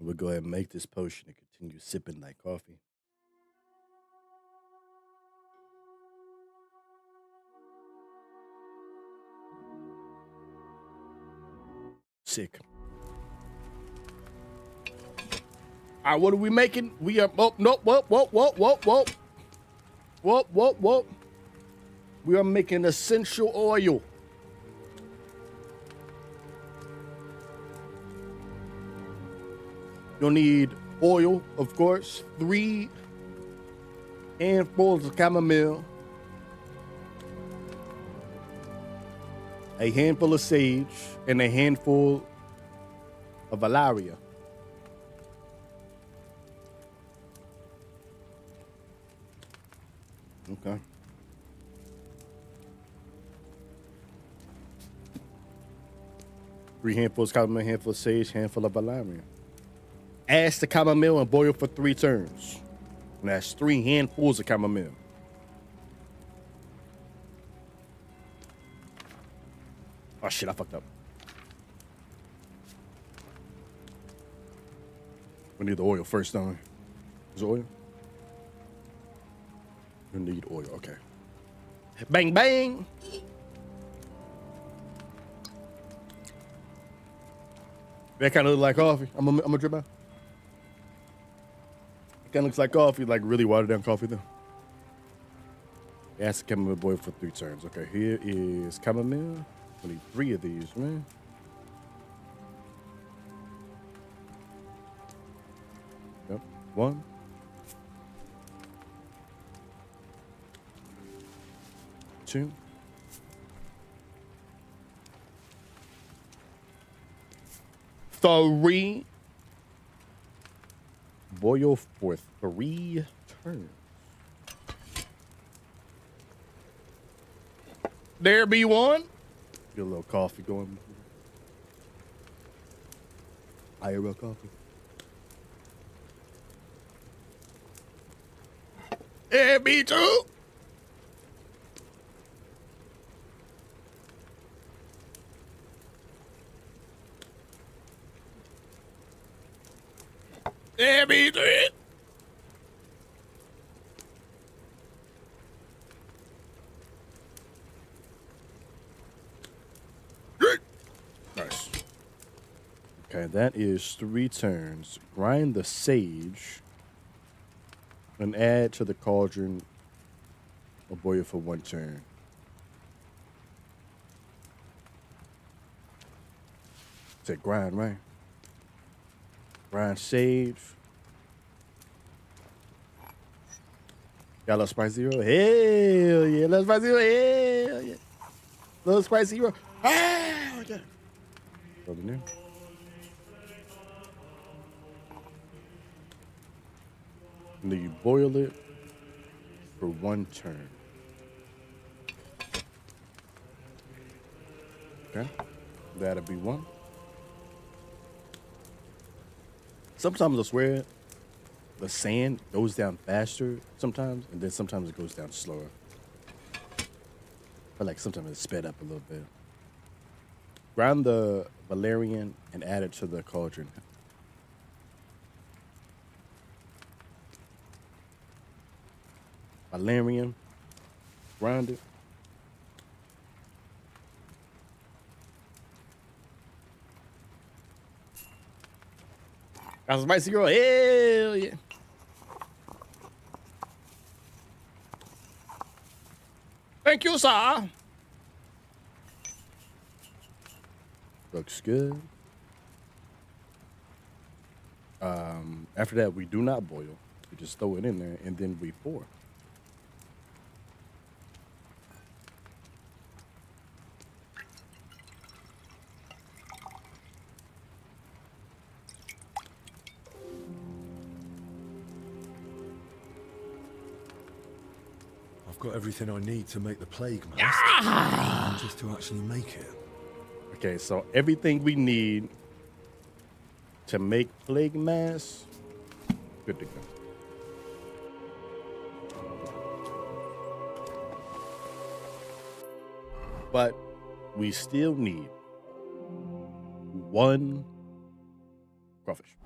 We'll go ahead and make this potion and continue sipping like coffee. Sick. All right, what are we making? We are, oh, nope, whoa. We are making essential oil. You'll need oil, of course, 3 handfuls of chamomile, a handful of sage, and a handful of valerian. Okay. Three handfuls of chamomile, handful of sage, handful of valerian. Add the chamomile and boil for 3 turns. And that's 3 handfuls of chamomile. Oh shit, I fucked up. We need the oil first, don't we? Is it oil? We need oil, okay. Bang, bang! That kind of look like coffee. I'm gonna drip out. It kind of looks like coffee, like really watered down coffee though. Ask the chamomile boil for 3 turns. Okay, here is chamomile. We need 3 of these, man. Yep, 1. 2. 3. Boil for 3 turns. There be 1. Get a little coffee going. IRL coffee. There be 2. There be 3. Nice. Okay, that is 3 turns. Grind the sage and add to the cauldron or boil for 1 turn. Say grind, right? Grind sage. Got a little spicy roll? Hell yeah. Little spicy roll? Hell yeah. Little spicy roll? Hell yeah. Throw it in there. And then you boil it for 1 turn. Okay. That'll be 1. Sometimes I swear the sand goes down faster sometimes, and then sometimes it goes down slower. But like sometimes it's sped up a little bit. Ground the valerian and add it to the cauldron. Valerian, grind it. Got some spicy girl. Hell yeah. Thank you, sir. Looks good. After that, we do not boil. We just throw it in there and then we pour. I've got everything I need to make the plague mask. Just to actually make it. Okay, so everything we need to make plague mass, good to go. But we still need 1 crawfish.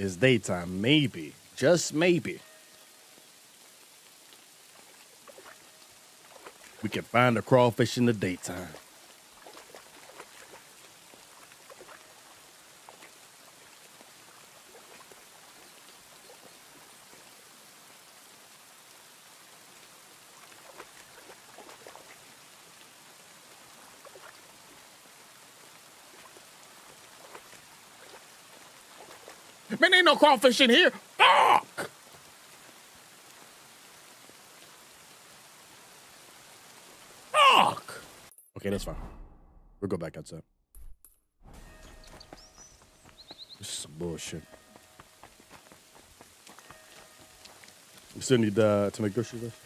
It's daytime, maybe. Just maybe. We can find a crawfish in the daytime. Man, ain't no crawfish in here. Fuck! Fuck! Okay, that's fine. We'll go back outside. This is some bullshit. You still need to make groceries list?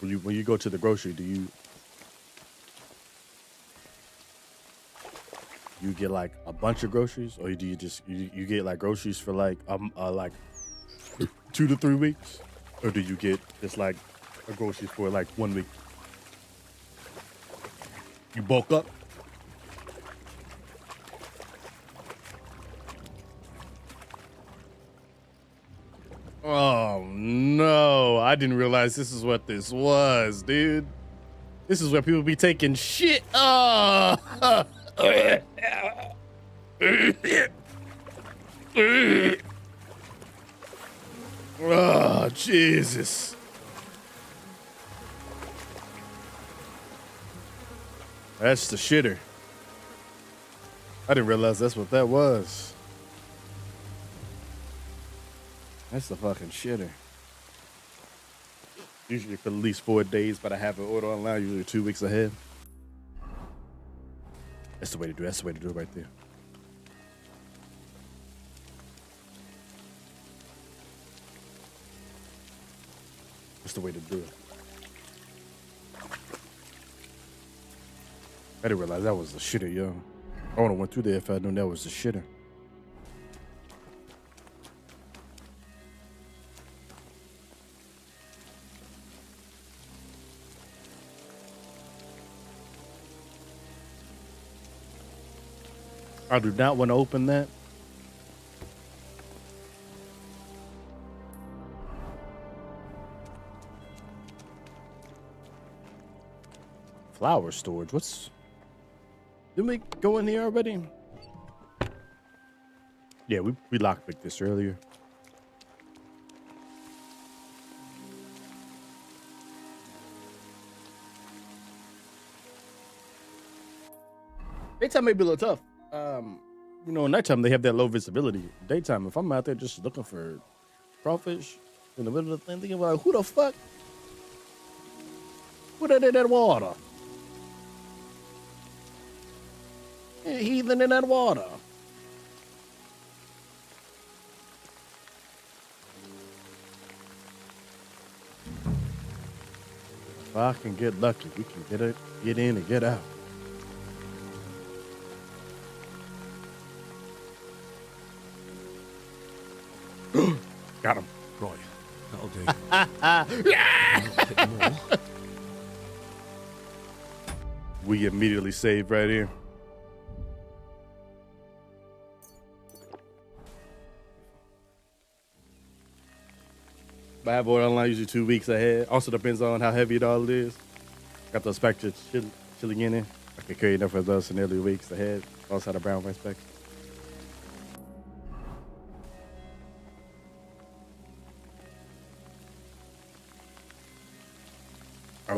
When you go to the grocery, do you get like a bunch of groceries, or do you just you get like groceries for like 2 to 3 weeks, or do you get just like a grocery for like 1 week? You bulk up. Oh no, I didn't realize this is what this was, dude. This is where people be taking shit. Oh, oh Jesus. That's the shitter. I didn't realize that's what that was. That's the fucking shitter. Usually for at least 4 days, but I have an order online usually 2 weeks ahead. That's the way to do it. That's the way to do it right there. That's the way to do it. I didn't realize that was the shitter, yo. I would have went through there if I knew that was the shitter. I do not want to open that. Flower storage. What's... Didn't we go in here already? Yeah, we lockpicked this earlier. Daytime may be a little tough. Nighttime they have that low visibility. Daytime, if I'm out there just looking for crawfish in the middle of the thing, thinking about who the fuck put that in that water? Yeah, heathen in that water. If I can get lucky, we can get in and get out. Got him. Right, that'll do. Yeah! We immediately save right here. I have order online usually 2 weeks ahead. Also depends on how heavy it all is. Got those packages chilling in there. I can carry enough of those in nearly weeks ahead. Also had a brown rice pack. I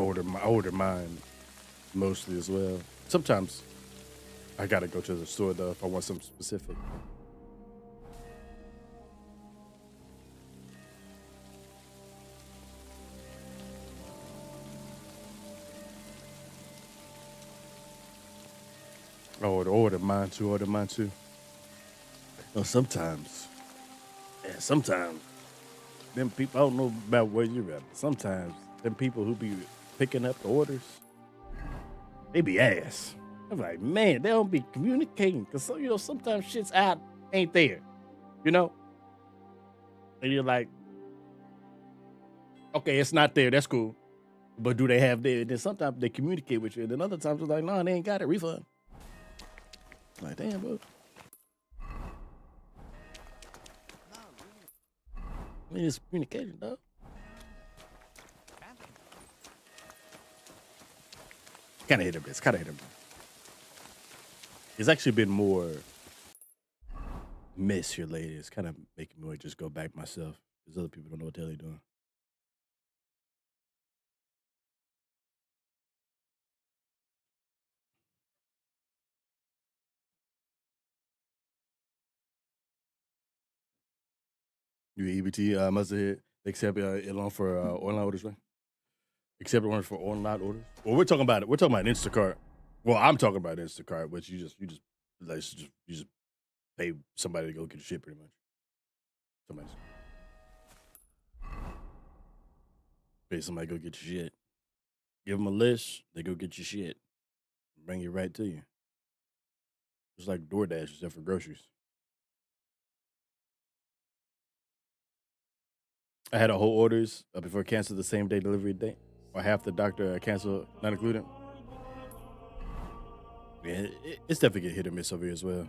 order mine mostly as well. Sometimes I gotta go to the store though if I want something specific. I order mine too. No, sometimes them people, I don't know about where you're at, but sometimes them people who be picking up the orders, they be ass. I'm like, man, they don't be communicating because sometimes shit's out ain't there, and you're like, okay, it's not there, that's cool, but do they have there? And then sometimes they communicate with you, and then other times it's like, no, they ain't got it, refund. I'm like, damn, bro. It's communication, dog. Kind of hit him. It's kind of hit him. It's actually been more miss here lately. It's kind of making me just go back myself because other people don't know what the hell they're doing. You EBT must have hit accept Elon for online orders, right? Accept orders for online orders. Well, we're talking about it. We're talking about Instacart. Well, I'm talking about Instacart, which you just pay somebody to go get your shit pretty much. Somebody pay somebody to go get your shit. Give them a list. They go get your shit. Bring it right to you. It's like DoorDash except for groceries. I had a whole orders before cancel the same day delivery date, or half the doctor cancel not included. Yeah, it's definitely get hit or miss over here as well.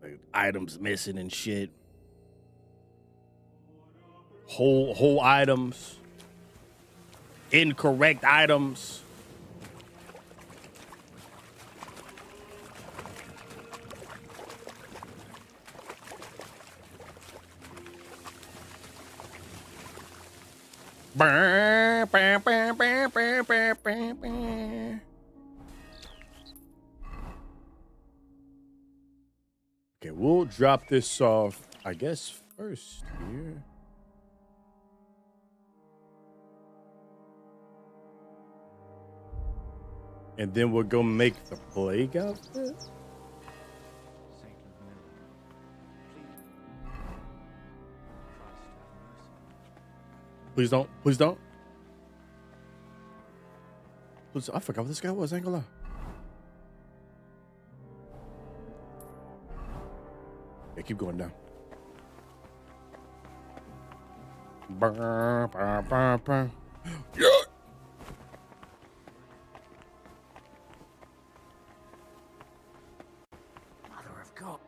Like items missing and shit. Whole items. Incorrect items. Okay, we'll drop this off, I guess, first here. And then we'll go make the plague outfit. Please don't. Please don't. Please, I forgot what this guy was. I ain't gonna lie. Yeah, keep going down. Yeah. Mother of God.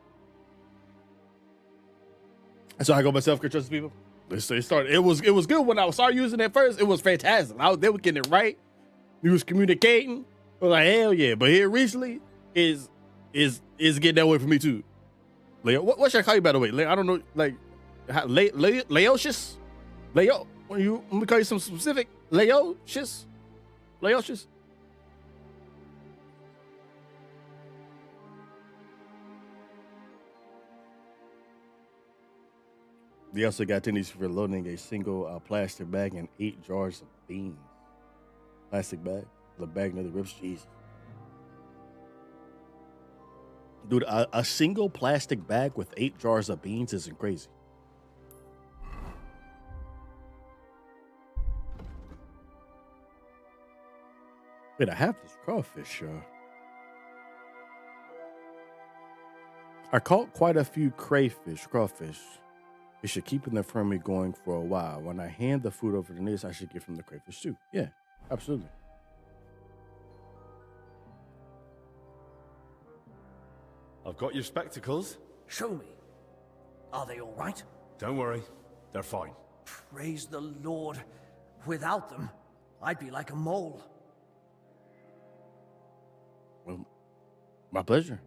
So I go myself can trust people. It started. It was good when I started using it first. It was fantastic. They were getting it right. We was communicating. I was like, hell yeah. But here recently is getting that way for me too. Leo, what should I call you by the way? Leo, I don't know, like Leocious? Leo, let me call you some specific Leocious? Leocious? They also got tendency for loading a single plastic bag and 8 jars of beans. Plastic bag, the bag near the ribs. Jeez. Dude, a single plastic bag with 8 jars of beans isn't crazy. Wait, I have this crawfish. I caught quite a few crawfish. It should keep them from me going for a while. When I hand the food over to Nis, I should give him the crayfish too. Yeah, absolutely. I've got your spectacles. Show me. Are they all right? Don't worry, they're fine. Praise the Lord. Without them, I'd be like a mole. Well, my pleasure.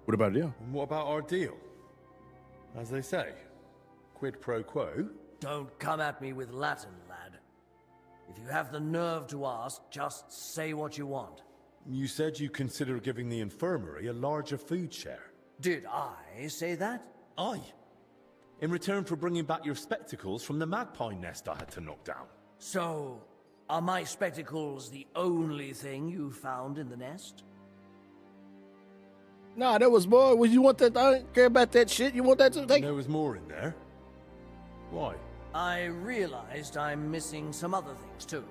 What about a deal? And what about our deal? As they say, quid pro quo. Don't come at me with Latin, lad. If you have the nerve to ask, just say what you want. You said you consider giving the infirmary a larger food share. Did I say that? Aye. In return for bringing back your spectacles from the magpie nest I had to knock down. So, are my spectacles the only thing you found in the nest? Nah, that was more. Well, you want that? I don't care about that shit. You want that too? Take There was more in there. Why? I realized I'm missing some other things too.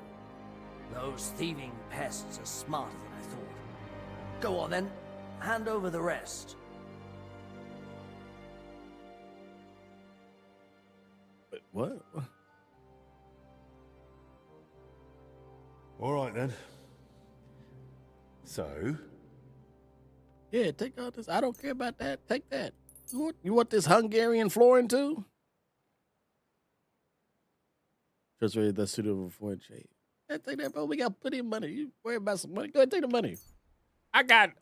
Those thieving pests are smarter than I thought. Go on then, hand over the rest. What? All right then. So, Yeah, take all this. I don't care about that. Take that. You want this Hungarian flooring too? Just ready that's suitable for a trade. Yeah, take that, bro. We got plenty of money. You worry about some money. Go ahead, take the money. I got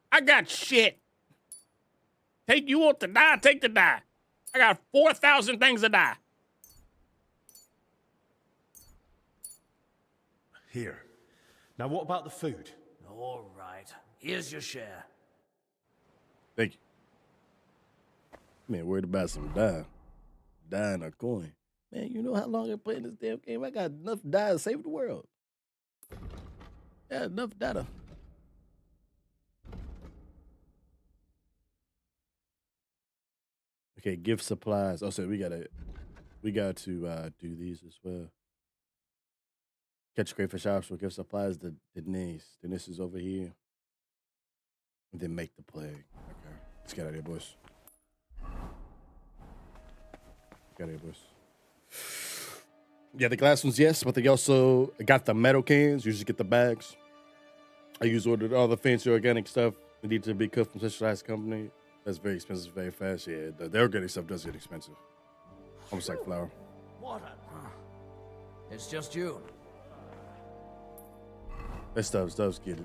shit. You want to die? Take the die. I got 4,000 things to die. here. Now, what about the food? All right. Here's your share. Thank you. Man, worried about some dye. Dye and a coin. Man, you know how long I played this damn game? I got enough dye to save the world. Yeah, enough data. Okay, gift supplies. Oh, so we got to do these as well. Catch crayfish optional gift supplies. Denise is over here. And then make the plague. Okay, let's get out of here, boys. Get out of here, boys. Yeah, the glass ones, yes, but they also got the metal cans. Usually get the bags. I ordered all the fancy organic stuff. They need to be cooked from specialized company. That's very expensive, very fast. Yeah, the organic stuff does get expensive. Almost like flour. What it's just you. That stuff does get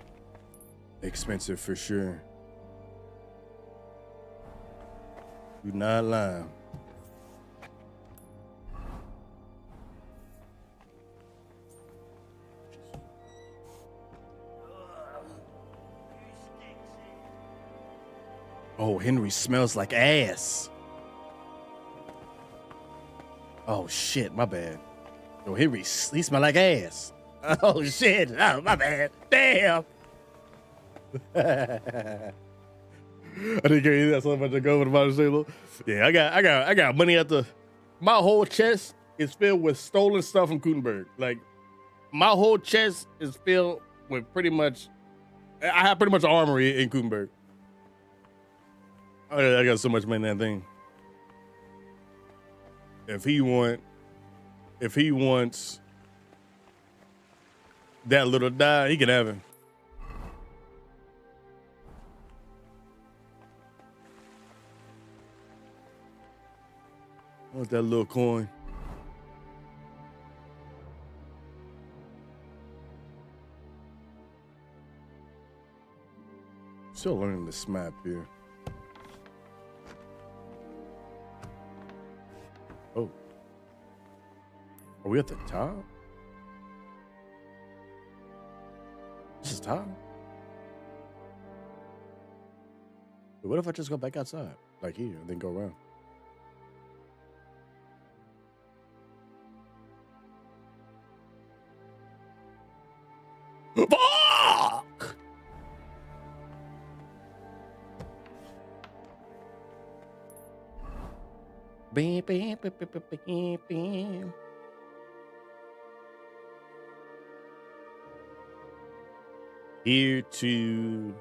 expensive for sure. You not lying. Oh, Henry smells like ass. Oh shit, my bad. Yo, Henry, he smell like ass. Oh shit, oh my bad. Damn. I didn't get you that so much to go with my table. Yeah, I got money at the. My whole chest is filled with stolen stuff from Gutenberg. Like, my whole chest is filled with pretty much. I have pretty much an armory in Gutenberg. I got so much money in that thing. If he wants that little die, he can have it. What's that little coin? Still learning this map here. Oh. Are we at the top? This is top? But what if I just go back outside? Like here, and then go around? Fuck! Bam, bam, bam, bam, bam, bam. Here to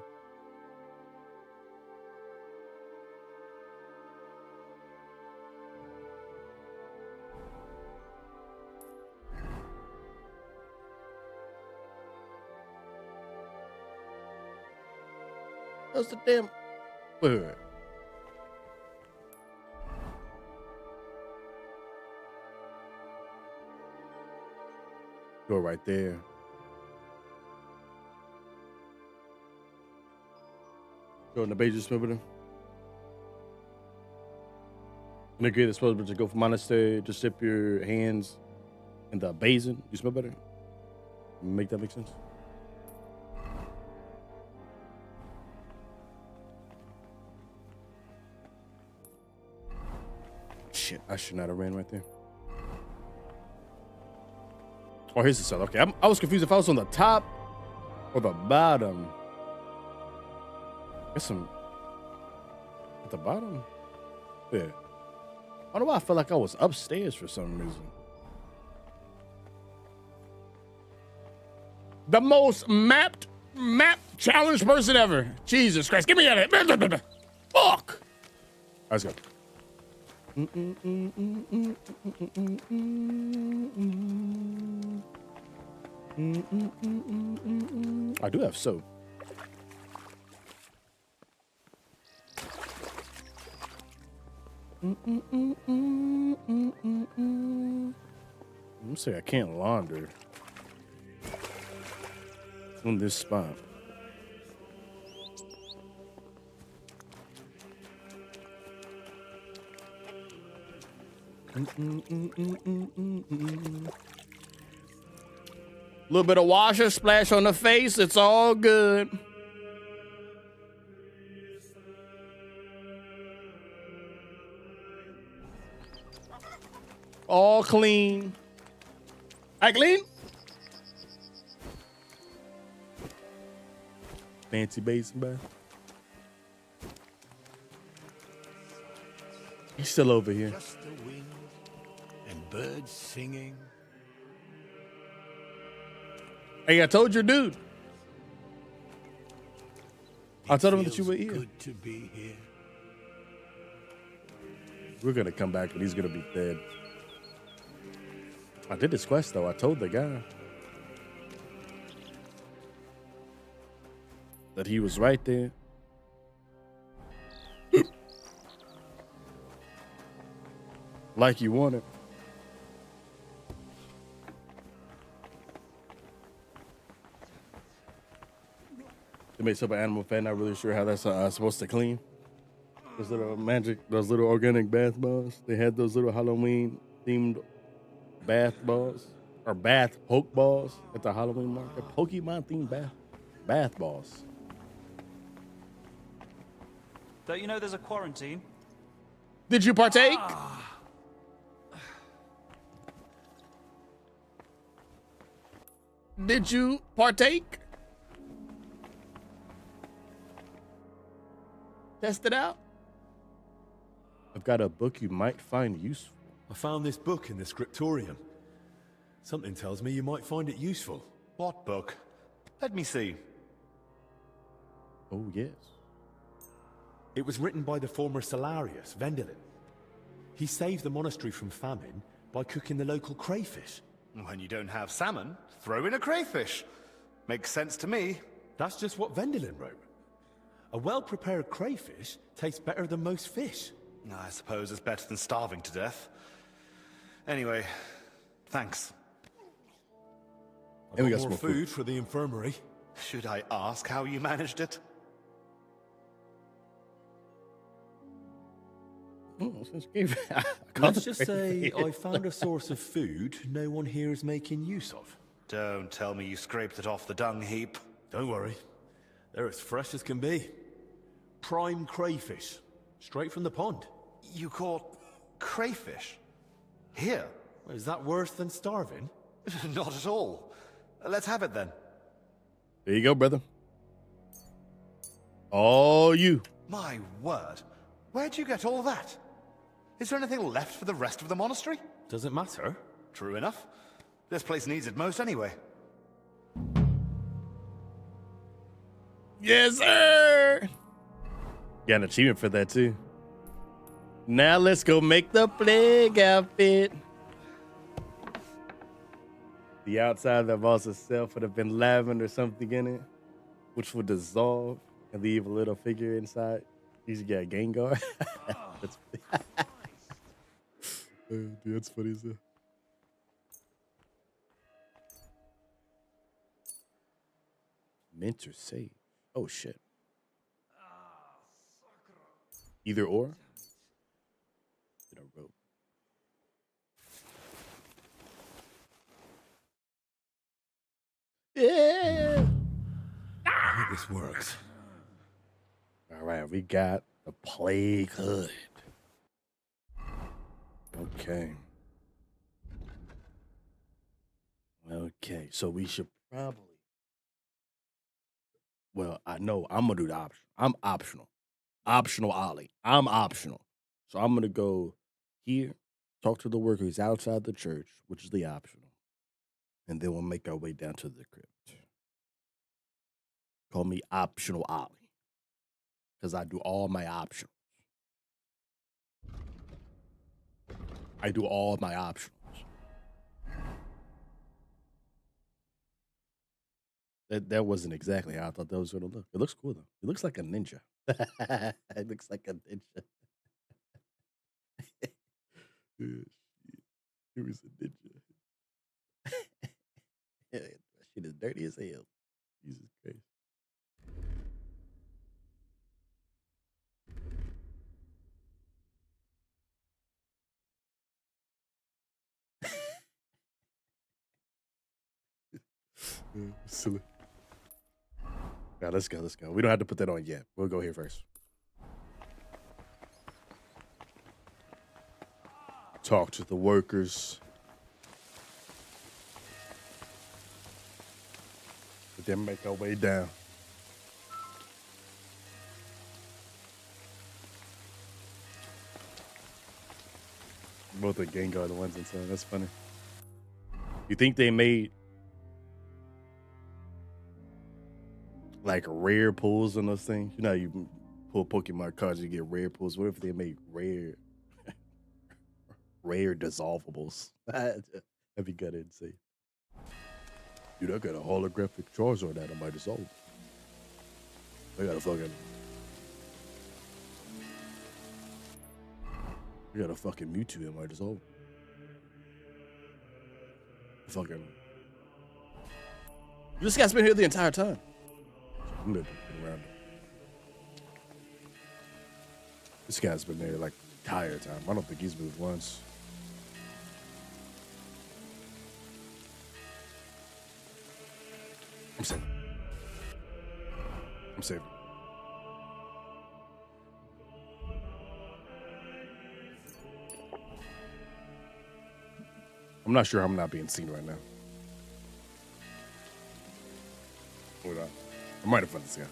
What's the damn word? Go right there. Go in the Beijing Smithers. And agree that's supposed to go from monastery, just dip your hands in the basin. You smell better? Make that make sense? Shit, I should not have ran right there. Oh, here's the cell. Okay, I was confused if I was on the top or the bottom. There's some at the bottom. Yeah. I don't know why I felt like I was upstairs for some reason. The most map challenge person ever. Jesus Christ, get me out of here. Fuck. Let's go. I do have soap. Let me say I can't launder on this spot. Little bit of washer splash on the face. It's all good. All clean. I clean. Fancy basin bath. He's still over here. Just the wind and birds singing. Hey, I told your dude. I told him that you were Feels here. good to be here. We're gonna come back, but he's gonna be dead. I did this quest though. I told the guy that he was right there. Like you wanted. They made some animal fat. Not really sure how that's supposed to clean. Those little those little organic bath balls. They had those little Halloween themed bath balls or bath poke balls at the Halloween market. Pokemon themed bath balls. Don't you know there's a quarantine? Did you partake? Did you partake? Test it out. I've got a book you might find useful. I found this book in the scriptorium. Something tells me you might find it useful. What book? Let me see. Oh, yes. It was written by the former Salarius, Vendelin. He saved the monastery from famine by cooking the local crayfish. When you don't have salmon, throw in a crayfish. Makes sense to me. That's just what Vendelin wrote. A well-prepared crayfish tastes better than most fish. I suppose it's better than starving to death. Anyway, thanks. And we got More some food for the infirmary. Should I ask how you managed it? Let's just say I found a source of food no one here is making use of. Don't tell me you scraped it off the dung heap. Don't worry. They're as fresh as can be. Prime crayfish. Straight from the pond. You caught crayfish? Here? Is that worse than starving? Not at all. Let's have it then. There you go, brother. All you. My word. Where'd you get all that? Is there anything left for the rest of the monastery? Does it matter? True enough. This place needs it most anyway. Yes, sir. Got an achievement for that, too. Now let's go make the plague outfit. The outside of the boss itself would have been lavender or something in it, which would dissolve and leave a little figure inside. He's got a Gengar. That's dude, that's funny as hell. Mint or sage? Oh shit. Either or? Did I rope? Yeah. I hope this works. All right, we got the plague hood. Okay. Okay, so we should probably. Well, I know I'm gonna do the option. I'm optional. Optional Ollie. I'm optional. So I'm gonna go here, talk to the workers outside the church, which is the optional. And then we'll make our way down to the crypt. Call me Optional Ollie. Because I do all my options. I do all my options. That wasn't exactly how I thought that was going to look. It looks cool, though. It looks like a ninja. It looks like a ninja. Yeah, shit. He was a ninja. Yeah, that shit is dirty as hell. Jesus Christ. Silly. Yeah, let's go. Let's go. We don't have to put that on yet. We'll go here first. Talk to the workers. But then make our way down. Both the Gengar the ones inside. That's funny. You think they made like rare pulls on those things? You know, you pull Pokemon cards, you get rare pulls. What if they made rare dissolvables? That'd be good and see. Dude, I got a holographic Charizard out of my dissolve. I got a fucking Mewtwo in my dissolve. Fucking. This guy's been here the entire time. I'm gonna be around him. This guy's been there like the entire time. I don't think he's moved once. I'm saving. I'm saving. I'm not sure I'm not being seen right now. Hold on. I might have found this guy.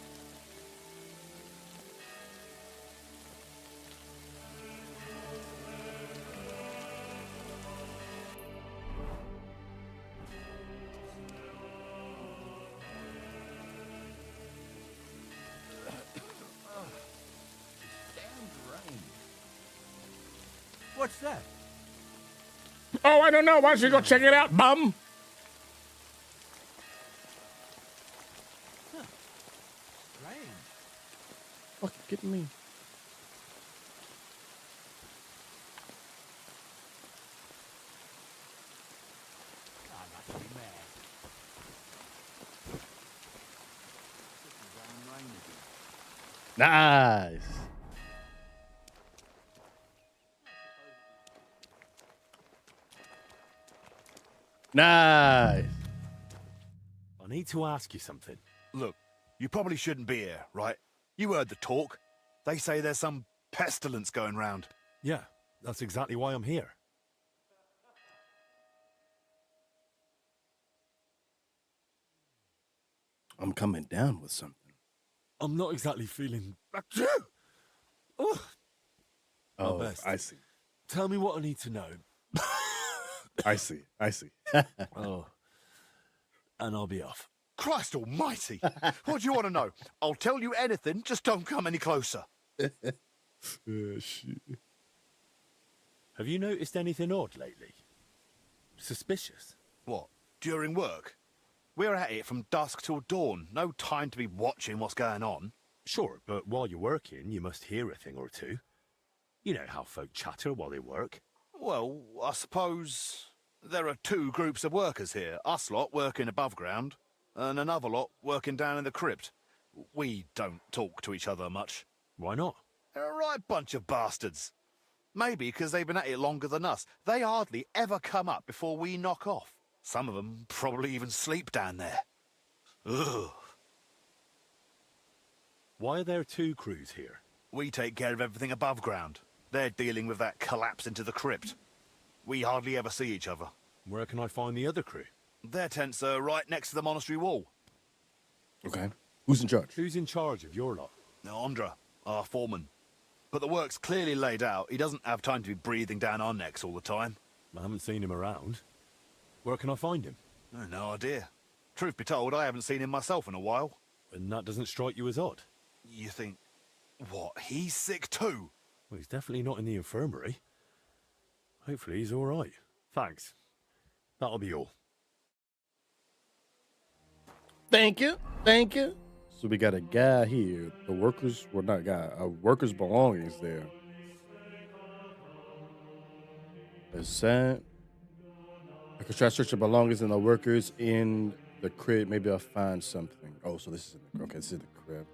What's that? Oh, I don't know. Why don't you go check it out, bum? Rain. Fucking kidding me? I must be mad. This is rain again. Nice. Nice. I need to ask you something. Look, you probably shouldn't be here, right? You heard the talk. They say there's some pestilence going round. Yeah, that's exactly why I'm here. I'm coming down with something. I'm not exactly feeling... Oh, Oh, best. I see. tell me what I need to know. I see. I see. Oh, and I'll be off. Christ almighty! What do you want to know? I'll tell you anything, just don't come any closer. Shit. Have you noticed anything odd lately? Suspicious? What, during work? We're at it from dusk till dawn. No time to be watching what's going on. Sure, but while you're working, you must hear a thing or two. You know how folk chatter while they work. Well, I suppose there are two groups of workers here. Us lot working above ground, and another lot working down in the crypt. We don't talk to each other much. Why not? They're a right bunch of bastards. Maybe because they've been at it longer than us. They hardly ever come up before we knock off. Some of them probably even sleep down there. Ugh. Why are there two crews here? We take care of everything above ground. They're dealing with that collapse into the crypt. We hardly ever see each other. Where can I find the other crew? Their tents are right next to the monastery wall. Okay. Who's in charge? Who's in charge of your lot? Now, Andra, our foreman. But the work's clearly laid out. He doesn't have time to be breathing down our necks all the time. I haven't seen him around. Where can I find him? No idea. Truth be told, I haven't seen him myself in a while. And that doesn't strike you as odd? You think, what, he's sick too? Well, he's definitely not in the infirmary. Hopefully he's all right. Thanks. That'll be all. Thank you. Thank you. So we got a guy here. The workers, well, not guy, a worker's belongings there. Is that? I could try searching belongings and the workers in the crib. Maybe I'll find something. Oh, so this is in the, okay. This is the crib.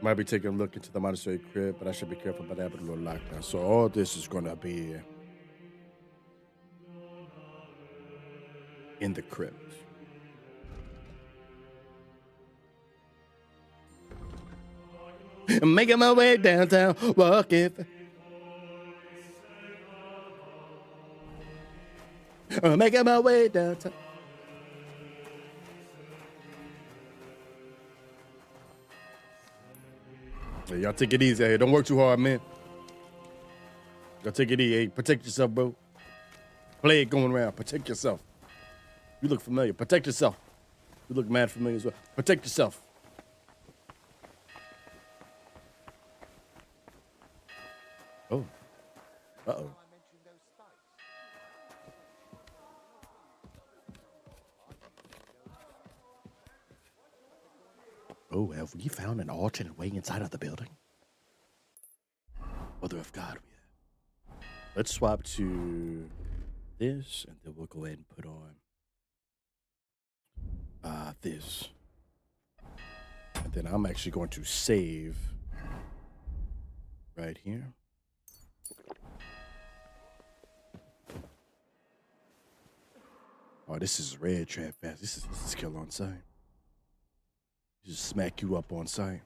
Might be taking a look into the monastery crib, but I should be careful about that. But a little lockdown. So all this is gonna be in the crypt. I'm making my way downtown, walking. I'm making my way downtown. Hey, y'all take it easy. Hey, don't work too hard, man. Y'all take it easy. Hey, protect yourself, bro. Play it going around. Protect yourself. You look familiar. Protect yourself. You look mad familiar as well. Protect yourself. Oh. Uh-oh. Oh, have we found an alternate way inside of the building? Mother of God. Let's swap to this, and then we'll go ahead and put on this. And then I'm actually going to save right here. Oh, this is red trap fast. This is kill on sight. Just smack you up on sight.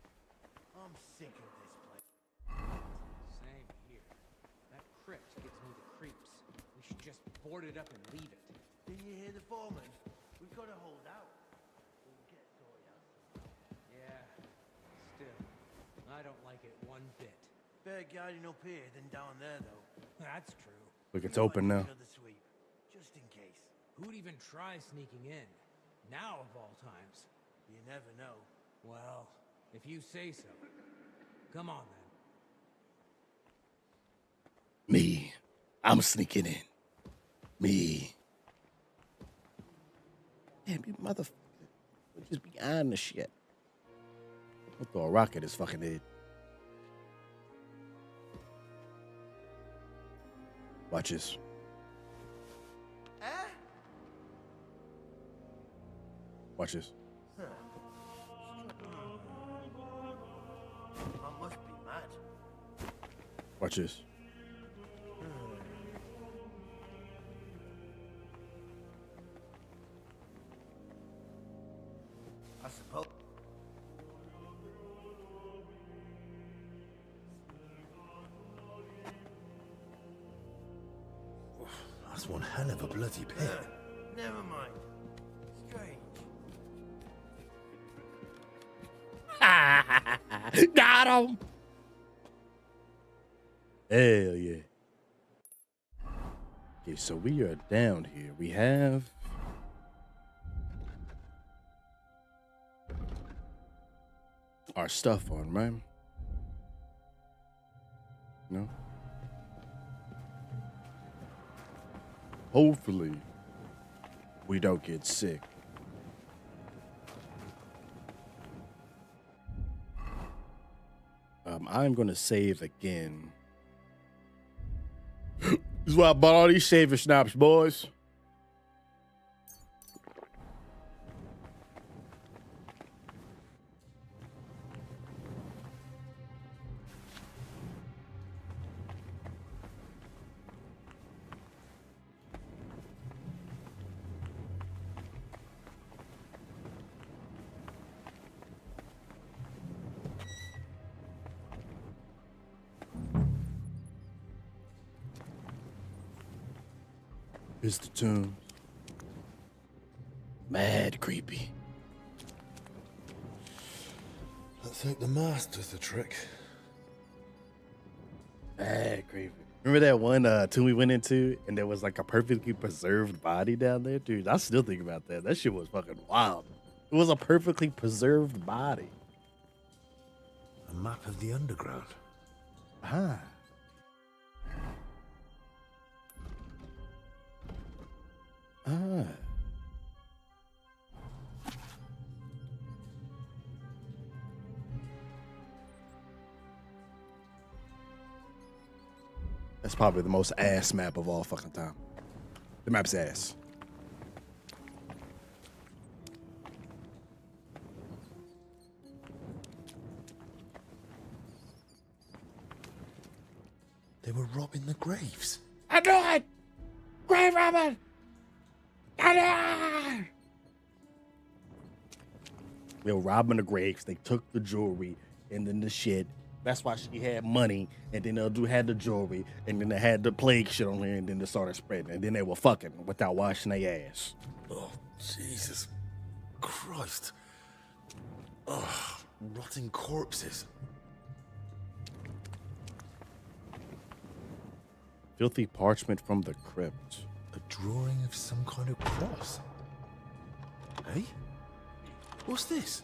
I'm sick of this place. Same here. That crypt gives me the creeps. We should just board it up and leave it. Did you hear the foreman? We've got to hold out. We'll get sorted out. Yeah. Still, I don't like it one bit. Better guarding up here than down there, though. That's true. Look, it's open now. Another sweep, just in case. Who'd even try sneaking in? Now of all times. You never know. Well, if you say so. Come on, then. Me. I'm sneaking in. Me. Damn, you motherfucker. Just be on the shit. I'll throw a rock at his fucking head. Watch this. Watch this. I must be mad. Watch this. I suppose. That's one hell of a bloody pit. Never mind. Strange. Got him. Hell yeah. Okay, so we are down here. We have our stuff on, right? No? Hopefully, we don't get sick. I'm going to save again. This is why I bought all these shaving schnapps, boys. Here's the tomb. Mad creepy. Let's hope the mask does the trick. Mad creepy. Remember that one tomb we went into and there was like a perfectly preserved body down there? Dude, I still think about that. That shit was fucking wild. It was a perfectly preserved body. A map of the underground. Ah. Ah. That's probably the most ass map of all fucking time. The map's ass. They were robbing the graves. I knew it! Grave robber! I knew it! They were robbing the graves. They took the jewelry and then the shit. That's why she had money, and then they'll had the jewelry, and then they had the plague shit on her, and then they started spreading, and then they were fucking without washing their ass. Oh, Jesus Christ. Oh, rotting corpses. Filthy parchment from the crypt. A drawing of some kind of cross. Hey? What's this?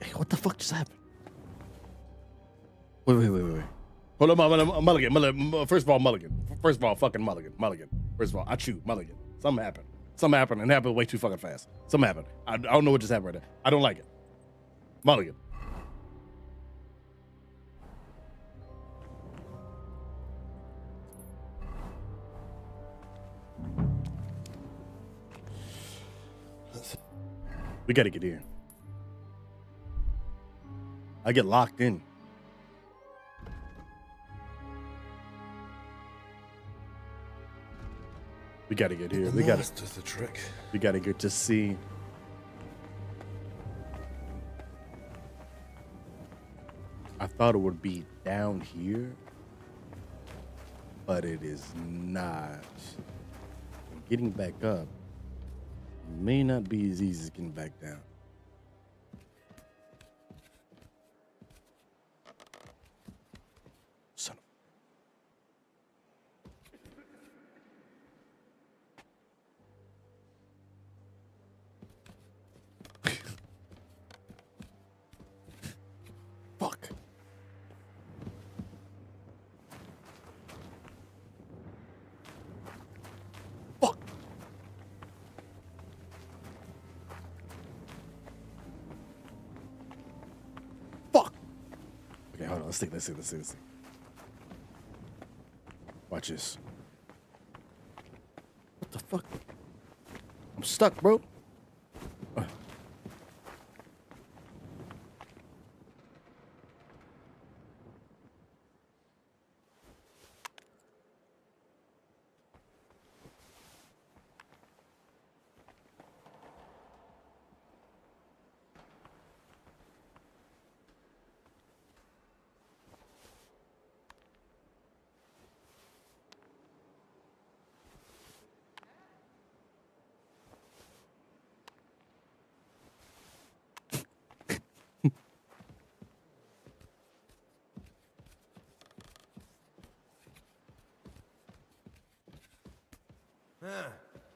Hey, what the fuck just happened? Wait. Hold on, Mulligan. First of all, Mulligan. First of all, fucking Mulligan. First of all, I chew, Mulligan. Something happened, and it happened way too fucking fast. Something happened. I don't know what just happened right there. I don't like it. Mulligan. We gotta get in. I get locked in. We gotta get here. We gotta. Does the trick. We gotta get to see. I thought it would be down here, but it is not. And getting back up may not be as easy as getting back down. Son of fuck. Fuck. Fuck. Okay, hold on. Let's see. Watch this. What the fuck? I'm stuck, bro.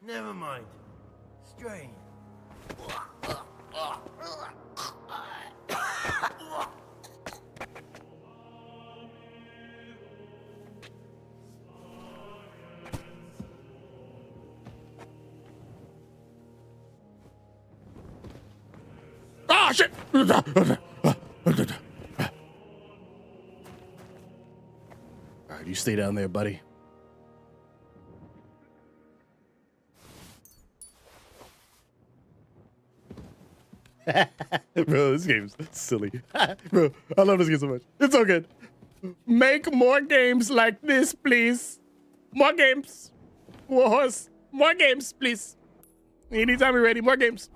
Never mind. Strange. Ah, shit! All right, you stay down there, buddy. Bro, this game's silly. Bro, I love this game so much. It's so good. Make more games like this, please. More games. Warhorse. More games, please. Anytime you're ready, more games.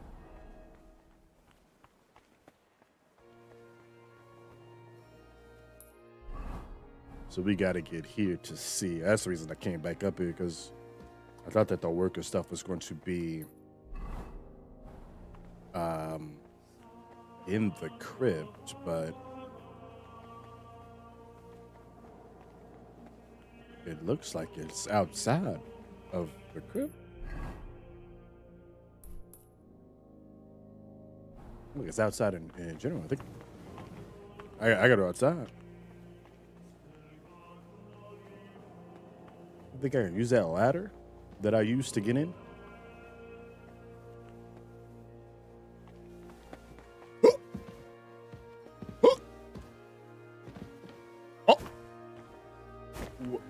So we gotta get here to see. That's the reason I came back up here, because I thought that the worker stuff was going to be in the crypt, but it looks like it's outside of the crypt. Look, it's outside in general. I think I gotta go outside. I think I can use that ladder that I used to get in. Oh!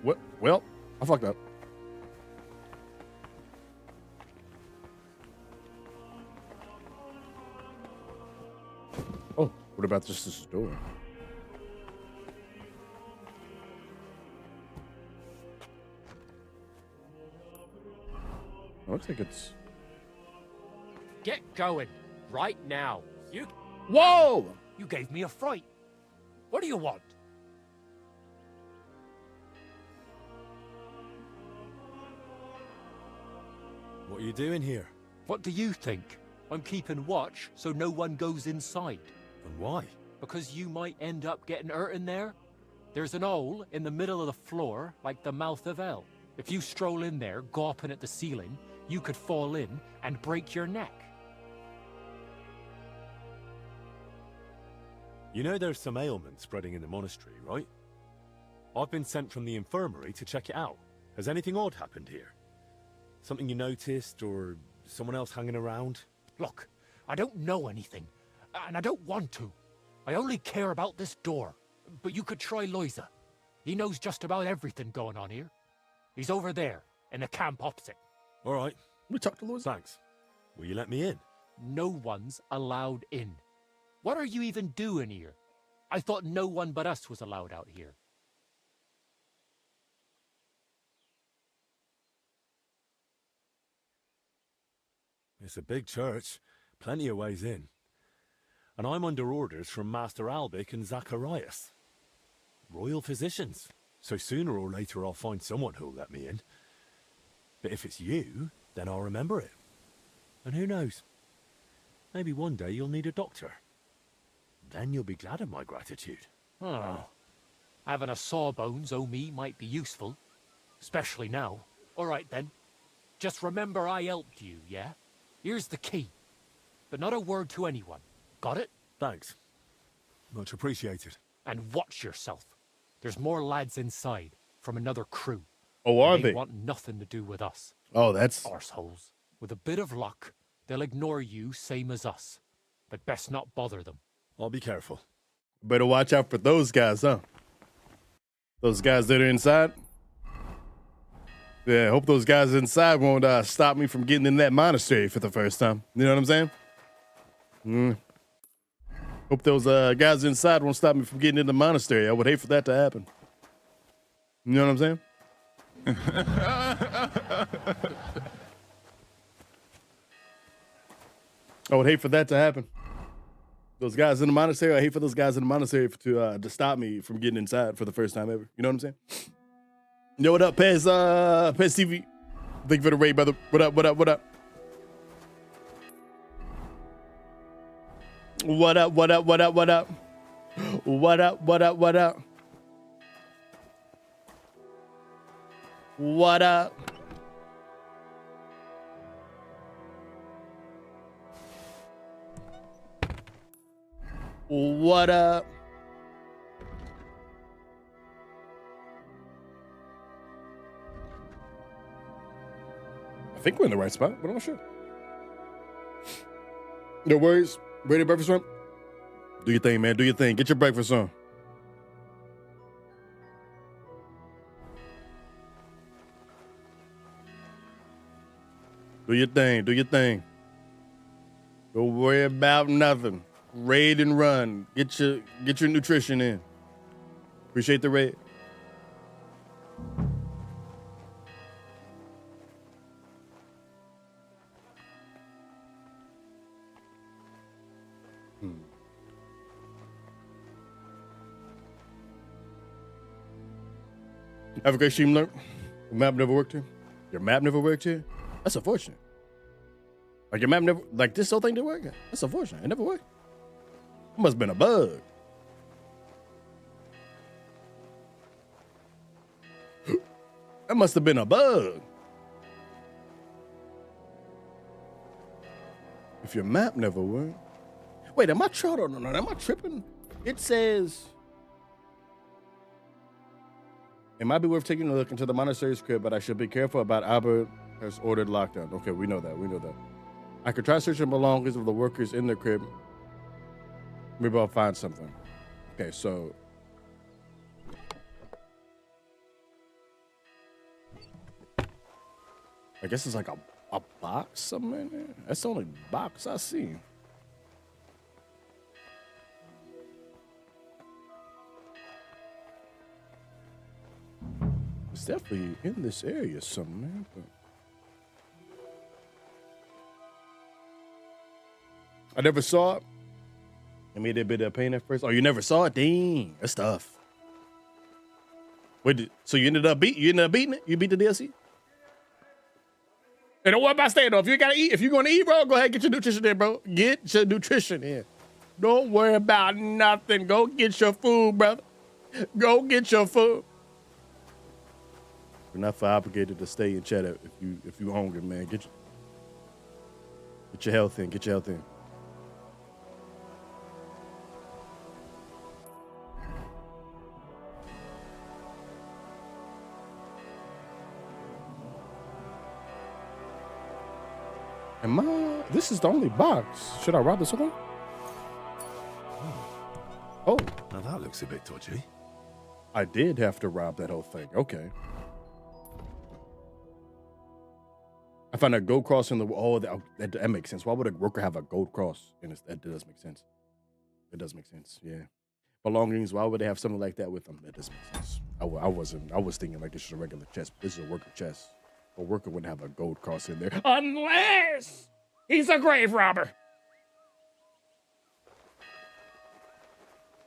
What? Well, I fucked up. Oh, what about just this door? Looks like it's... Get going, right now. Whoa! You gave me a fright. What do you want? What are you doing here? What do you think? I'm keeping watch so no one goes inside. And why? Because you might end up getting hurt in there. There's an hole in the middle of the floor, like the mouth of hell. If you stroll in there, gawping at the ceiling, you could fall in and break your neck. You know there's some ailment spreading in the monastery, right? I've been sent from the infirmary to check it out. Has anything odd happened here? Something you noticed, or someone else hanging around? Look, I don't know anything, and I don't want to. I only care about this door. But you could try Loiza. He knows just about everything going on here. He's over there, in the camp opposite. All right. We talked to Lord. Thanks. Will you let me in? No one's allowed in. What are you even doing here? I thought no one but us was allowed out here. It's a big church. Plenty of ways in. And I'm under orders from Master Albic and Zacharias. Royal physicians. So sooner or later I'll find someone who'll let me in. But if it's you, then I'll remember it. And who knows? Maybe one day you'll need a doctor. Then you'll be glad of my gratitude. Oh. Having a sawbones o' me might be useful. Especially now. All right then. Just remember I helped you, yeah? Here's the key. But not a word to anyone. Got it? Thanks. Much appreciated. And watch yourself. There's more lads inside, from another crew. Oh, are They they? want nothing to do with us. Oh, that's... Arseholes. With a bit of luck, they'll ignore you same as us. But best not bother them. I'll be careful. Better watch out for those guys, huh? Those guys that are inside. Yeah, hope those guys inside won't stop me from getting in that monastery for the first time. You know what I'm saying? Hope those guys inside won't stop me from getting in the monastery. I would hate for that to happen. You know what I'm saying? I would hate for that to happen. Those guys in the monastery, I hate for those guys in the monastery to stop me from getting inside for the first time ever. You know what I'm saying? Yo, what up, Pez TV? Thank you for the raid, brother. What up, what up, what up? What up, what up, what up, what up? What up, what up, what up? What up? What up? I think we're in the right spot, but I'm not sure. No worries. Ready breakfast run? Do your thing, man. Do your thing. Get your breakfast on. Do your thing. Do your thing. Don't worry about nothing. Raid and run. Get your nutrition in. Appreciate the raid. Have a great stream, Lurk. Your map never worked here? Your map never worked here? That's unfortunate. Like your map never, like this whole thing didn't work? That's unfortunate. It never worked. It must have been a bug. That must have been a bug. If your map never worked. Wait, am I tripping? It says It might be worth taking a look into the monastery's crib, but I should be careful about Albert has ordered lockdown. Okay, we know that. We know that. I could try searching belongings of the workers in the crib. Maybe I'll find something. Okay, so. I guess it's like a box somewhere in there. That's the only box I see. It's definitely in this area somewhere. But I never saw it. I made a bit of pain at first. Oh, you never saw it? Dang, that's tough. Wait, so you ended up beating it? You beat the DLC? And don't worry about staying though. If you gotta eat, if you're gonna eat, bro, go ahead and get your nutrition in, bro. Get your nutrition in. Don't worry about nothing. Go get your food, brother. Go get your food. You're not obligated to stay in chat if you hungry, man. Get your health in. Get your health in. This is the only box. Should I rob this one? Oh. Now that looks a bit dodgy. I did have to rob that whole thing. Okay. I found a gold cross in the... Oh, that makes sense. Why would a worker have a gold cross? That does make sense. It does make sense, yeah. Belongings, why would they have something like that with them? That does make sense. I was thinking like this is a regular chest. This is a worker chest. A worker wouldn't have a gold cross in there. Unless he's a grave robber.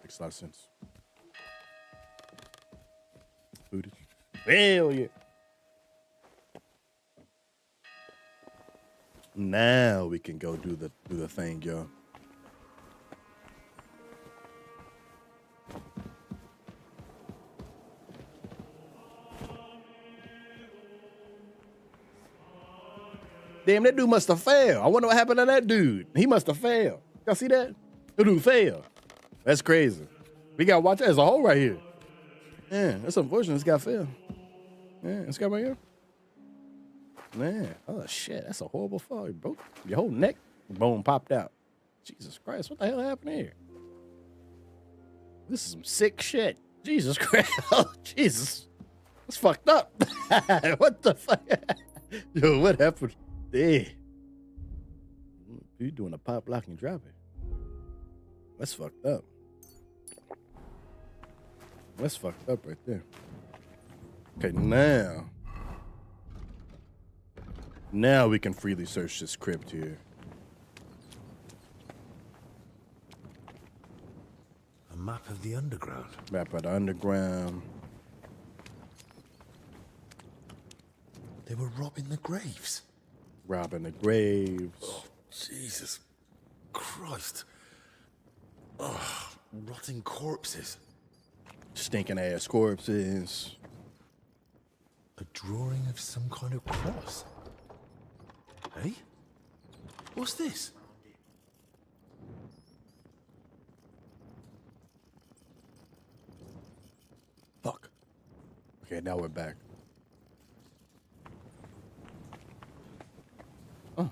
Makes a lot of sense. Footage. Hell yeah. Now we can go do the thing, yo. Damn, that dude must have failed. I wonder what happened to that dude. He must have failed. Y'all see that? That dude failed. That's crazy. We gotta watch that. There's a hole right here. Yeah, that's unfortunate. This guy failed. Yeah, this guy right here. Man, oh shit, that's a horrible fall. You broke your whole neck bone popped out. Jesus Christ, what the hell happened here? This is some sick shit. Jesus Christ. Oh, Jesus. That's fucked up. What the fuck? Yo, what happened? Hey. You doing a pop, lock, and drop it. That's fucked up. That's fucked up right there. Okay, now we can freely search this crypt here. A map of the underground. Map of the underground. They were robbing the graves. Robbing the graves. Oh, Jesus Christ. Oh, rotting corpses. Stinking ass corpses. A drawing of some kind of cross. Hey? What's this? Fuck. Okay, now we're back. Oh.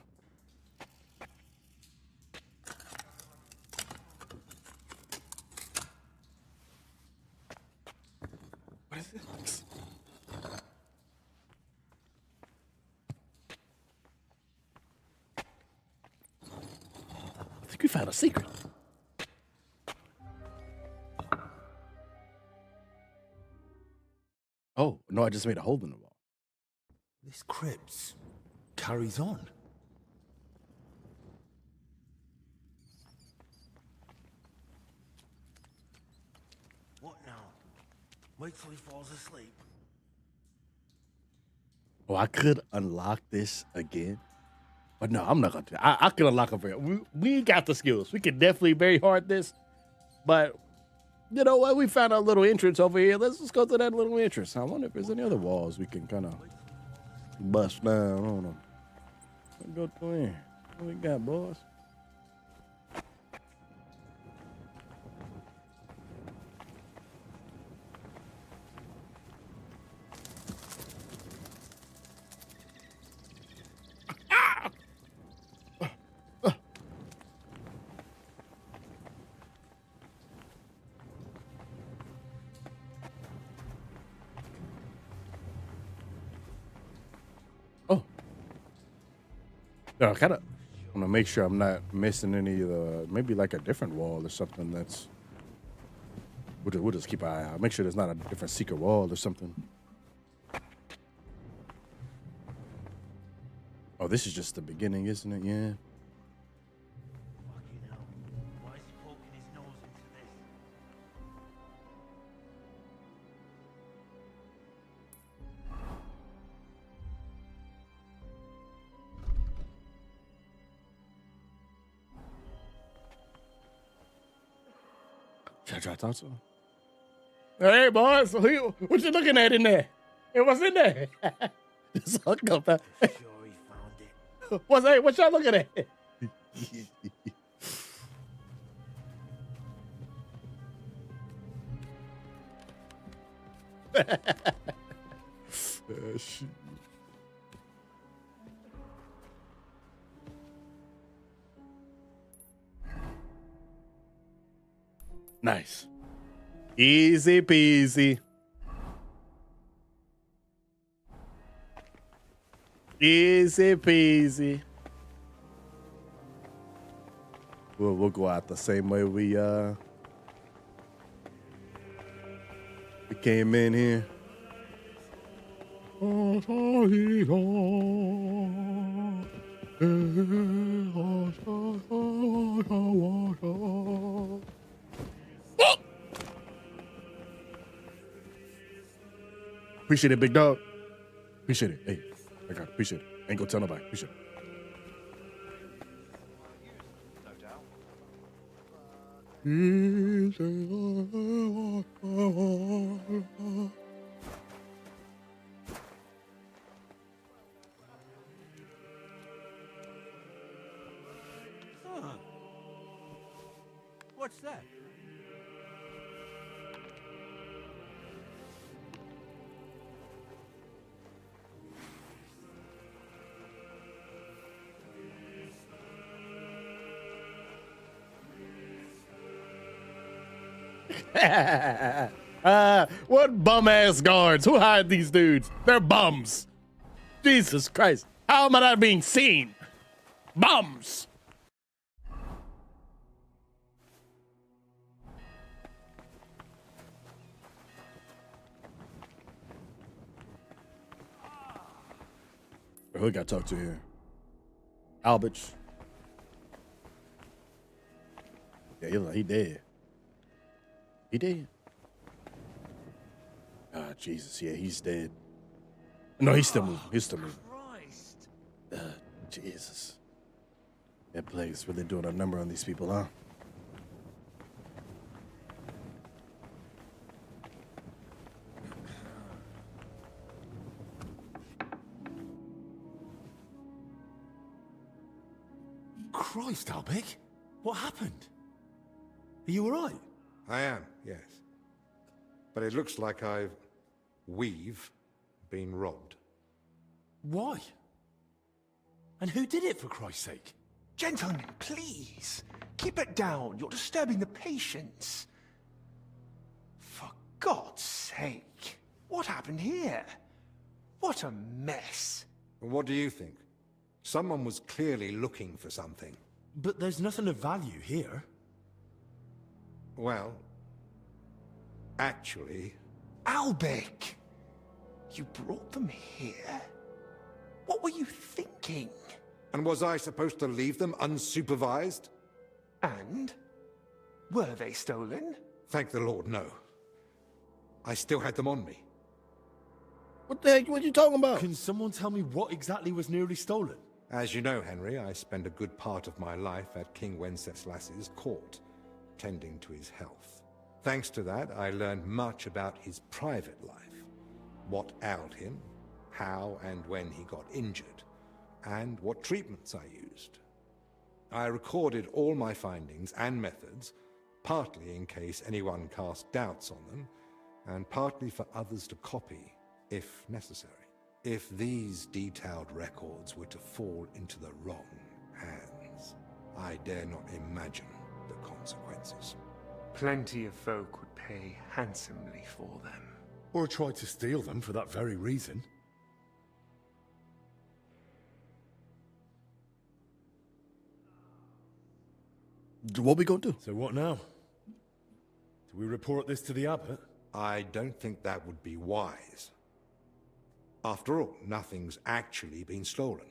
What is this? I think we found a secret. Oh, no, I just made a hole in the wall. This crypt carries on. What now? Wait till he falls asleep. Oh, I could unlock this again. But no, I'm not going to. I can unlock it for you. We got the skills. We can definitely very hard this. But you know what? We found a little entrance over here. Let's just go to that little entrance. I wonder if there's any other walls we can kind of bust down on them. Let's go through here. What we got, boys? I kind of want to make sure I'm not missing any of the, maybe like a different wall or something that's, we'll just keep an eye out. Make sure there's not a different secret wall or something. Oh, this is just the beginning, isn't it? Yeah. Fucking hell. Why is he poking his nose into this? Should I try to talk to him? Hey, boys, what you looking at in there? Hey, what's in there? Just hook up. Sure he found it. What y'all looking at? Shit. Nice. Easy peasy. Easy peasy. We'll go out the same way we came in here. Appreciate it, big dog. Appreciate it. Hey, I got it. Appreciate it. Ain't gonna tell nobody. Appreciate it. What's that? What bum ass guards? Who hired these dudes? They're bums. Jesus Christ. How am I not being seen? Bums. Who we got to talk to here? Albert. Yeah, he dead. He dead. Ah, Jesus, yeah, he's dead. No, he's still moving. He's still moving. Christ. Jesus. That plague's really doing a number on these people, huh? Christ, Albic. What happened? Are you all right? I am, yes. But it looks like we've been robbed. Why? And who did it, for Christ's sake? Gentlemen, please. Keep it down. You're disturbing the patients. For God's sake. What happened here? What a mess. What do you think? Someone was clearly looking for something. But there's nothing of value here. Well, actually... Albic! You brought them here? What were you thinking? And was I supposed to leave them unsupervised? And? Were they stolen? Thank the Lord, no. I still had them on me. What the heck? What you talking about? Can someone tell me what exactly was nearly stolen? As you know, Henry, I spend a good part of my life at King Wenceslas's court, tending to his health. Thanks to that, I learned much about his private life, what ailed him, how and when he got injured, and what treatments I used. I recorded all my findings and methods, partly in case anyone cast doubts on them, and partly for others to copy, if necessary. If these detailed records were to fall into the wrong hands, I dare not imagine the consequences. Plenty of folk would pay handsomely for them. Or tried to steal them for that very reason. What we gonna do? So what now? Do we report this to the abbot? I don't think that would be wise. After all, nothing's actually been stolen.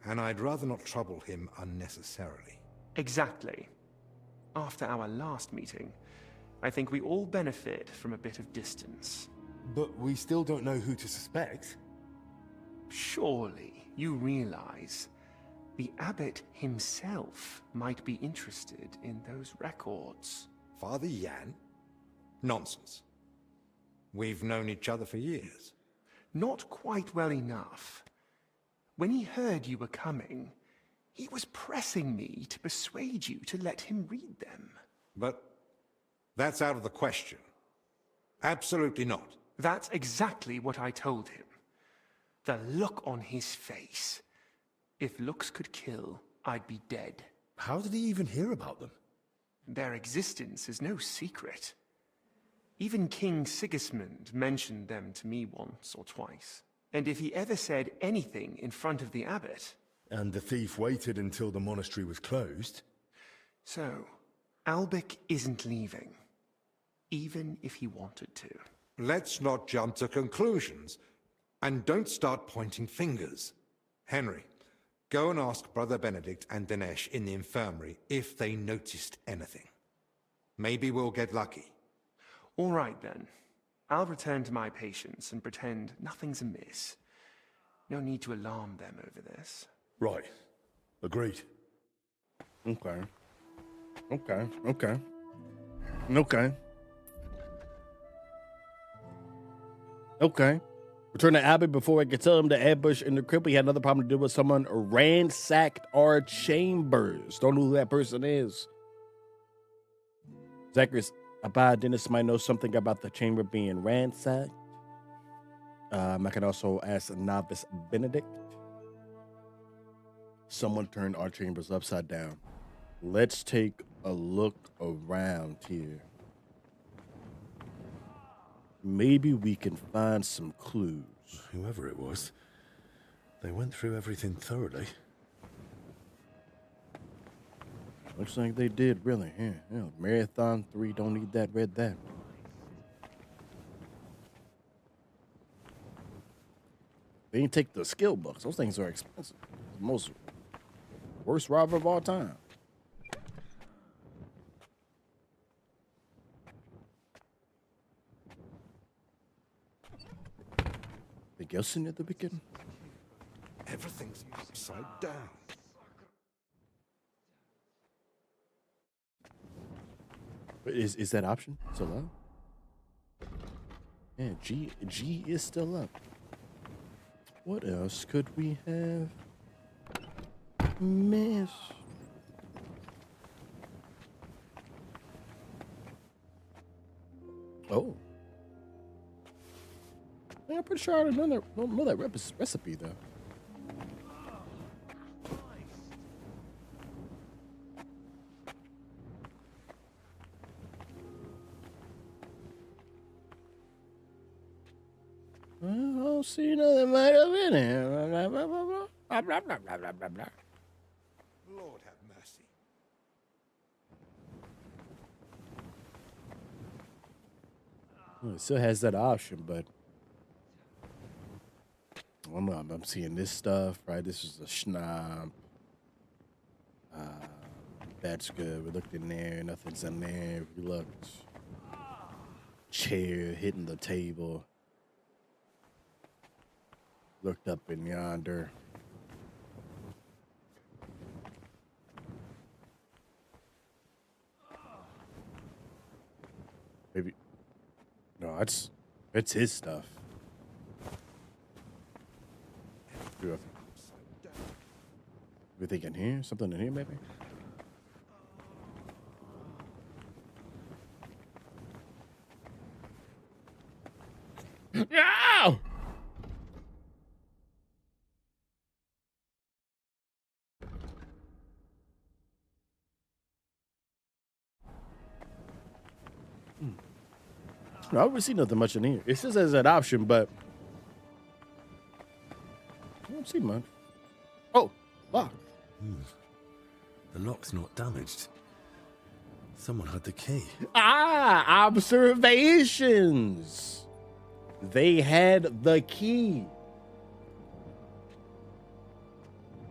And I'd rather not trouble him unnecessarily. Exactly. After our last meeting, I think we all benefit from a bit of distance. But we still don't know who to suspect. Surely you realize the abbot himself might be interested in those records. Father Yan? Nonsense. We've known each other for years. Not quite well enough. When he heard you were coming, he was pressing me to persuade you to let him read them. But that's out of the question. Absolutely not. That's exactly what I told him. The look on his face. If looks could kill, I'd be dead. How did he even hear about them? Their existence is no secret. Even King Sigismund mentioned them to me once or twice. And if he ever said anything in front of the abbot... And the thief waited until the monastery was closed? So, Albic isn't leaving. Even if he wanted to. Let's not jump to conclusions. And don't start pointing fingers. Henry, go and ask Brother Benedict and Dinesh in the infirmary if they noticed anything. Maybe we'll get lucky. All right, then. I'll return to my patients and pretend nothing's amiss. No need to alarm them over this. Right. Agreed. Okay. Okay. Return to Abbott before I could tell him to ambush in the crypt. We had another problem to do with someone ransacked our chambers. Don't know who that person is. Zacharias Abba Dennis might know something about the chamber being ransacked. I can also ask Novice Benedict. Someone turned our chambers upside down. Let's take a look around here. Maybe we can find some clues. Whoever it was, they went through everything thoroughly. Looks like they did, really. Yeah. Marathon 3, don't need that, read that. They didn't take the skill books. Those things are expensive. The most worst robber of all time. Anything else in there that we can? Everything's upside down. Is that option still up? Yeah, G is still up. What else could we have missed? Oh. Yeah, I'm pretty sure I already know that recipe, though. I don't see nothing might have in here. Blah, blah, blah, blah, blah, blah, blah, blah, blah, blah. Lord have mercy. Well, it still has that option, but I'm seeing this stuff, right? This is a schnob. That's good. We looked in there. Nothing's in there. We looked. Chair hitting the table. Looked up in yonder. Maybe. No, it's his stuff. We think in here? Something in here, maybe? No! No, I don't really see nothing much in here. It just as an option, but I don't see much. Oh, lock. The lock's not damaged. Someone had the key. Ah, observations. They had the key.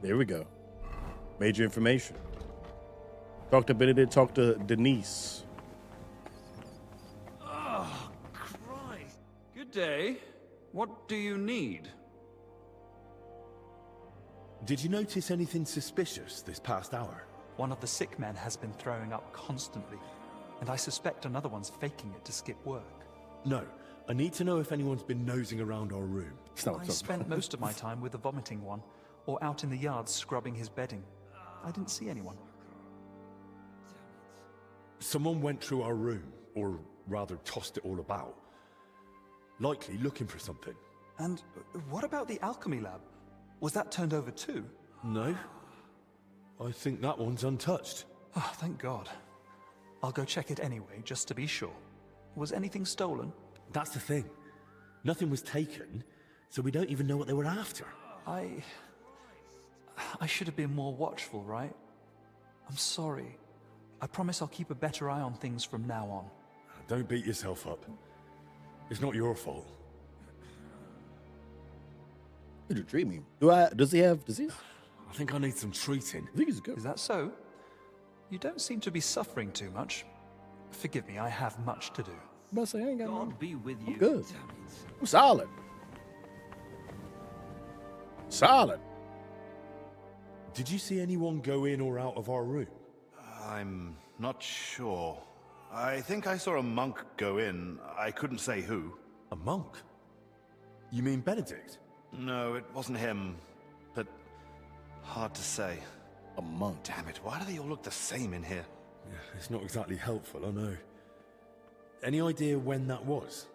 There we go. Major information. Talk to Benedict, talk to Denise. Oh, Christ. Good day. What do you need? Did you notice anything suspicious this past hour? One of the sick men has been throwing up constantly, and I suspect another one's faking it to skip work. No. I need to know if anyone's been nosing around our room. I spent most of my time with the vomiting one, or out in the yard scrubbing his bedding. I didn't see anyone. Someone went through our room, or rather tossed it all about. Likely looking for something. And what about the alchemy lab? Was that turned over too? No. I think that one's untouched. Oh, thank God. I'll go check it anyway, just to be sure. Was anything stolen? That's the thing. Nothing was taken, so we don't even know what they were after. I should have been more watchful, right? I'm sorry. I promise I'll keep a better eye on things from now on. Don't beat yourself up. It's not your fault. Did you treat me? Does he have disease? I think I need some treating. I think he's good. Is that so? You don't seem to be suffering too much. Forgive me, I have much to do. I ain't got God be with you. I'm good. I'm solid. Solid. Did you see anyone go in or out of our room? I'm not sure. I think I saw a monk go in. I couldn't say who. A monk? You mean Benedict? No, it wasn't him. But hard to say. A monk. Damn it, why do they all look the same in here? Yeah, it's not exactly helpful, I know. Any idea when that was?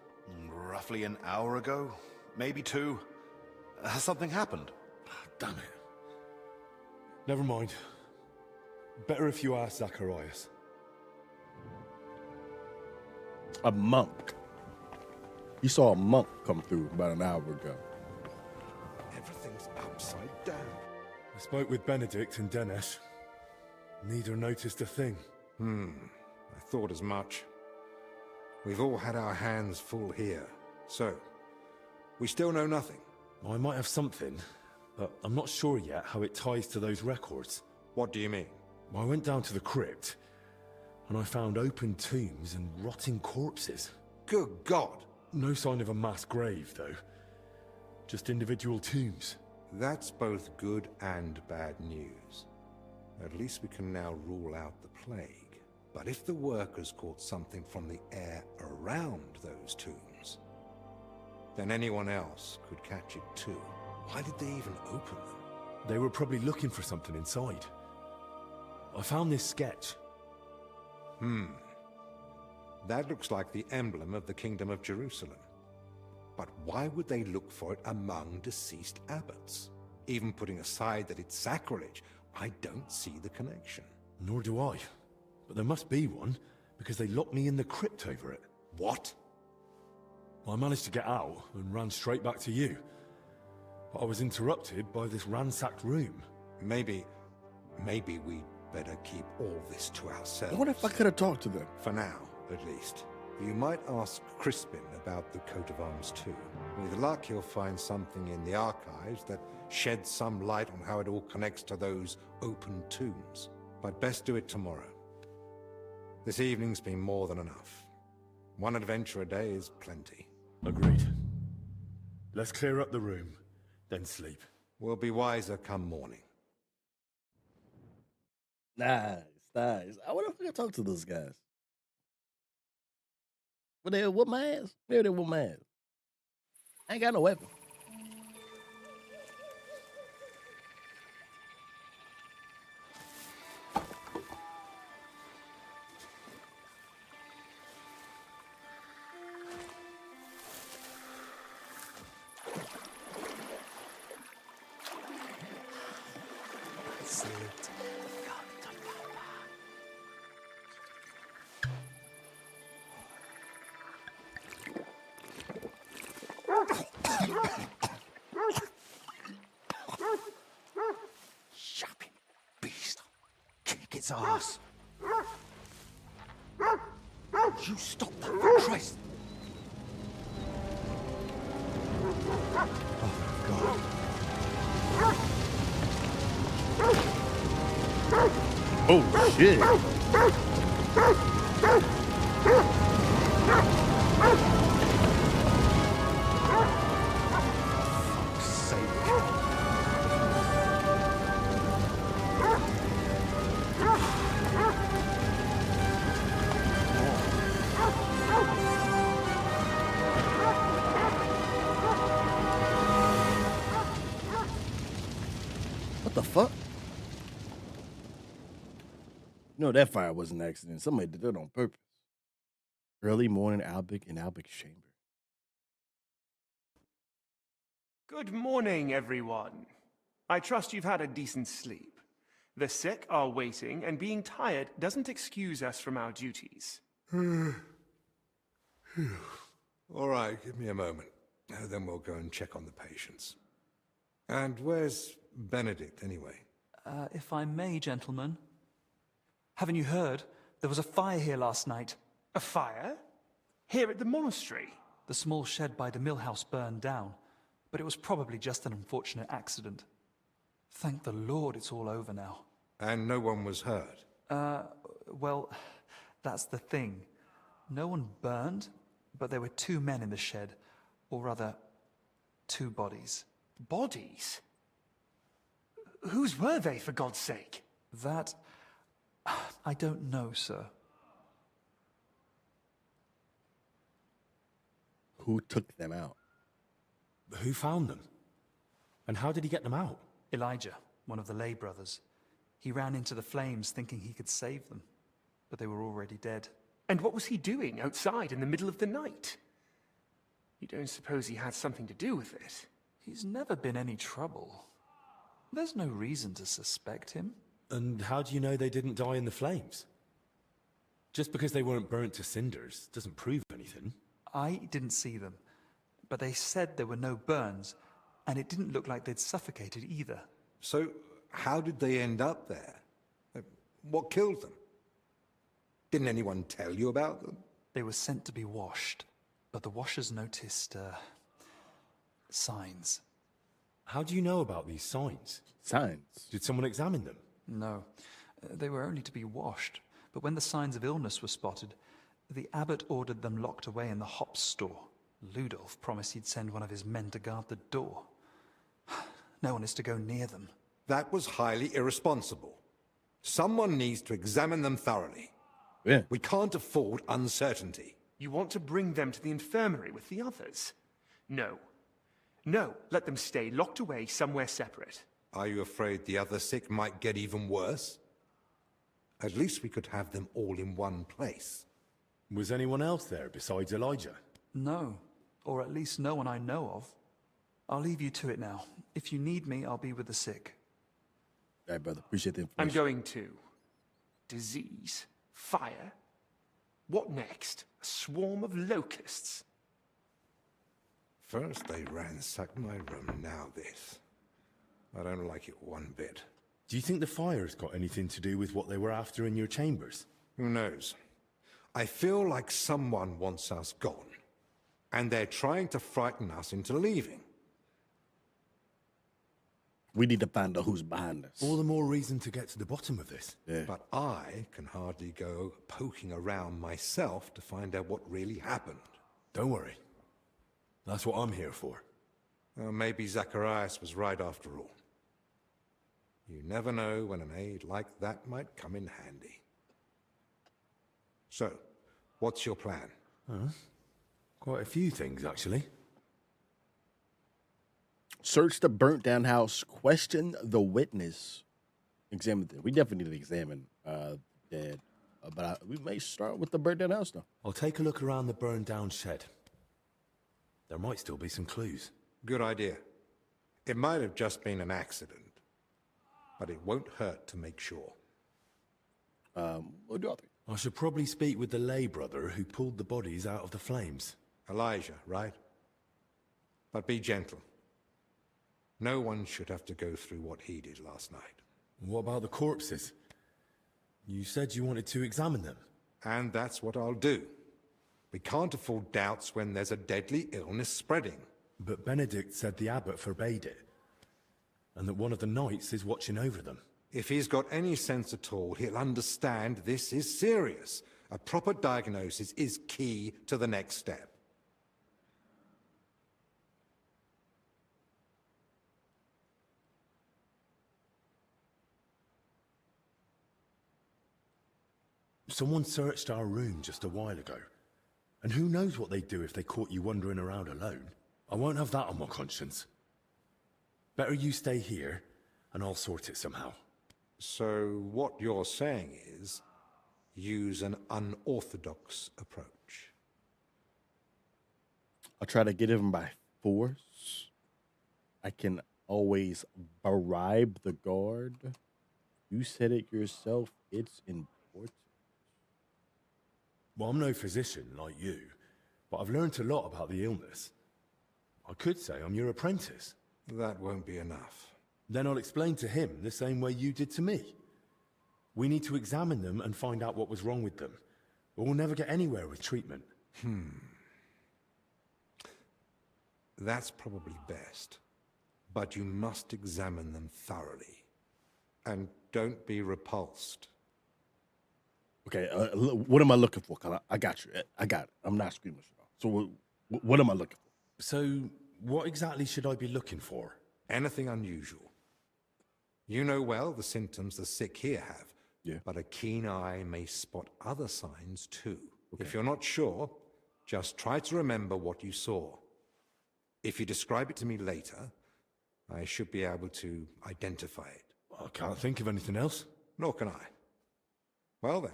Roughly an hour ago? Maybe 2. Has something happened? Damn it. Never mind. Better if you ask Zacharias. A monk. You saw a monk come through about an hour ago. Everything's upside down. I spoke with Benedict and Dennis. Neither noticed a thing. I thought as much. We've all had our hands full here. So, we still know nothing. I might have something, but I'm not sure yet how it ties to those records. What do you mean? I went down to the crypt, and I found open tombs and rotting corpses. Good God! No sign of a mass grave, though. Just individual tombs. That's both good and bad news. At least we can now rule out the plague. But if the workers caught something from the air around those tombs, then anyone else could catch it too. Why did they even open them? They were probably looking for something inside. I found this sketch. That looks like the emblem of the Kingdom of Jerusalem. But why would they look for it among deceased abbots? Even putting aside that it's sacrilege, I don't see the connection. Nor do I. But there must be one, because they locked me in the crypt over it. What? I managed to get out and ran straight back to you. But I was interrupted by this ransacked room. Maybe we'd better keep all this to ourselves. I wonder if I could have talked to them. For now, at least. You might ask Crispin about the coat of arms too. With luck, he'll find something in the archives that sheds some light on how it all connects to those open tombs. But best do it tomorrow. This evening's been more than enough. One adventure a day is plenty. Agreed. Let's clear up the room, then sleep. We'll be wiser come morning. Nice. I wonder if I could talk to those guys. But they'll whoop my ass. Maybe they'll whoop my ass. I ain't got no weapon. Shopping beast. Kick its ass. You stop that, for Christ! Oh shit! Fuck's sake. What the fuck? No, that fire was an accident. Somebody did that on purpose. Early morning, Albic in Albic's chamber. Good morning, everyone. I trust you've had a decent sleep. The sick are waiting, and being tired doesn't excuse us from our duties. All right, give me a moment. Then we'll go and check on the patients. And where's Benedict, anyway? If I may, gentlemen. Haven't you heard? There was a fire here last night. A fire? Here at the monastery? The small shed by the mill house burned down, but it was probably just an unfortunate accident. Thank the Lord it's all over now. And no one was hurt? Well, that's the thing. No one burned, but there were 2 men in the shed. Or rather, 2 bodies. Bodies? Whose were they, for God's sake? That... I don't know, sir. Who took them out? Who found them? And how did he get them out? Elijah, one of the lay brothers. He ran into the flames thinking he could save them, but they were already dead. And what was he doing outside in the middle of the night? You don't suppose he had something to do with it? He's never been any trouble. There's no reason to suspect him. And how do you know they didn't die in the flames? Just because they weren't burnt to cinders doesn't prove anything. I didn't see them, but they said there were no burns, and it didn't look like they'd suffocated either. So, how did they end up there? What killed them? Didn't anyone tell you about them? They were sent to be washed, but the washers noticed, signs. How do you know about these signs? Signs? Did someone examine them? No, they were only to be washed, but when the signs of illness were spotted, the abbot ordered them locked away in the hop store. Ludolf promised he'd send one of his men to guard the door. No one is to go near them. That was highly irresponsible. Someone needs to examine them thoroughly. Yeah. We can't afford uncertainty. You want to bring them to the infirmary with the others? No. No, let them stay locked away somewhere separate. Are you afraid the other sick might get even worse? At least we could have them all in one place. Was anyone else there besides Elijah? No, or at least no one I know of. I'll leave you to it now. If you need me, I'll be with the sick. All right, brother. Appreciate the I'm information. going to. Disease? Fire? What next? A swarm of locusts? First they ransacked my room, now this. I don't like it one bit. Do you think the fire's got anything to do with what they were after in your chambers? Who knows? I feel like someone wants us gone, and they're trying to frighten us into leaving. We need to find out who's behind us. All the more reason to get to the bottom of this. Yeah. But I can hardly go poking around myself to find out what really happened. Don't worry. That's what I'm here for. Well, maybe Zacharias was right after all. You never know when an aid like that might come in handy. So, what's your plan? Quite a few things, actually. Search the burnt down house. Question the witness. Examine it. We definitely need to examine dead. But we may start with the burnt down house now. I'll take a look around the burned down shed. There might still be some clues. Good idea. It might have just been an accident, but it won't hurt to make sure. What do I think? I should probably speak with the lay brother who pulled the bodies out of the flames. Elijah, right? But be gentle. No one should have to go through what he did last night. What about the corpses? You said you wanted to examine them. And that's what I'll do. We can't afford doubts when there's a deadly illness spreading. But Benedict said the abbot forbade it, and that one of the knights is watching over them. If he's got any sense at all, he'll understand this is serious. A proper diagnosis is key to the next step. Someone searched our room just a while ago, and who knows what they'd do if they caught you wandering around alone. I won't have that on my conscience. Better you stay here, and I'll sort it somehow. So what you're saying is, use an unorthodox approach. I'll try to get him by force. I can always bribe the guard. You said it yourself. It's important. Well, I'm no physician like you, but I've learned a lot about the illness. I could say I'm your apprentice. That won't be enough. Then I'll explain to him the same way you did to me. We need to examine them and find out what was wrong with them, or we'll never get anywhere with treatment. That's probably best. But you must examine them thoroughly. And don't be repulsed. Okay, what am I looking for? I got you. I got it. I'm not screaming. So what am I looking for? So what exactly should I be looking for? Anything unusual. You know well the symptoms the sick here have. Yeah. But a keen eye may spot other signs too. Okay. If you're not sure, just try to remember what you saw. If you describe it to me later, I should be able to identify it. I can't think of anything else. Nor can I. Well then,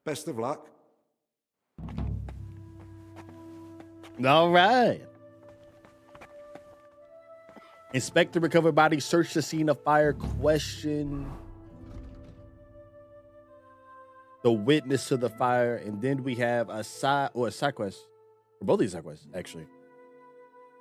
best of luck. All right. Inspect the recovered body, search the scene of fire, question the witness to the fire, and then we have a side quest for both these side quests, actually.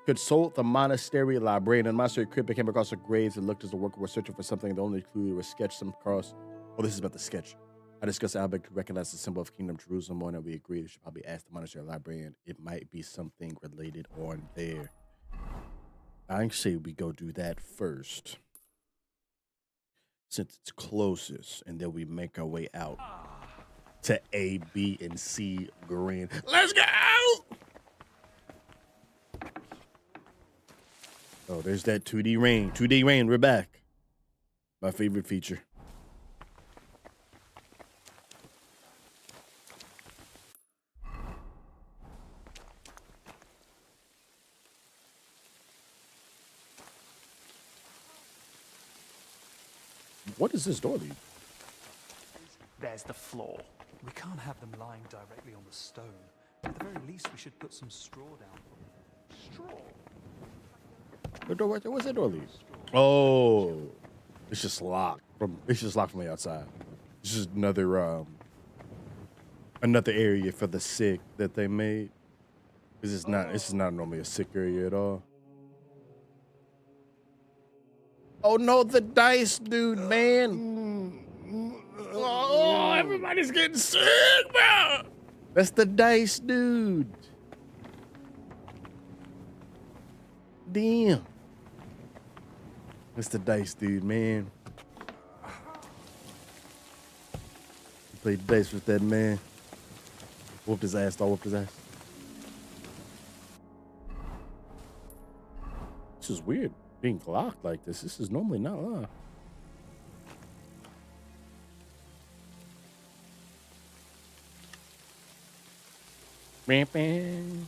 Consult the monastery librarian. In the monastery crypt, they came across the graves and looked as the worker was searching for something. The only clue was sketch some cross. Oh, this is about the sketch. I discussed Albert to recognize the symbol of Kingdom Jerusalem on, and we agreed we should probably ask the monastery librarian. It might be something related on there. I say we go do that first, since it's closest, and then we make our way out to A, B, and C Grand. Let's go! Oh, there's that 2D rain. 2D rain, we're back. My favorite feature. What does this door lead? There's the floor. We can't have them lying directly on the stone. At the very least, we should put some straw down. Straw? Where's that door lead? Oh, it's just locked from the outside. It's just another area for the sick that they made. This is not normally a sick area at all. Oh no, the dice dude, man. Oh, everybody's getting sick, bro. That's the dice dude. Damn. That's the dice dude, man. Played dice with that man. Whooped his ass, whooped his ass. This is weird. Being locked like this. This is normally not locked. Ramping.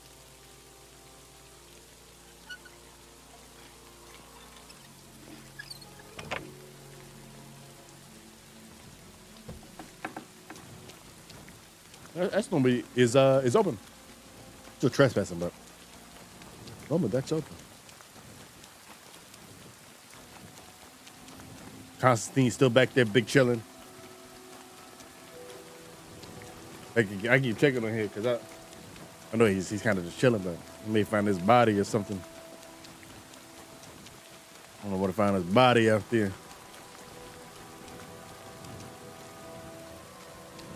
That's normally is open. Still trespassing, but normally that's open. Constantine's still back there, big chilling. I keep checking on here because I know he's kind of just chilling, but he may find his body or something. I don't know where to find his body out there.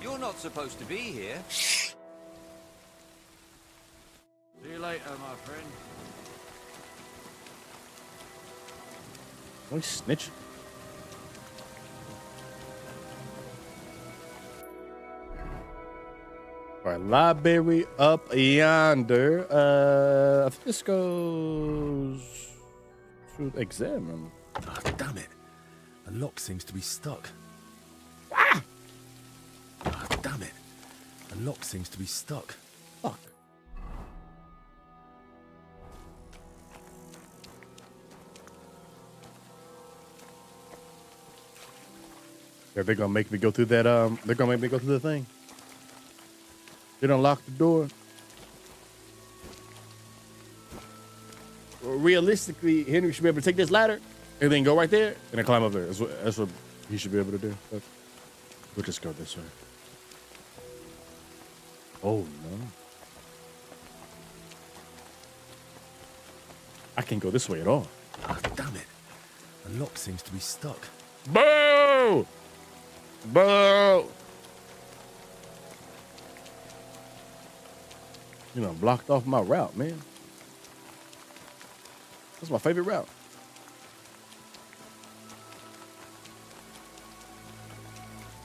You're not supposed to be here. later, my friend. We snitching. All right, library up yonder. I think this goes to the exam room. Ah, damn it. The lock seems to be stuck. Ah! Ah, damn it. The lock seems to be stuck. Fuck. Yeah, they're gonna make me go through that. They're gonna make me go through the thing. They don't lock the door. Well, realistically, Henry should be able to take this ladder and then go right there and then climb up there. That's what he should be able to do. But we'll just go this way. Oh no. I can't go this way at all. Ah, damn it. The lock seems to be stuck. Boo! Boo! You know, blocked off my route, man. That's my favorite route.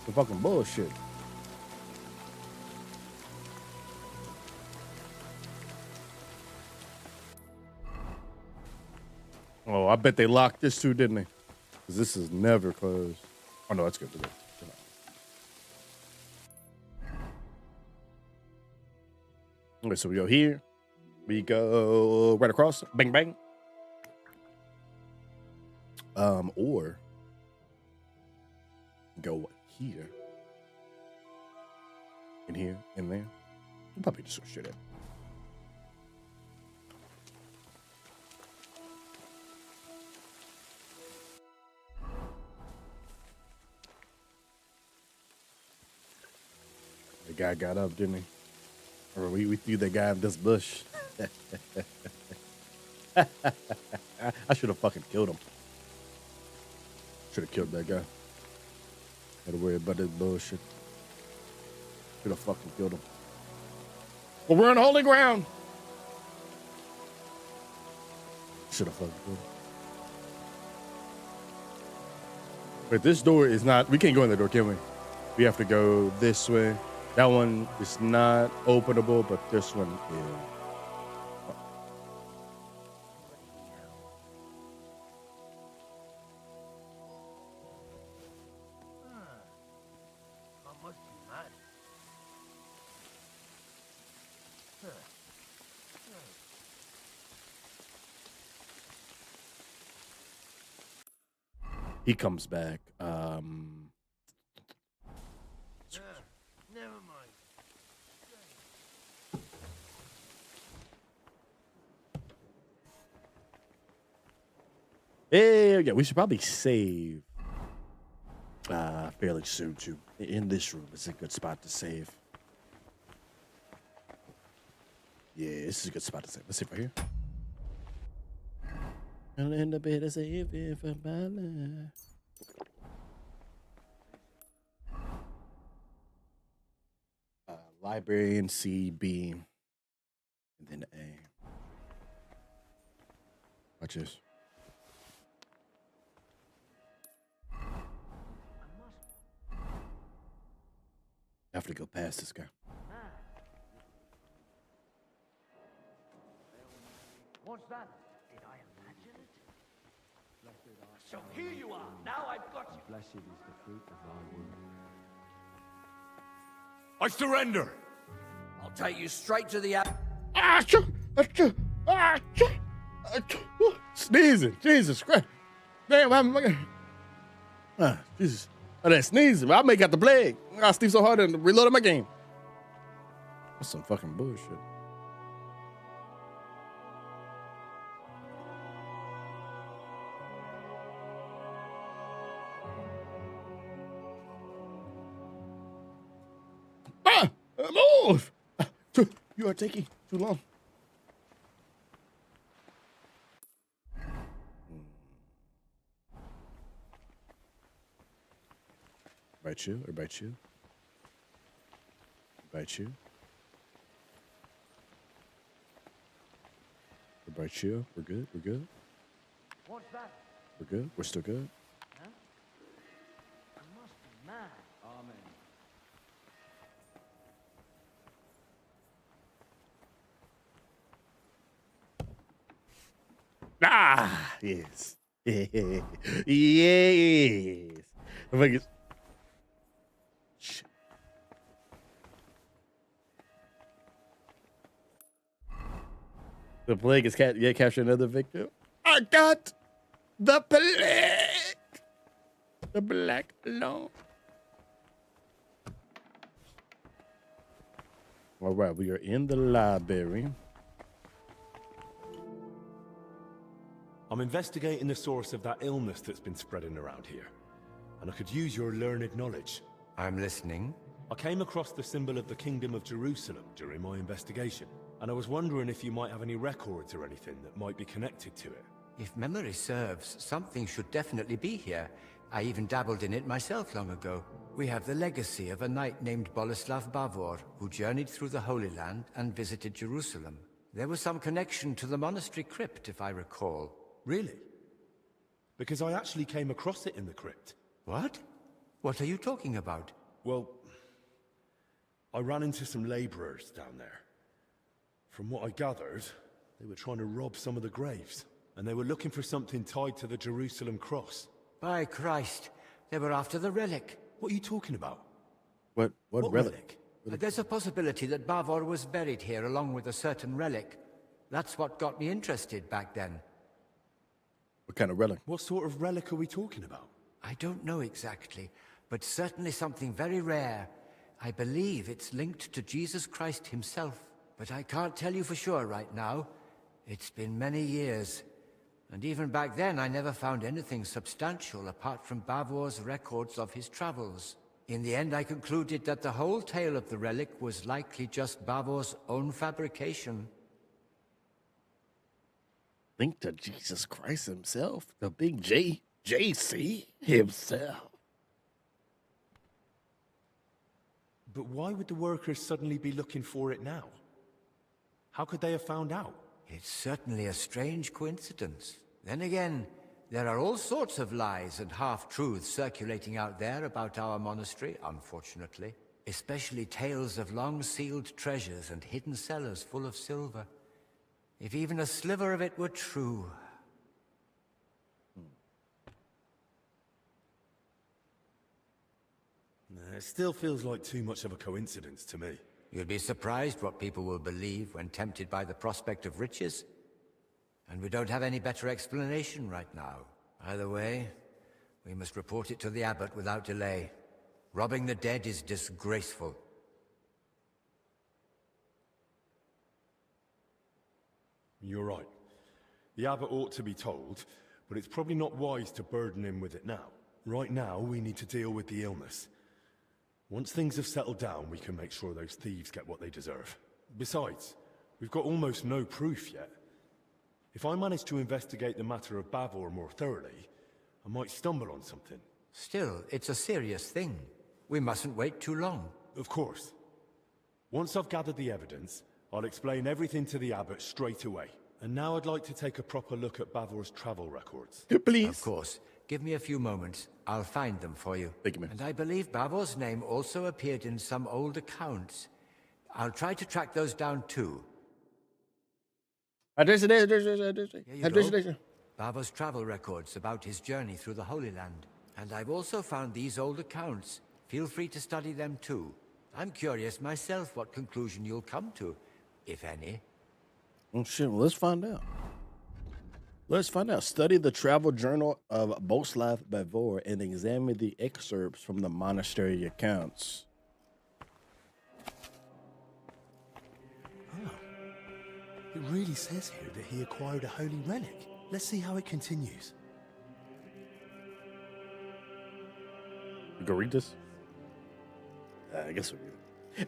The fucking bullshit. Oh, I bet they locked this too, didn't they? Because this is never closed. Oh, no, that's good. That's good. Okay, so we go here. We go right across. Bang, bang. Or go here. In here, in there. We'll probably just go straight in. The guy got up, didn't he? Or we threw that guy in this bush. I should have fucking killed him. Should have killed that guy. Had to worry about this bullshit. Should have fucking killed him. But we're on holy ground. Should have fucking killed him. Wait, this door is not. We can't go in the door, can we? We have to go this way. That one is not openable, but this one is. I must be mad. He comes back. Never mind. Yeah, we should probably save fairly soon too. In this room, it's a good spot to save. Yeah, this is a good spot to save. Let's save right here. I'll end up here to save it for my life. Librarian C, B, and then A. Watch this. I have to go past this guy. What's that? Did I imagine it? So here you are. Now I've got you. Blessed is the fruit of thy womb. I surrender! I'll take you straight to the Sneezing. Jesus Christ. Damn, I'm looking. Jesus. Oh, that sneezing. I may got the plague. I sneeze so hard and reloaded my game. That's some fucking bullshit. Move! You are taking too long. Bite you or bite you? Bite you? Everybody chill. We're good. We're good. What's that? We're good. We're still good. Huh? You must be mad. Amen. Ah, yes. Yes. I think it's... Shit. The plague is capture another victim. I got the plague. The black lung. All right, we are in the library. I'm investigating the source of that illness that's been spreading around here, and I could use your learned knowledge. I'm listening. I came across the symbol of the Kingdom of Jerusalem during my investigation, and I was wondering if you might have any records or anything that might be connected to it. If memory serves, something should definitely be here. I even dabbled in it myself long ago. We have the legacy of a knight named Boleslav Bavor, who journeyed through the Holy Land and visited Jerusalem. There was some connection to the monastery crypt, if I recall. Really? Because I actually came across it in the crypt. What? What are you talking about? Well, I ran into some laborers down there. From what I gathered, they were trying to rob some of the graves, and they were looking for something tied to the Jerusalem cross. By Christ, they were after the relic. What are you talking about? What relic? There's a possibility that Bavor was buried here along with a certain relic. That's what got me interested back then. What kind of relic? What sort of relic are we talking about? I don't know exactly, but certainly something very rare. I believe it's linked to Jesus Christ himself, but I can't tell you for sure right now. It's been many years, and even back then I never found anything substantial apart from Bavor's records of his travels. In the end, I concluded that the whole tale of the relic was likely just Bavor's own fabrication. Link to Jesus Christ himself, the big JC himself. But why would the workers suddenly be looking for it now? How could they have found out? It's certainly a strange coincidence. Then again, there are all sorts of lies and half-truths circulating out there about our monastery, unfortunately. Especially tales of long-sealed treasures and hidden cellars full of silver. If even a sliver of it were true... It still feels like too much of a coincidence to me. You'd be surprised what people will believe when tempted by the prospect of riches. And we don't have any better explanation right now. Either way, we must report it to the abbot without delay. Robbing the dead is disgraceful. You're right. The abbot ought to be told, but it's probably not wise to burden him with it now. Right now, we need to deal with the illness. Once things have settled down, we can make sure those thieves get what they deserve. Besides, we've got almost no proof yet. If I manage to investigate the matter of Bavor more thoroughly, I might stumble on something. Still, it's a serious thing. We mustn't wait too long. Of course. Once I've gathered the evidence, I'll explain everything to the abbot straight away. And now I'd like to take a proper look at Bavor's travel records. Please. Of course. Give me a few moments. I'll find them for you. Thank you, man. And I believe Bavor's name also appeared in some old accounts. I'll try to track those down too. Bavor's travel records about his journey through the Holy Land. And I've also found these old accounts. Feel free to study them too. I'm curious myself what conclusion you'll come to, if any. Oh shit, well, let's find out. Let's find out. Study the travel journal of Boleslav Bavor and examine the excerpts from the monastery accounts. It really says here that he acquired a holy relic. Let's see how it continues. You go read this? I guess we do.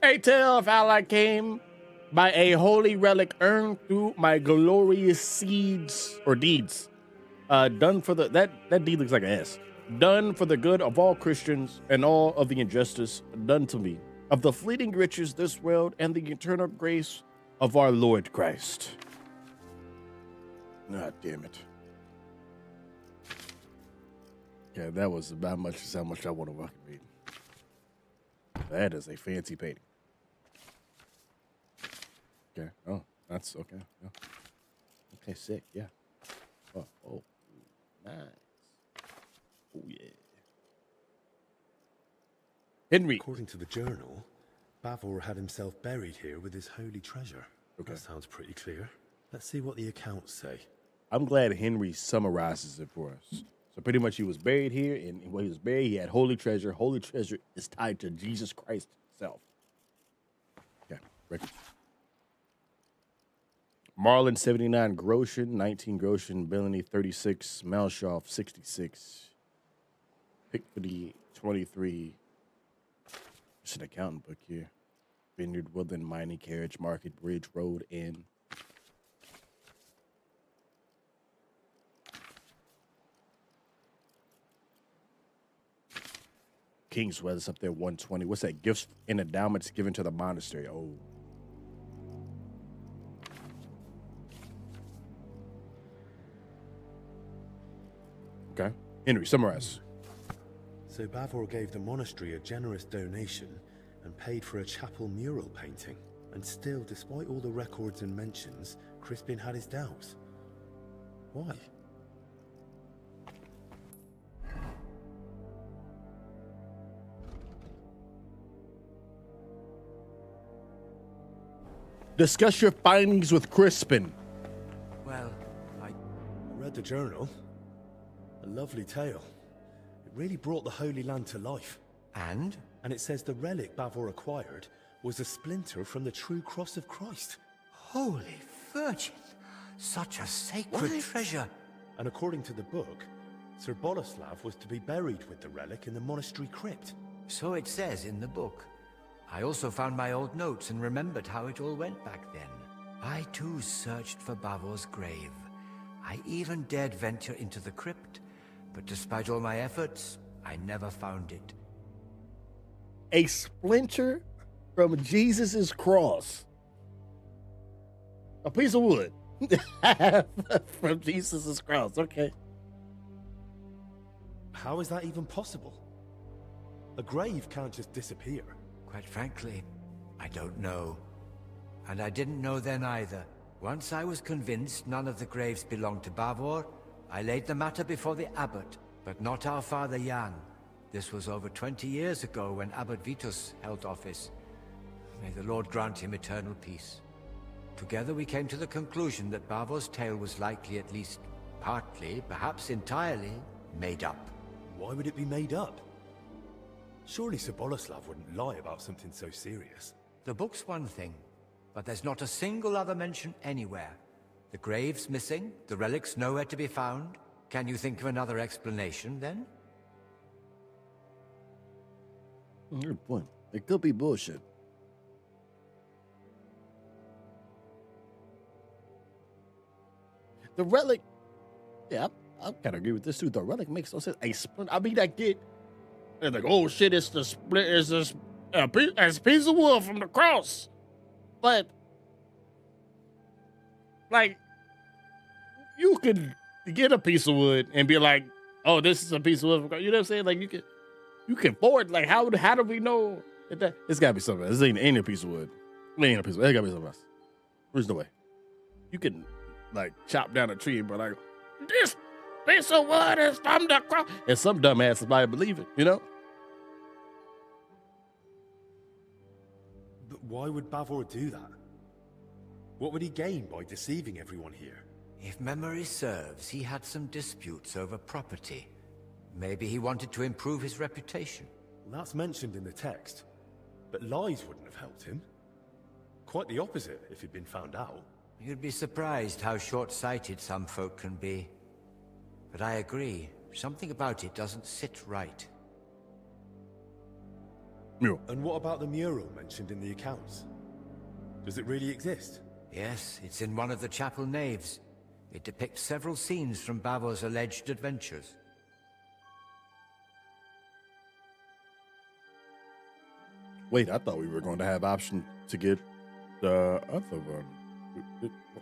A tale of how I came by a holy relic earned through my glorious seeds or deeds. Done for the that deed looks like an S. Done for the good of all Christians and all of the injustice done to me, of the fleeting riches this world and the eternal grace of our Lord Christ. Ah, damn it. Yeah, that was about much as how much I want to fucking read. That is a fancy painting. Okay. Oh, that's okay. Yeah. Okay, sick. Yeah. Oh, nice. Oh, yeah. Henry. According to the journal, Bavor had himself buried here with his holy treasure. Okay. That sounds pretty clear. Let's see what the accounts say. I'm glad Henry summarizes it for us. So pretty much he was buried here, and when he was buried, he had holy treasure. Holy treasure is tied to Jesus Christ himself. Okay, record. Marlin 79, Groshen 19, Groshen, Bellany 36, Malshoff 66, Pickford 23. It's an accountant book here. Vineyard, Woodland, Mining, Carriage, Market, Bridge, Road, Inn. King's Weather's up there, 120. What's that? Gifts and endowments given to the monastery. Oh. Okay. Henry, summarize. So Bavor gave the monastery a generous donation and paid for a chapel mural painting. And still, despite all the records and mentions, Crispin had his doubts. Why? Discuss your findings with Crispin. Well, I read the journal. A lovely tale. It really brought the Holy Land to life. And? And it says the relic Bavor acquired was a splinter from the true cross of Christ. Holy Virgin! Such a sacred treasure! And according to the book, Sir Boleslav was to be buried with the relic in the monastery crypt. So it says in the book. I also found my old notes and remembered how it all went back then. I too searched for Bavor's grave. I even dared venture into the crypt, but despite all my efforts, I never found it. A splinter from Jesus' cross. A piece of wood from Jesus' cross. Okay. How is that even possible? A grave can't just disappear. Quite frankly, I don't know. And I didn't know then either. Once I was convinced none of the graves belonged to Bavor, I laid the matter before the abbot, but not our father Jan. This was over 20 years ago when Abbot Vitus held office. May the Lord grant him eternal peace. Together we came to the conclusion that Bavor's tale was likely at least partly, perhaps entirely, made up. Why would it be made up? Surely Sir Boleslav wouldn't lie about something so serious. The book's one thing, but there's not a single other mention anywhere. The grave's missing, the relic's nowhere to be found. Can you think of another explanation, then? Good point. It could be bullshit. The relic, yeah, I kind of agree with this too. The relic makes no sense. A splinter. I mean, I get. They're like, oh shit, it's the split. It's a piece of wood from the cross. But like, you could get a piece of wood and be like, oh, this is a piece of wood from the cross. You know what I'm saying? Like, you can forward. Like, how do we know that it's gotta be something else? This ain't a piece of wood. It ain't a piece of wood. It gotta be something else. There's no way. You can like chop down a tree and be like, this piece of wood is from the cross. And some dumbass might believe it, you know? But why would Bavor do that? What would he gain by deceiving everyone here? If memory serves, he had some disputes over property. Maybe he wanted to improve his reputation. That's mentioned in the text. But lies wouldn't have helped him. Quite the opposite if he'd been found out. You'd be surprised how short-sighted some folk can be. But I agree, something about it doesn't sit right. Yeah. And what about the mural mentioned in the accounts? Does it really exist? Yes, it's in one of the chapel naves. It depicts several scenes from Bavor's alleged adventures. Wait, I thought we were going to have option to get the other one.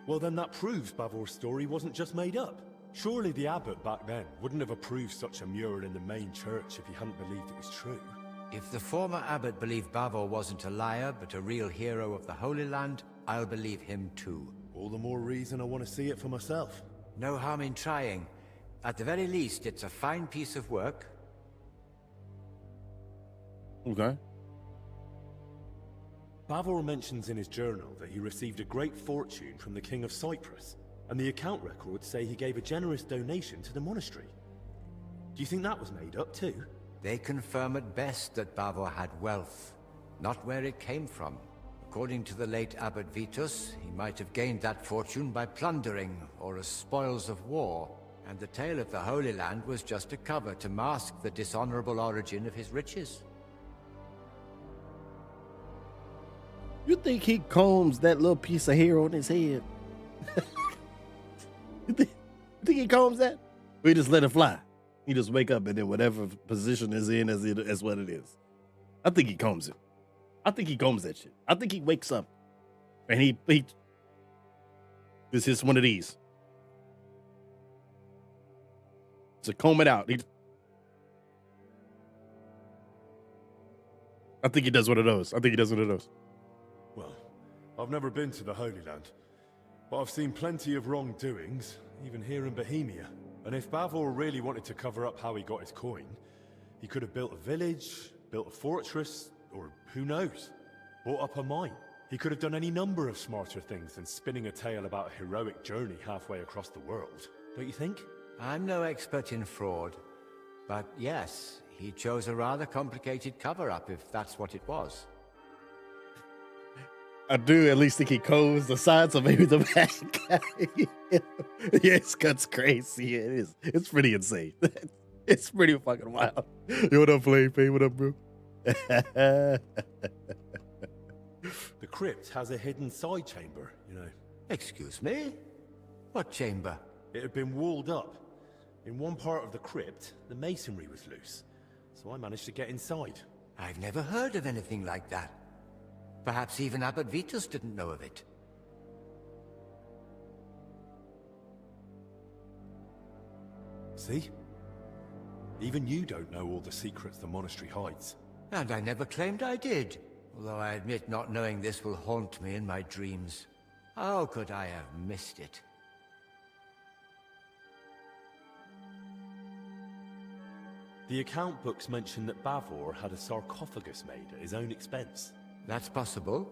Well, then that proves Bavor's story wasn't just made up. Surely the abbot back then wouldn't have approved such a mural in the main church if he hadn't believed it was true. If the former abbot believed Bavor wasn't a liar, but a real hero of the Holy Land, I'll believe him too. All the more reason I want to see it for myself. No harm in trying. At the very least, it's a fine piece of work. Okay. Bavor mentions in his journal that he received a great fortune from the King of Cyprus, and the account records say he gave a generous donation to the monastery. Do you think that was made up too? They confirm at best that Bavor had wealth, not where it came from. According to the late Abbot Vitus, he might have gained that fortune by plundering or as spoils of war, and the tale of the Holy Land was just a cover to mask the dishonorable origin of his riches. You think he combs that little piece of hair on his head? you think he combs that? Or he just let it fly? He just wake up and then whatever position is in as what it is. I think he combs it. I think he combs that shit. I think he wakes up and he this is one of these. To comb it out. I think he does one of those. Well, I've never been to the Holy Land, but I've seen plenty of wrongdoings, even here in Bohemia. And if Bavor really wanted to cover up how he got his coin, he could have built a village, built a fortress, or who knows, bought up a mine. He could have done any number of smarter things than spinning a tale about a heroic journey halfway across the world, don't you think? I'm no expert in fraud, but yes, he chose a rather complicated cover-up if that's what it was. I do at least think he combs the sides of maybe the back. Yeah, his cut's crazy. Yeah, it is. It's pretty insane. It's pretty fucking wild. Yo, what up, Flame? What up, bro? The crypt has a hidden side chamber, you know. Excuse me? What chamber? It had been walled up. In one part of the crypt, the masonry was loose, so I managed to get inside. I've never heard of anything like that. Perhaps even Abbot Vitus didn't know of it. See? Even you don't know all the secrets the monastery hides. And I never claimed I did, although I admit not knowing this will haunt me in my dreams. How could I have missed it? The account books mention that Bavor had a sarcophagus made at his own expense. That's possible.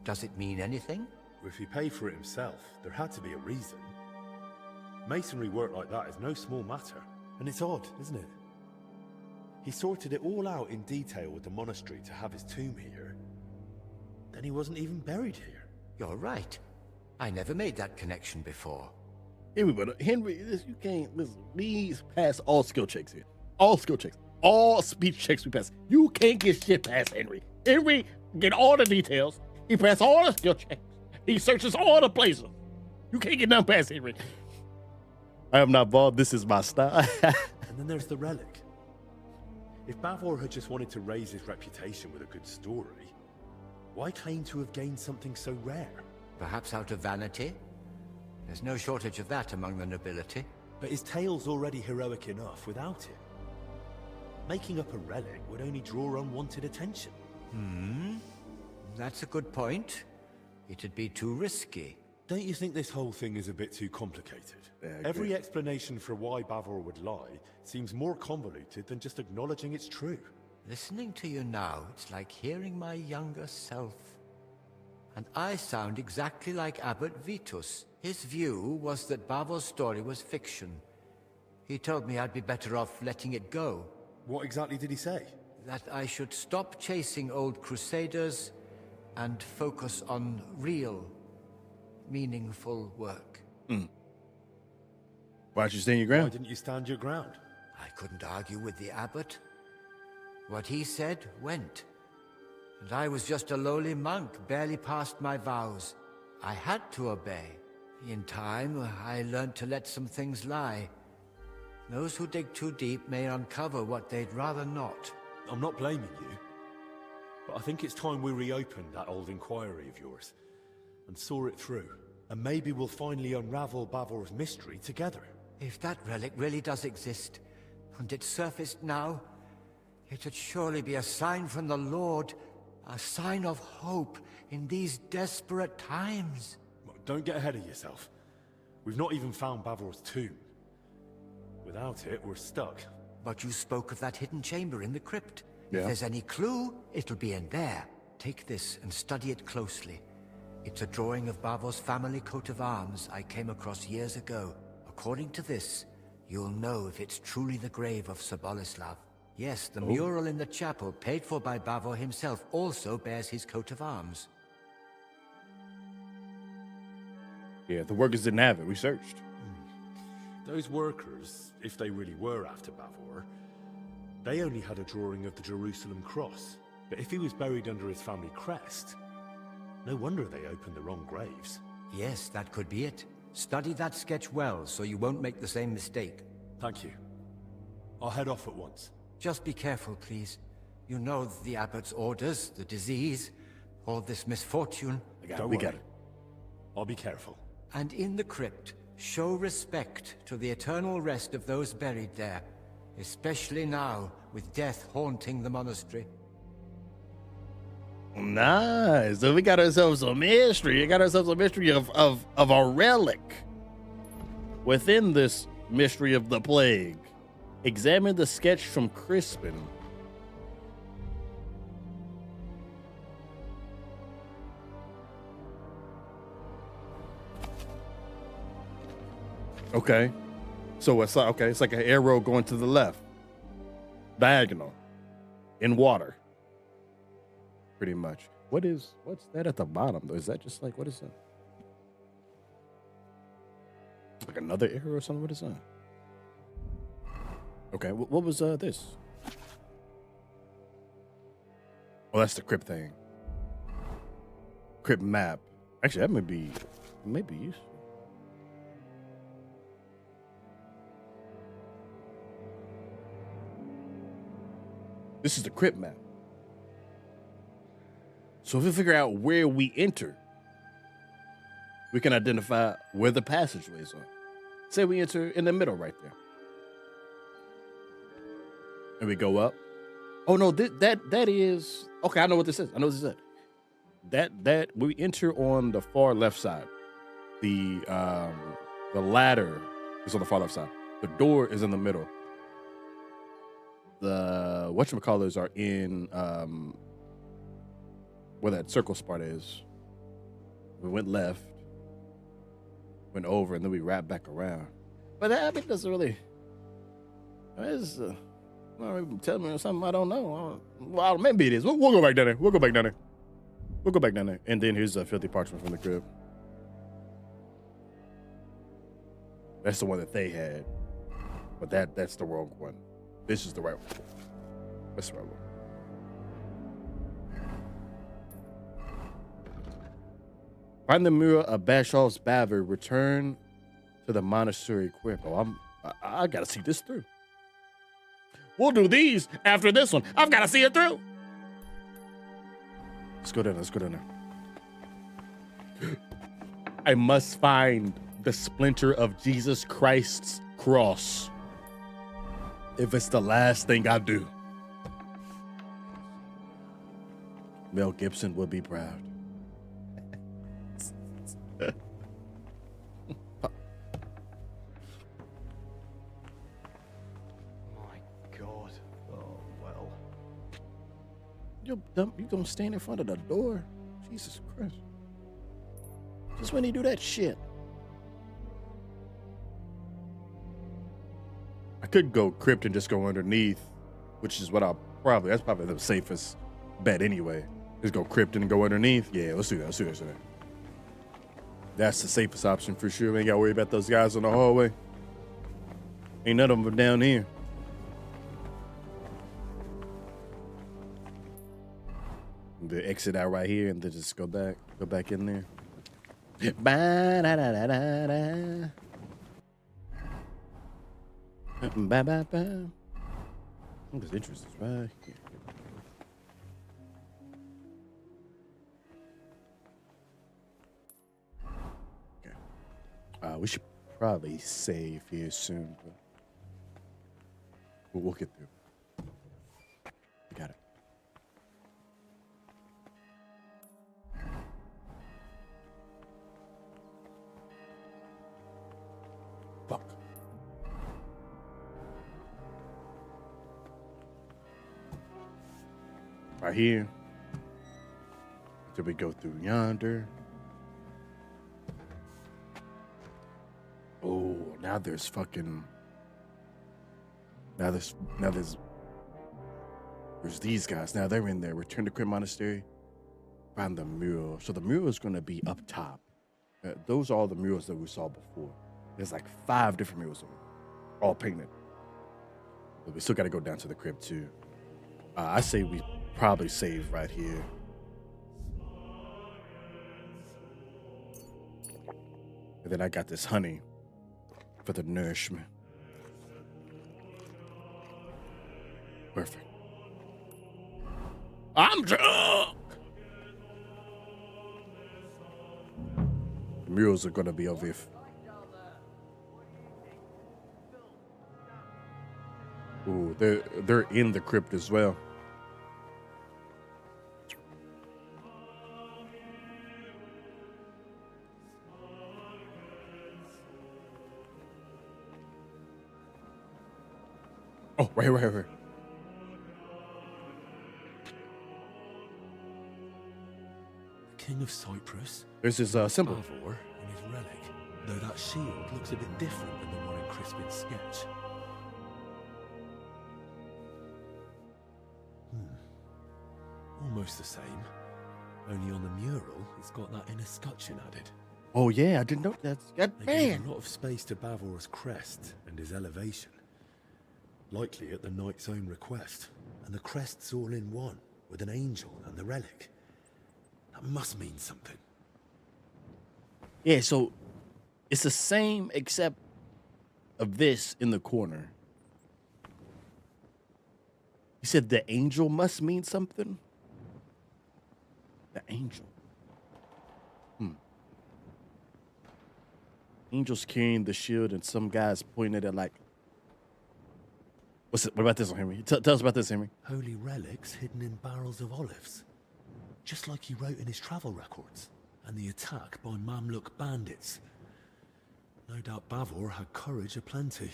Does it mean anything? If he paid for it himself, there had to be a reason. Masonry work like that is no small matter, and it's odd, isn't it? He sorted it all out in detail with the monastery to have his tomb here. Then he wasn't even buried here. You're right. I never made that connection before. Henry, you can't listen. We pass all skill checks here. All skill checks. All speech checks we pass. You can't get shit past Henry. Henry get all the details. He passes all the skill checks. He searches all the places. You can't get nothing past Henry. I am not involved. This is my style. And then there's the relic. If Bavor had just wanted to raise his reputation with a good story, why claim to have gained something so rare? Perhaps out of vanity? There's no shortage of that among the nobility. But his tale's already heroic enough without it. Making up a relic would only draw unwanted attention. That's a good point. It'd be too risky. Don't you think this whole thing is a bit too complicated? Yeah, Every explanation for why Bavor would lie seems more convoluted than just acknowledging it's true. Listening to you now, it's like hearing my younger self. And I sound exactly like Abbot Vitus. His view was that Bavor's story was fiction. He told me I'd be better off letting it go. What exactly did he say? That I should stop chasing old crusaders and focus on real, meaningful work. Why'd you stand your Why ground? didn't you stand your ground? I couldn't argue with the abbot. What he said went. And I was just a lowly monk, barely past my vows. I had to obey. In time, I learned to let some things lie. Those who dig too deep may uncover what they'd rather not. I'm not blaming you. But I think it's time we reopened that old inquiry of yours and saw it through. And maybe we'll finally unravel Bavor's mystery together. If that relic really does exist, and it surfaced now, it would surely be a sign from the Lord, a sign of hope in these desperate times. Don't get ahead of yourself. We've not even found Bavor's tomb. Without it, we're stuck. But you spoke of that hidden chamber in the crypt. Yeah. If there's any clue, it'll be in there. Take this and study it closely. It's a drawing of Bavor's family coat of arms I came across years ago. According to this, you'll know if it's truly the grave of Sir Boleslav. Yes, the mural in the chapel, paid for by Bavor himself, also bears his coat of arms. Yeah, the workers didn't have it. We searched. Those workers, if they really were after Bavor, they only had a drawing of the Jerusalem cross. But if he was buried under his family crest, no wonder they opened the wrong graves. Yes, that could be it. Study that sketch well, so you won't make the same mistake. Thank you. I'll head off at once. Just be careful, please. You know the abbot's orders, the disease, all this misfortune. We got it. I'll be careful. And in the crypt, show respect to the eternal rest of those buried there, especially now, with death haunting the monastery. Nice. So we got ourselves a mystery. We got ourselves a mystery of a relic within this mystery of the plague. Examine the sketch from Crispin. Okay. So it's like, it's like an arrow going to the left. Diagonal. In water. Pretty much. What's that at the bottom though? Is that just like, what is that? Like another arrow or something? What is that? Okay, what was this? Oh, that's the crypt thing. Crypt map. Actually, that may be useful. This is the crypt map. So if we figure out where we enter, we can identify where the passageways are. Say we enter in the middle right there. And we go up. Oh no, that is okay. I know what this is. That we enter on the far left side. The ladder is on the far left side. The door is in the middle. The whatchamacallers are in where that circle spot is. We went left, went over, and then we wrapped back around. But that doesn't really. Tell me something I don't know. Well, maybe it is. We'll go back down there. We'll go back down there. And then here's a filthy parchment from the crib. That's the one that they had. But that's the wrong one. This is the right one. That's the right one. Find the mirror of Bashal's Bavor. Return to the monastery quick. Oh, I gotta see this through. We'll do these after this one. I've gotta see it through. Let's go down there. I must find the splinter of Jesus Christ's cross. If it's the last thing I do, Mel Gibson will be proud. You gonna stand in front of the door? Jesus Christ. Just when he do that shit. I could go crypt and just go underneath, which is what that's probably the safest bet anyway. Just go crypt and go underneath. Yeah, let's do that. That's the safest option for sure. We ain't gotta worry about those guys in the hallway. Ain't none of them down here. The exit out right here and then just go back in there. Ba-da-da-da-da-da. Ba-ba-ba. This interest is right here. probably save here soon, but we'll get through. We got it. Fuck. Right here. Till we go through yonder. Oh, now there's fucking. There's these guys. Now they're in there. Return to Crypt Monastery. Find the mural. So the mural is going to be up top. Those are all the murals that we saw before. There's like 5 different murals, all painted. But we still got to go down to the crypt too. I say we probably save right here. And then I got this honey for the nourishment. Perfect. I'm drunk. The murals are gonna be over here. Ooh, they're in the crypt as well. Oh, right here. King of Cyprus. There's his symbol. Bavor and his relic, though that shield looks a bit different than the one in Crispin's sketch. Almost the same, only on the mural it's got that inner scutcheon added. Oh yeah, I didn't know that. God They damn. gave a lot of space to Bavor's crest and his elevation, likely at the knight's own request, and the crest's all in one, with an angel and the relic. That must mean something. Yeah, so it's the same except of this in the corner. You said the angel must mean something? The angel. Angel's carrying the shield and some guys pointing at it like, what about this one, Henry? Tell us about this, Henry. Holy relics hidden in barrels of olives. Just like he wrote in his travel records. And the attack by Mamluk bandits. No doubt Bavor had courage aplenty.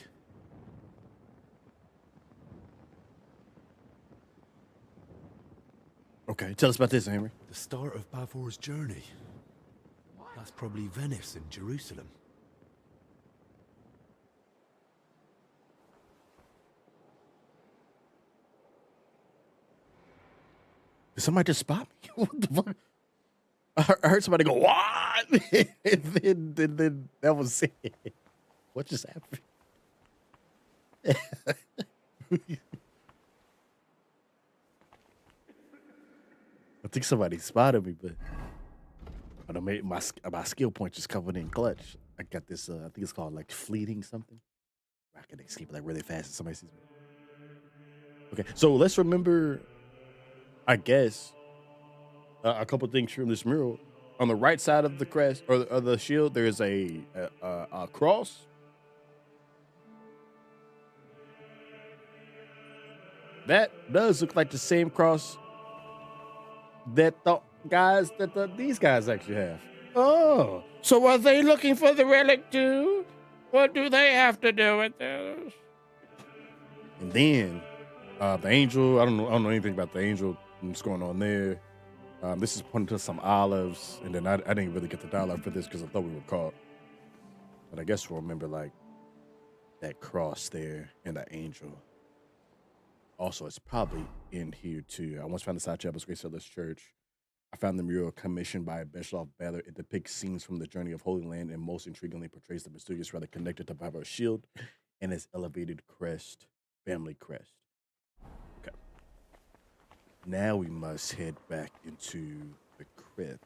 Okay, tell us about this, Henry. The start of Bavor's journey. That's probably Venice and Jerusalem. Did somebody just spot me? What the fuck? I heard somebody go, what? and then that was it. What just happened? I think somebody spotted me, but I don't make my skill point just covered in clutch. I got this, I think it's called like fleeting something. I can escape like really fast if somebody sees me. Okay, so let's remember, I guess, a couple things from this mural. On the right side of the crest or the shield, there is a cross. That does look like the same cross that these guys actually have. Oh, so are they looking for the relic too? What do they have to do with this? And then the angel. I don't know anything about the angel and what's going on there. This is pointing to some olives, and then I didn't really get the dialogue for this because I thought we were caught. But I guess we'll remember like that cross there and the angel. Also, it's probably in here too. I once found the side chapel of Grace Sellers Church. I found the mural commissioned by Beshloff Baller. It depicts scenes from the journey of Holy Land and most intriguingly portrays the mysterious relic connected to Bavor's shield and his elevated crest, family crest. Okay. Now we must head back into the crypt.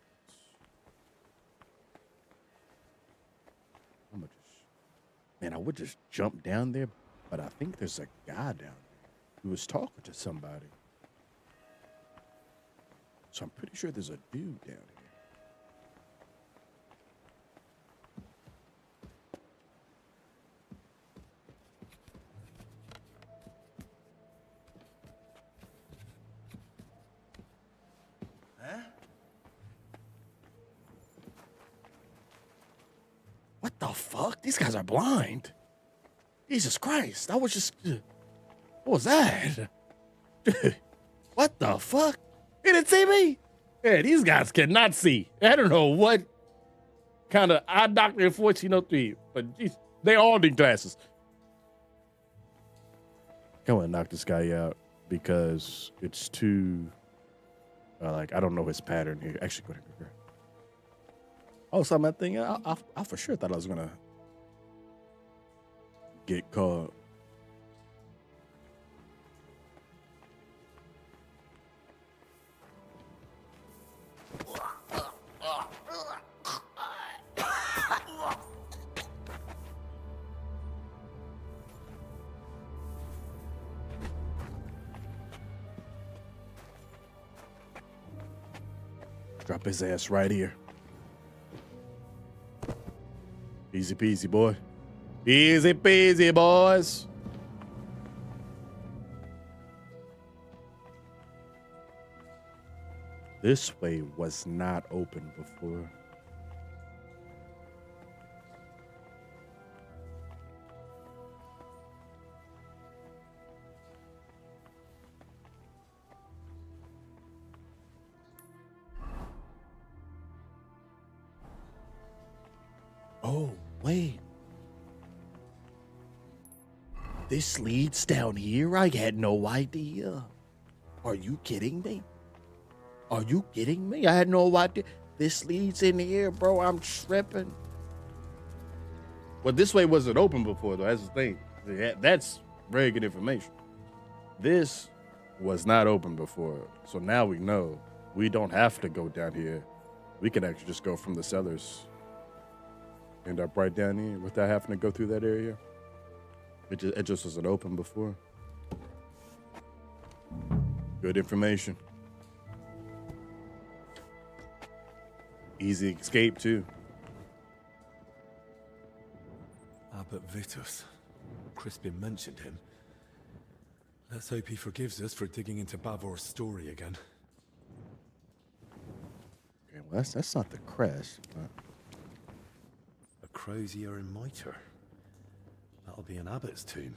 Man, I would just jump down there, but I think there's a guy down there who was talking to somebody. So I'm pretty sure there's a dude down here. the fuck? These guys are blind. Jesus Christ. That was just... What was that? What the fuck? He didn't see me? Yeah, these guys cannot see. I don't know what kind of eye doctor in 1403, but geez, they all need glasses. I want to knock this guy out because it's too... like, I don't know his pattern here. Actually, go ahead. Oh, so my thing, I for sure thought I was going to get caught. Drop his ass right here. Easy peasy, boy. Easy peasy, boys. This way was not open before. Oh, wait. This leads down here? I had no idea. Are you kidding me? Are you kidding me? I had no idea. This leads in here, bro. I'm tripping. Well, this way wasn't open before, though. That's the thing. Yeah, that's very good information. This was not open before. So now we know we don't have to go down here. We can actually just go from the cellars. End up right down here without having to go through that area. It just wasn't open before. Good information. Easy escape too. Abbot Vitus. Crispin mentioned him. Let's hope he forgives us for digging into Bavor's story again. Okay, well, that's not the crest, but... A crozier and mitre. That'll be an abbot's tomb.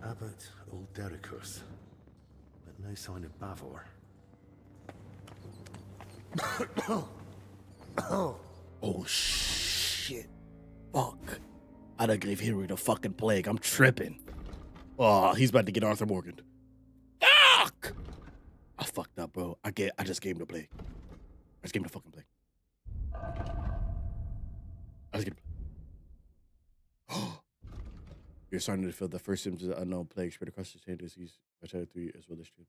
Abbot Uldericus. But no sign of Bavor. Oh, shit. Fuck. I done gave Henry the fucking plague. I'm tripping. Oh, he's about to get Arthur Morgan. Fuck! I fucked up, bro. I just gave him the plague. I just gave him the fucking plague. I just gave him the plague. You're starting to feel the first symptoms of unknown plague spread across the same disease. I tried 3 as well as 2.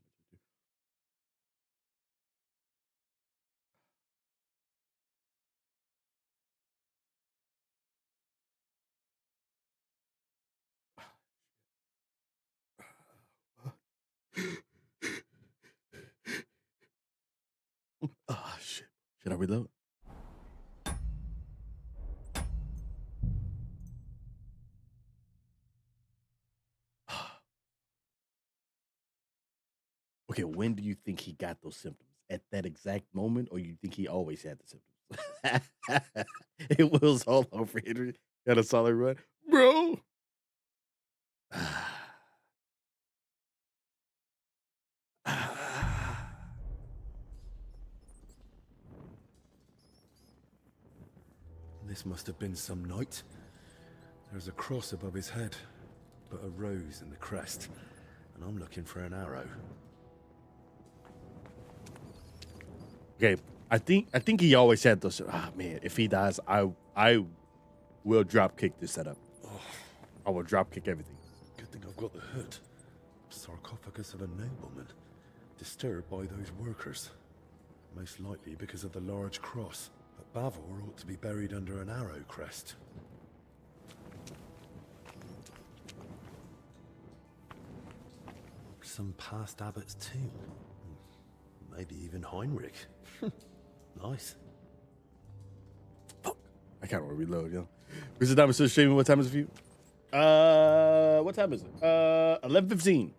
Oh, shit. Should I reload? Okay, when do you think he got those symptoms? At that exact moment, or you think he always had the symptoms? It was all over Henry. Got a solid run. Bro! This must have been some night. There's a cross above his head, but a rose in the crest, and I'm looking for an arrow. Okay, I think he always had those. Ah, man, if he dies, I will drop kick this setup. Oh, I will drop kick everything. good thing I've got the hood. Sarcophagus of a nobleman, disturbed by those workers. Most likely because of the large cross. But Bavor ought to be buried under an arrow crest. Some past abbot's tomb. Maybe even Heinrich. Nice. Fuck. I can't reload, yo. Where's the time still streaming? What time is it for you? What time is it? 11:15.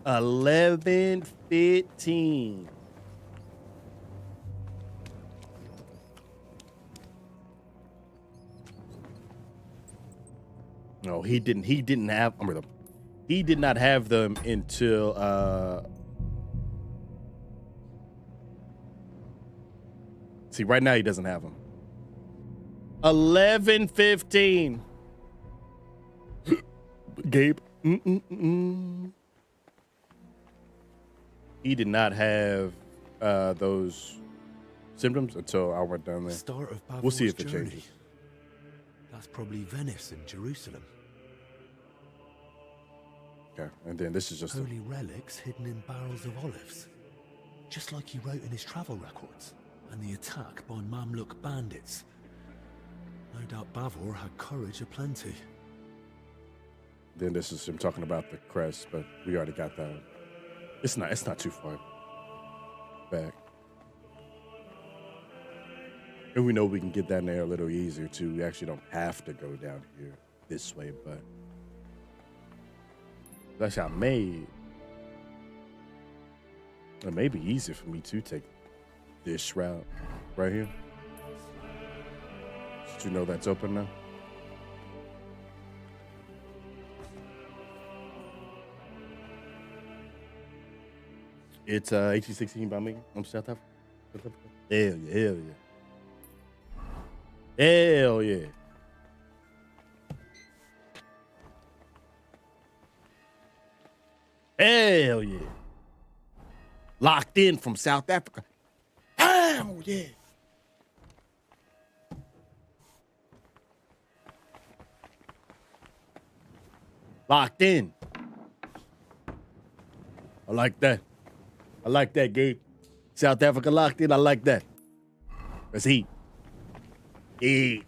11:15. No, he didn't. He didn't have. He did not have them until. See, right now he doesn't have them. 11:15. Gabe. He did not have those symptoms until I went down there. Start of We'll see if Bavor's it journey. changes. That's probably Venice and Jerusalem. Okay, and then this is just Holy relics hidden in barrels of olives. Just like he wrote in his travel records. And the attack by Mamluk bandits. No doubt Bavor had courage aplenty. Then this is him talking about the crest, but we already got that. It's not too far back. And we know we can get down there a little easier too. We actually don't have to go down here this way, but that's how it may be easier for me to take this route right here. Did you know that's open now? It's 1816 by me. I'm South Africa. Hell yeah, hell yeah. Hell yeah. Hell yeah. Locked in from South Africa. Hell yeah. Locked in. I like that. I like that, Gabe. South Africa locked in. I like that. That's heat. Heat.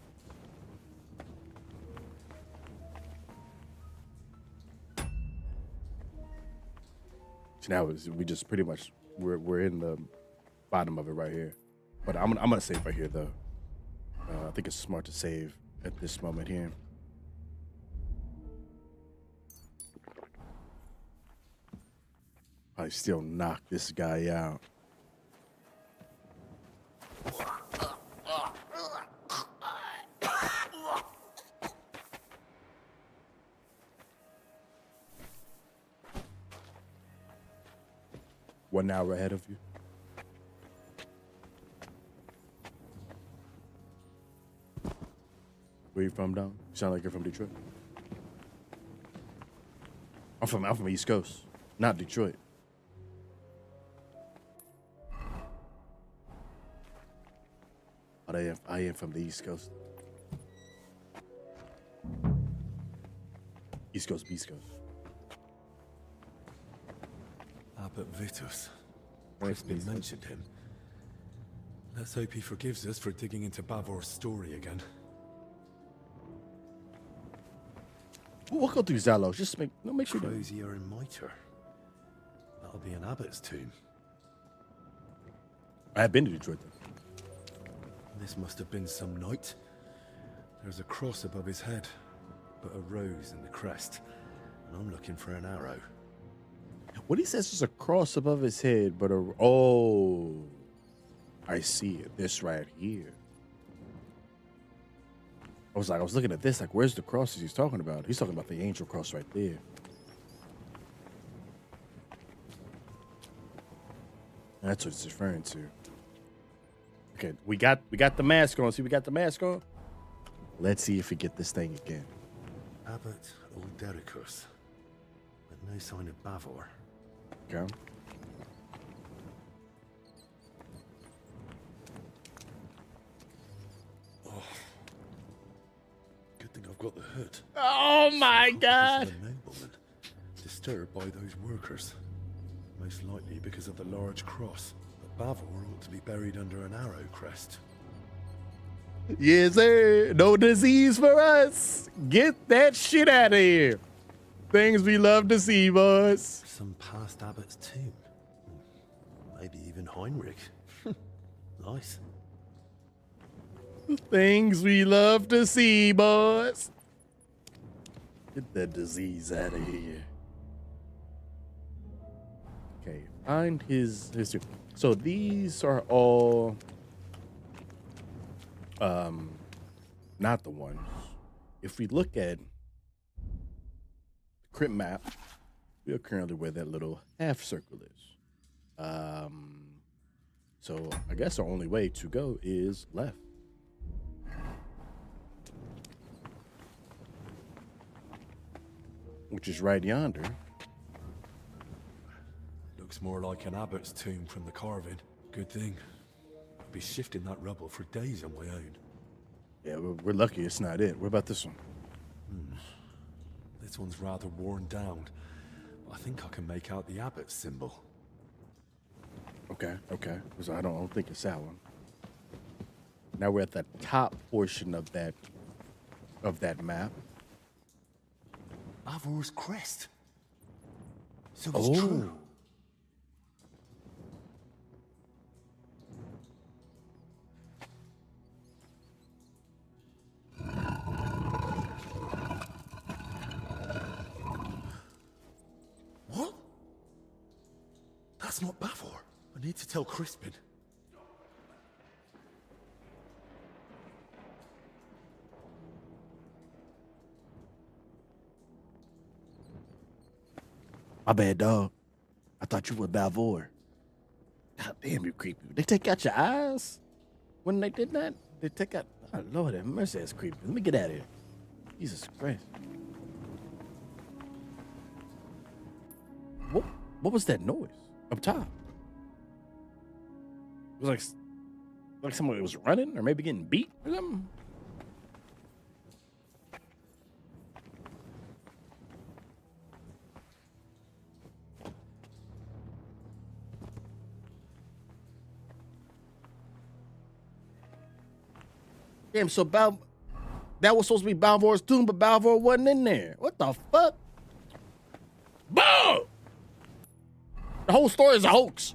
So now we just pretty much we're in the bottom of it right here. But I'm gonna save right here though. I think it's smart to save at this moment here. I still knock this guy out. One hour ahead of you. Where you from, Dom? You sound like you're from Detroit. I'm from East Coast, not Detroit. But I am from the East Coast. East Coast, Beast Coast. Abbot Vitus. Crispin mentioned him. Let's hope he forgives us for digging into Bavor's story again. We'll go through Zallos. Just make sure. Crozier and Mitre. That'll be an abbot's tomb. I have been to Detroit though. This must have been some night. There's a cross above his head, but a rose in the crest. And I'm looking for an arrow. What he says is a cross above his head, but I see it. This right here. I was looking at this, like, where's the crosses he's talking about? He's talking about the angel cross right there. That's what it's referring to. Okay, we got the mask on. See, we got the mask on. Let's see if we get this thing again. Abbot Uldericus, but no sign of Bavor. Okay. Oh, good thing I've got the hood. Oh my God! This is a nobleman, disturbed by those workers, most likely because of the large cross. But Bavor ought to be buried under an arrow crest. Yes, sir. No disease for us. Get that shit out of here. Things we love to see, boys. Some past abbot's tomb. Maybe even Heinrich. Nice. Things we love to see, boys. Get that disease out of here. Okay, find his tomb. So these are all not the ones. If we look at crypt map, we are currently where that little half circle is. So I guess our only way to go is left. Which is right yonder. Looks more like an abbot's tomb from the carving. Good thing. I'll be shifting that rubble for days on my own. Yeah, we're lucky it's not it. What about this one? This one's rather worn down. I think I can make out the abbot's symbol. Okay. Because I don't think it's that one. Now we're at the top portion of that map. Bavor's crest. So it's true. What? That's not Bavor. I need to tell Crispin. My bad, dog. I thought you were Balvor. God damn, you creepy. They take out your eyes when they did that? They take out... Oh, Lord have mercy, that's creepy. Let me get out of here. Jesus Christ. What was that noise up top? It was like somebody was running or maybe getting beat or something. Damn, so that was supposed to be Balvor's tomb, but Balvor wasn't in there. What the fuck? Boom! The whole story is a hoax.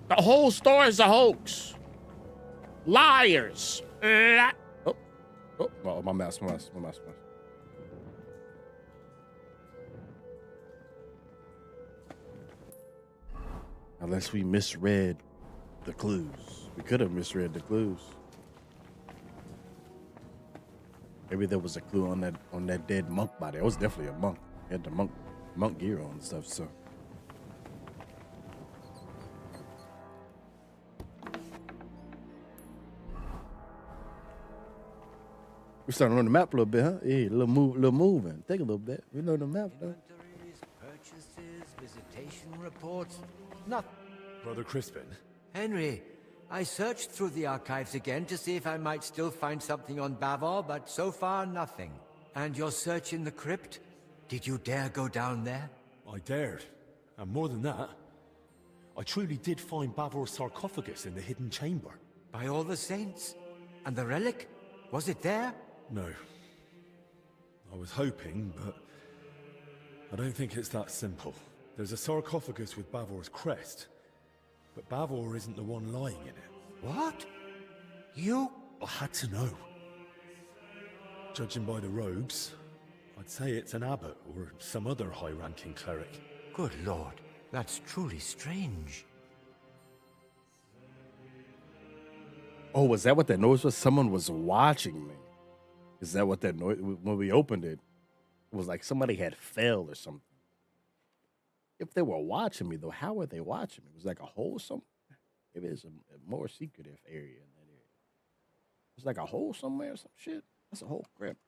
The whole story is a hoax. Liars. Oh, my mouse. Unless we misread the clues. We could have misread the clues. Maybe there was a clue on that dead monk body. It was definitely a monk. He had the monk gear on and stuff, so. We're starting to learn the map a little bit, huh? Yeah, a little moving. Take a little bit. We learn the map, though. Inventories, purchases, visitation reports. Nothing. Brother Crispin? Henry, I searched through the archives again to see if I might still find something on Bavor, but so far nothing. And your search in the crypt? Did you dare go down there? I dared. And more than that, I truly did find Bavor's sarcophagus in the hidden chamber. By all the saints? And the relic? Was it there? No. I was hoping, but I don't think it's that simple. There's a sarcophagus with Bavor's crest, but Bavor isn't the one lying in it. What? You? I had to know. Judging by the robes, I'd say it's an abbot or some other high-ranking cleric. Good Lord, that's truly strange. Oh, was that what that noise was? Someone was watching me. Is that what that noise, when we opened it, it was like somebody had fell or something. If they were watching me, though, how were they watching me? It was like a hole somewhere? Maybe it's a more secretive area in that area. It's like a hole somewhere or some shit. That's a whole crypt.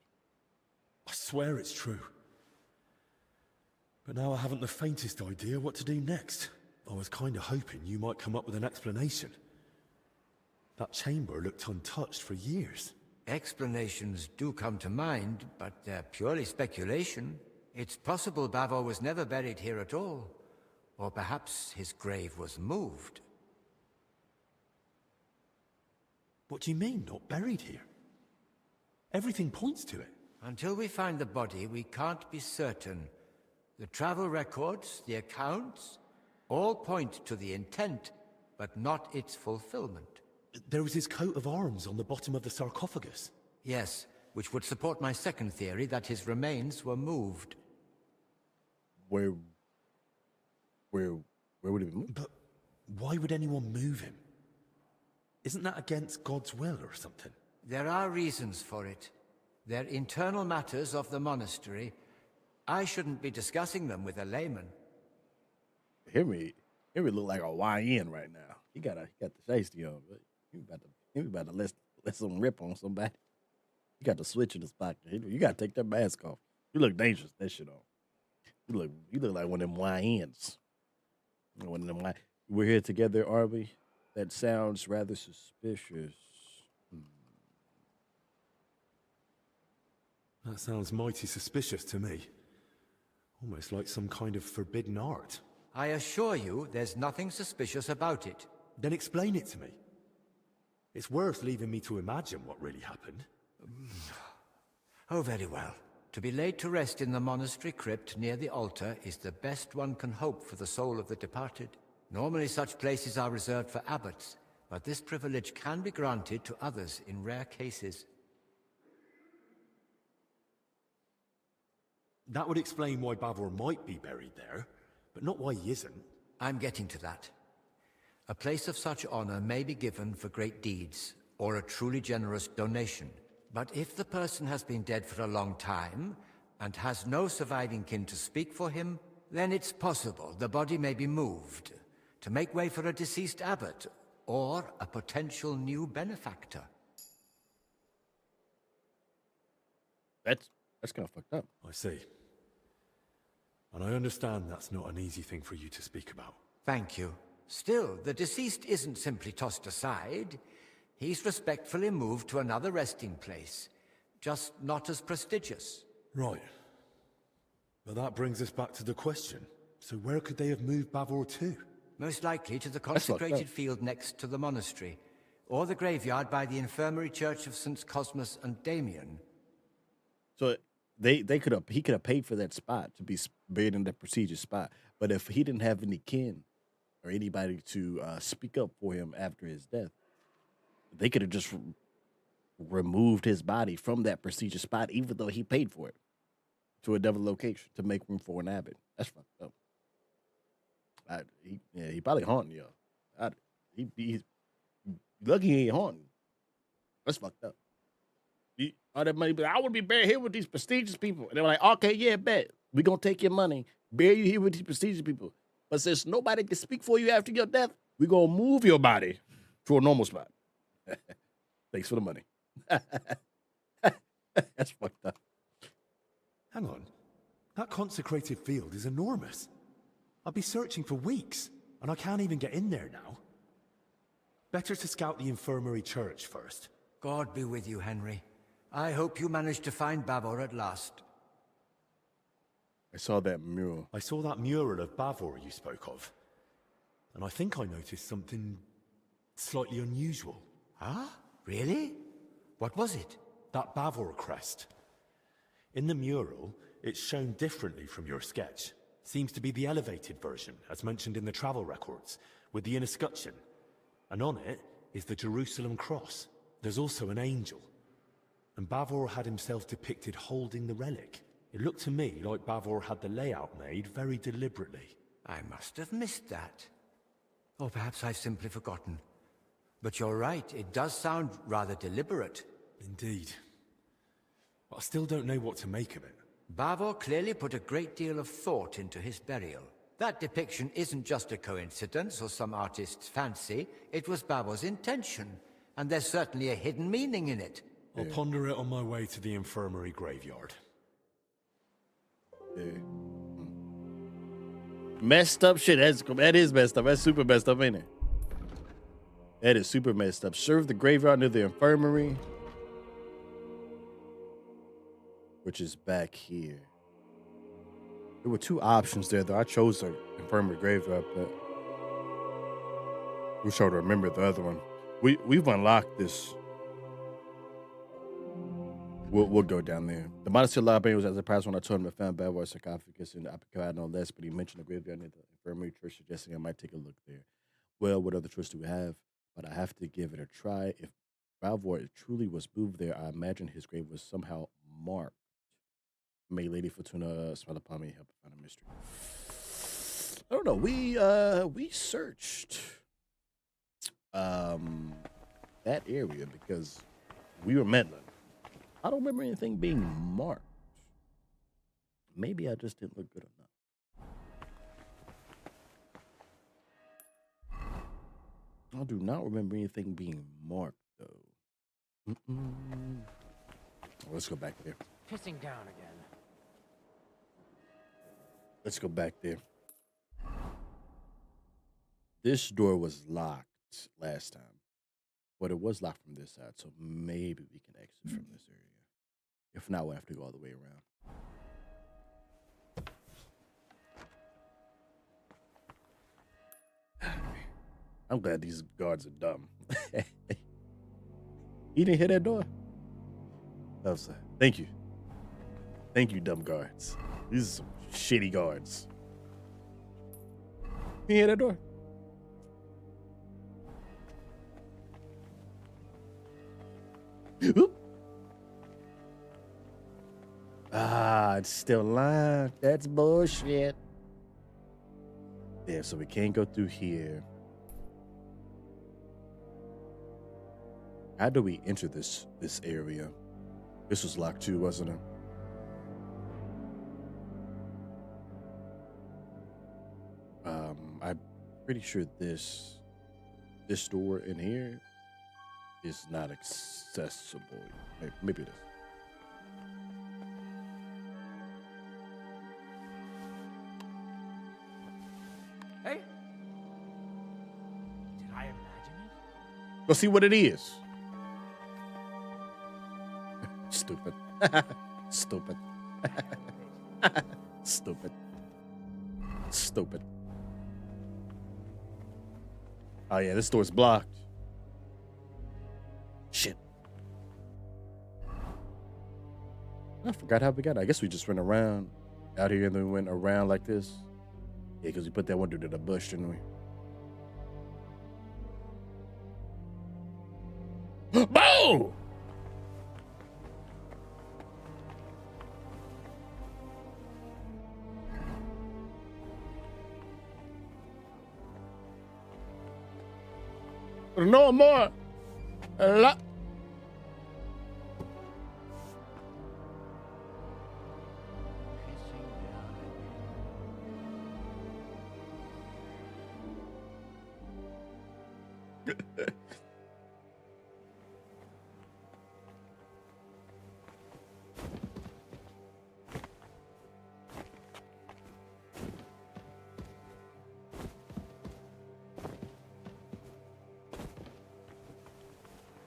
I swear it's true. But now I haven't the faintest idea what to do next. I was kind of hoping you might come up with an explanation. That chamber looked untouched for years. Explanations do come to mind, but they're purely speculation. It's possible Bavor was never buried here at all. Or perhaps his grave was moved. What do you mean, not buried here? Everything points to it. Until we find the body, we can't be certain. The travel records, the accounts, all point to the intent, but not its fulfillment. There was his coat of arms on the bottom of the sarcophagus. Yes, which would support my second theory that his remains were moved. Where would it be moved? But why would anyone move him? Isn't that against God's will or something? There are reasons for it. They're internal matters of the monastery. I shouldn't be discussing them with a layman. Henry look like a YN right now. He got the shiesty on, but he about to let some rip on somebody. You got the switch in his pocket. You got to take that mask off. You look dangerous. That shit on. You look like one of them YNs. One of them. We're here together, are we? That sounds rather suspicious. That sounds mighty suspicious to me. Almost like some kind of forbidden art. I assure you, there's nothing suspicious about it. Then explain it to me. It's worth leaving me to imagine what really happened. Oh, very well. To be laid to rest in the monastery crypt near the altar is the best one can hope for the soul of the departed. Normally such places are reserved for abbots, but this privilege can be granted to others in rare cases. That would explain why Bavor might be buried there, but not why he isn't. I'm getting to that. A place of such honor may be given for great deeds, or a truly generous donation. But if the person has been dead for a long time, and has no surviving kin to speak for him, then it's possible the body may be moved, to make way for a deceased abbot, or a potential new benefactor. That's kind of fucked up. I see. And I understand that's not an easy thing for you to speak about. Thank you. Still, the deceased isn't simply tossed aside. He's respectfully moved to another resting place, just not as prestigious. Right. Well, that brings us back to the question. So where could they have moved Bavor to? Most likely to the consecrated field next to the monastery, or the graveyard by the infirmary church of St. Cosmas and Damian. So he could have paid for that spot to be buried in that prestigious spot. But if he didn't have any kin or anybody to speak up for him after his death, they could have just removed his body from that prestigious spot, even though he paid for it, to another location to make room for an abbot. That's fucked up. He probably haunting y'all. He's lucky he ain't haunting. That's fucked up. All that money, but I want to be buried here with these prestigious people. And they were like, okay, yeah, bet. We're going to take your money, bury you here with these prestigious people. But since nobody can speak for you after your death, we're going to move your body to a normal spot. Thanks for the money. That's fucked up. Hang on. That consecrated field is enormous. I'll be searching for weeks, and I can't even get in there now. Better to scout the infirmary church first. God be with you, Henry. I hope you managed to find Bavor at last. I saw that mural. I saw that mural of Bavor you spoke of. And I think I noticed something slightly unusual. Ah? Really? What was it? That Bavor crest. In the mural, it's shown differently from your sketch. Seems to be the elevated version, as mentioned in the travel records, with the escutcheon. And on it is the Jerusalem cross. There's also an angel. And Bavor had himself depicted holding the relic. It looked to me like Bavor had the layout made very deliberately. I must have missed that. Or perhaps I've simply forgotten. But you're right, it does sound rather deliberate. Indeed. But I still don't know what to make of it. Bavor clearly put a great deal of thought into his burial. That depiction isn't just a coincidence or some artist's fancy. It was Bavor's intention, and there's certainly a hidden meaning in it. I'll ponder it on my way to the infirmary graveyard. Yeah. Messed up shit. That is messed up. That's super messed up, ain't it? That is super messed up. Serve the graveyard near the infirmary, which is back here. There were two options there, though. I chose the infirmary graveyard, but we're sure to remember the other one. We've unlocked this. We'll go down there. The monastery librarian was at the prize when I told him I found Bavor's sarcophagus and I had no less, but he mentioned the graveyard near the infirmary church, suggesting I might take a look there. Well, what other choice do we have? But I have to give it a try. If Bavor truly was moved there, I imagine his grave was somehow marked. May Lady Fortuna smile upon me, help find a mystery. I don't know. We searched that area because we were meddling. I don't remember anything being marked. Maybe I just didn't look good enough. I do not remember anything being marked, though. Let's go back there. Pissing down again. Let's go back there. This door was locked last time, but it was locked from this side, so maybe we can exit from this area. If not, we'll have to go all the way around. I'm glad these guards are dumb. You didn't hear that door? Thank you. Thank you, dumb guards. These are some shitty guards. You hear that door? Oop. Ah, it's still locked. That's bullshit. Yeah, so we can't go through here. How do we enter this area? This was locked too, wasn't it? I'm pretty sure this door in here is not accessible. Maybe it is. Hey? Did I imagine it? Go see what it is. Stupid. Stupid. Stupid. Stupid. Oh yeah, this door's blocked. Shit. I forgot how we got it. I guess we just went around out here and then we went around like this. Yeah, because we put that one dude in the bush, didn't we? Boom! No more.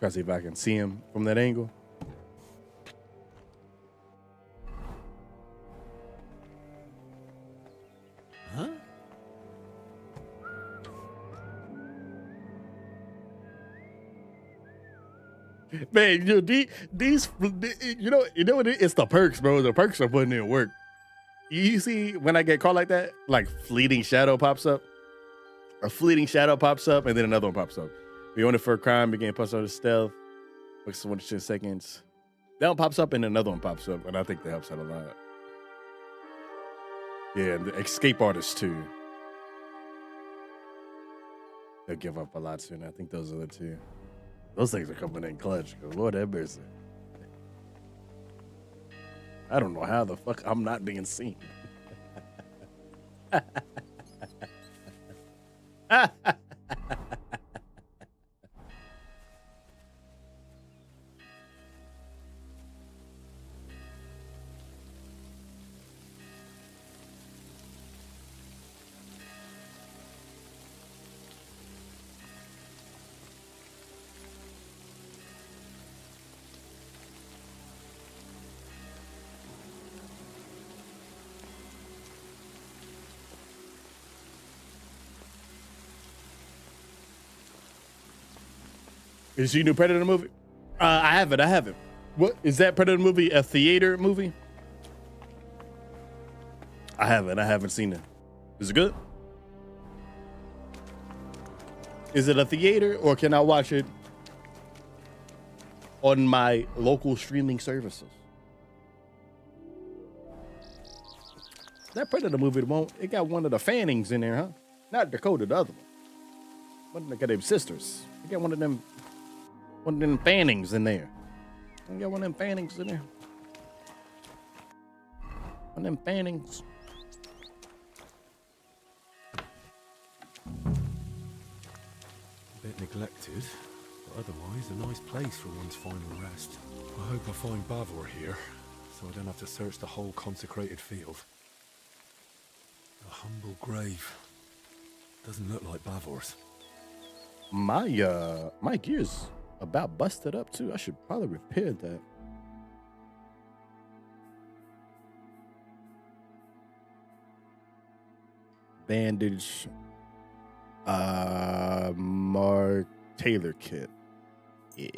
Try to see if I can see him from that angle. Huh? Man, these you know what it is? It's the perks, bro. The perks are putting in work. You see when I get caught like that, like fleeting shadow pops up. A fleeting shadow pops up and then another one pops up. We own it for a crime, begin plus on the stealth. Looks 1 to 10 seconds. That one pops up and another one pops up, and I think that helps out a lot. Yeah, and the escape artist too. They'll give up a lot soon. I think those are the two. Those things are coming in clutch. Lord have mercy. I don't know how the fuck I'm not being seen. Is she new Predator movie? I haven't. What is that Predator movie? A theater movie? I haven't seen it. Is it good? Is it a theater or can I watch it on my local streaming services? That Predator movie, it got one of the Fannings in there, huh? Not Dakota, the other one. One of them sisters. It got one of them Fannings in there. I got one of them paintings in there. One of them paintings. A bit neglected, but otherwise a nice place for one's final rest. I hope I find Bavor here, so I don't have to search the whole consecrated field. A humble grave. Doesn't look like Bavor's. My gear's about busted up too. I should probably repair that. Bandage. Mark Taylor kit. Yeah.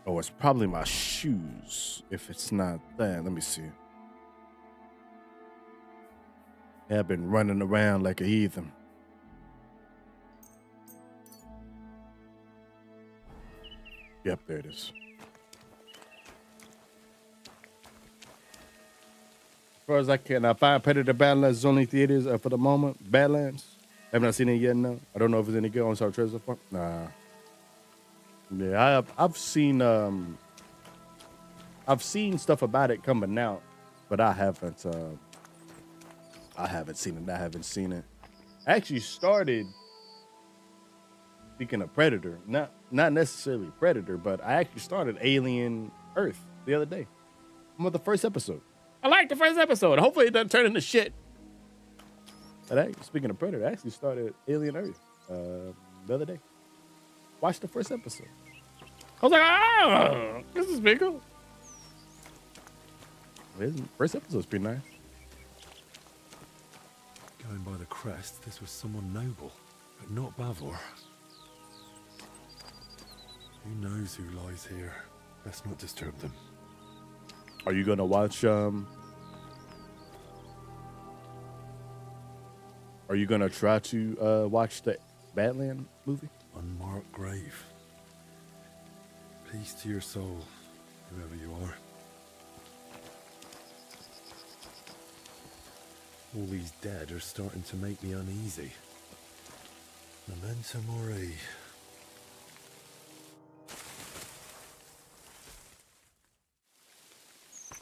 Oh, it's probably my shoes. If it's not that, let me see. I've been running around like a heathen. Yep, there it is. As far as I can, I find Predator Badlands is only theaters for the moment. Badlands. Have not seen it yet, no. I don't know if it's any good on South Treasure Farm. Nah. Yeah, I've seen stuff about it coming out, but I haven't seen it. I haven't seen it. I actually started, speaking of Predator, not necessarily Predator, but I actually started Alien Earth the other day. I'm with the first episode. I like the first episode. Hopefully it doesn't turn into shit. But speaking of Predator, I actually started Alien Earth the other day. Watched the first episode. I was like, this is pretty cool. First episode's pretty nice. Going by the crest, this was someone noble, but not Bavor. Who knows who lies here? Let's not disturb them. Are you gonna watch Are you gonna try to watch the Badland movie? Unmarked grave. Peace to your soul, whoever you are. All these dead are starting to make me uneasy. Memento mori.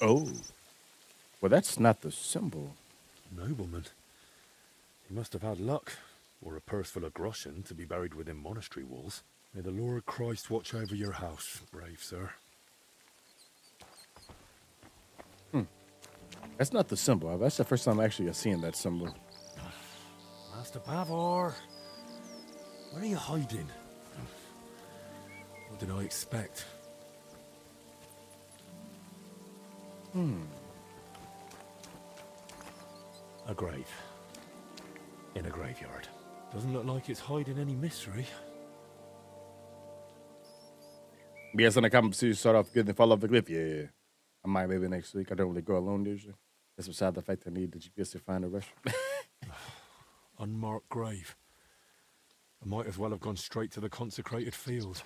Oh. Well, that's not the symbol. Nobleman. He must have had luck, or a purse full of groschen to be buried within monastery walls. May the Lord Christ watch over your house, brave sir. That's not the symbol. That's the first time actually I've seen that symbol. Master Bavor, where are you hiding? What did I expect? A grave. In a graveyard. Doesn't look like it's hiding any mystery. Yes, in the comments, you start off good and fall off the cliff. Yeah. I might maybe next week. I don't really go alone usually. That's beside the fact I need the GPS to find a restaurant. Unmarked grave. I might as well have gone straight to the consecrated field.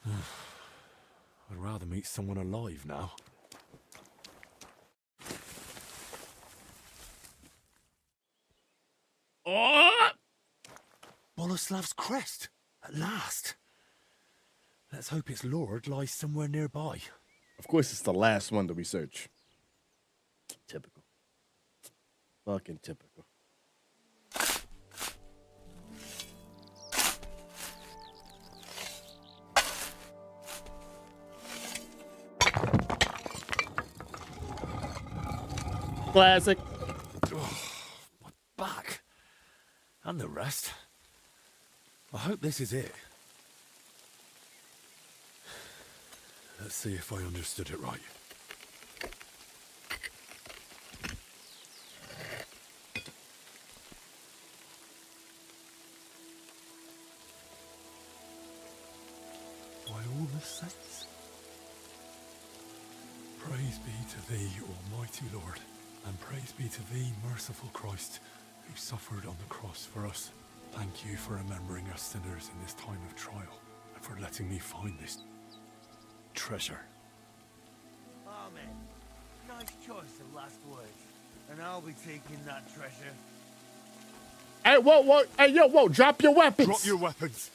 I'd rather meet someone alive now. Oh! Boleslav's crest, at last. Let's hope its lord lies somewhere nearby. Of course, it's the last one to research. Typical. Fucking typical. Classic. My back. And the rest. I hope this is it. Let's see if I understood it right. By all the saints. Praise be to thee, Almighty Lord, and praise be to thee, merciful Christ, who suffered on the cross for us. Thank you for remembering us sinners in this time of trial, and for letting me find this treasure. Amen. Nice choice of last words. And I'll be taking that treasure. Hey, whoa. Hey, yo, whoa, drop your weapons. Drop your weapons.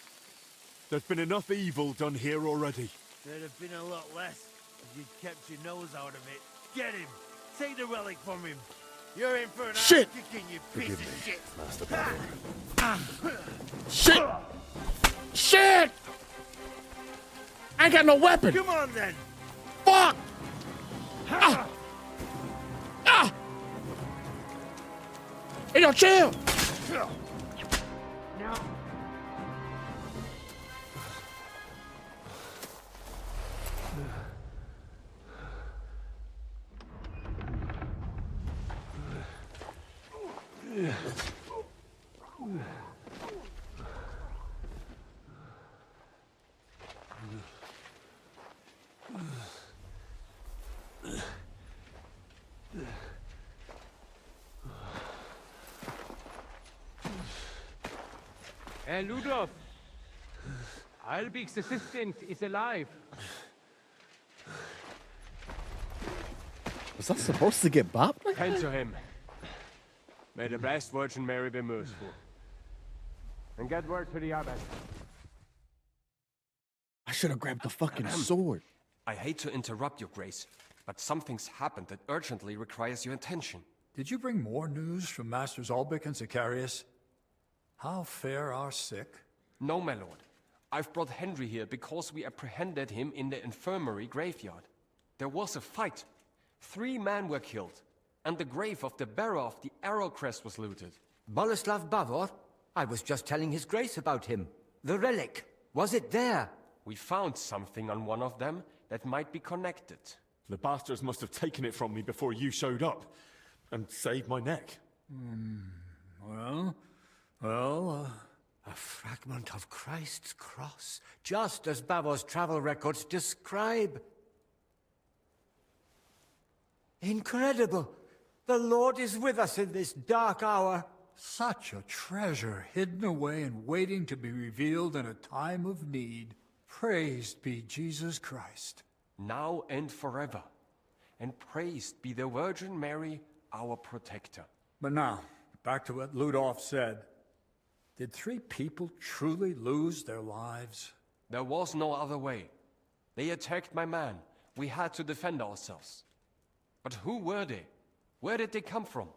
There's been enough evil done here already. There'd have been a lot less if you'd kept your nose out of it. Get him! Take the relic from him! You're in for an ass Shit! kicking, you piece of shit! Master Bavor. Shit! Shit! I ain't got no weapon. Come on then! Fuck! Ah! Ah! Hey, yo, chill! Now. Ludolf, Albig's assistant is alive. Was I supposed to get bopped? Tend to him. May the blessed Virgin Mary be merciful. And get word to the abbot. I should have grabbed the fucking sword. I hate to interrupt, Your Grace, but something's happened that urgently requires your attention. Did you bring more news from Masters Albic and Zacharias? How fare our sick? No, my lord. I've brought Henry here because we apprehended him in the infirmary graveyard. There was a fight. 3 men were killed, and the grave of the bearer of the arrow crest was looted. Boleslav Bavor? I was just telling His Grace about him. The relic. Was it there? We found something on one of them that might be connected. The bastards must have taken it from me before you showed up, and saved my neck. Well... A fragment of Christ's cross, just as Bavor's travel records describe. Incredible! The Lord is with us in this dark hour. Such a treasure hidden away and waiting to be revealed in a time of need. Praised be Jesus Christ. Now and forever. And praised be the Virgin Mary, our protector. But now, back to what Ludolf said. Did 3 people truly lose their lives? There was no other way. They attacked my man. We had to defend ourselves. But who were they? Where did they come from?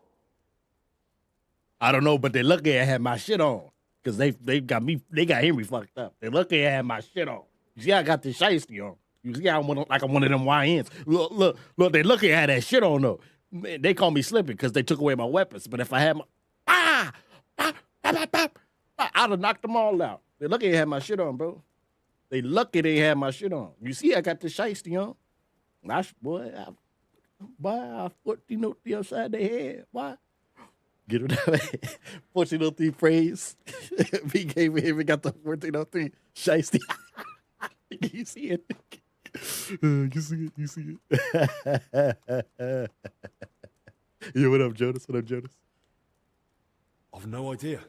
I don't know, but they lucky I had my shit on. Cause they got Henry fucked up. They lucky I had my shit on. You see, I got this shiesty on. You see, I'm one of them YNs. Look, they lucky I had that shit on though. Man, they call me slipping because they took away my weapons. But if I had my I'd have knocked them all out. They lucky I had my shit on, bro. They lucky they had my shit on. You see, I got the shiesty on. I 1403 upside their head. Why? Get it out. 1403 praise. He gave him got the 1403 shiesty. You see it? You see it? Yo, what up, Jonas? I've no idea.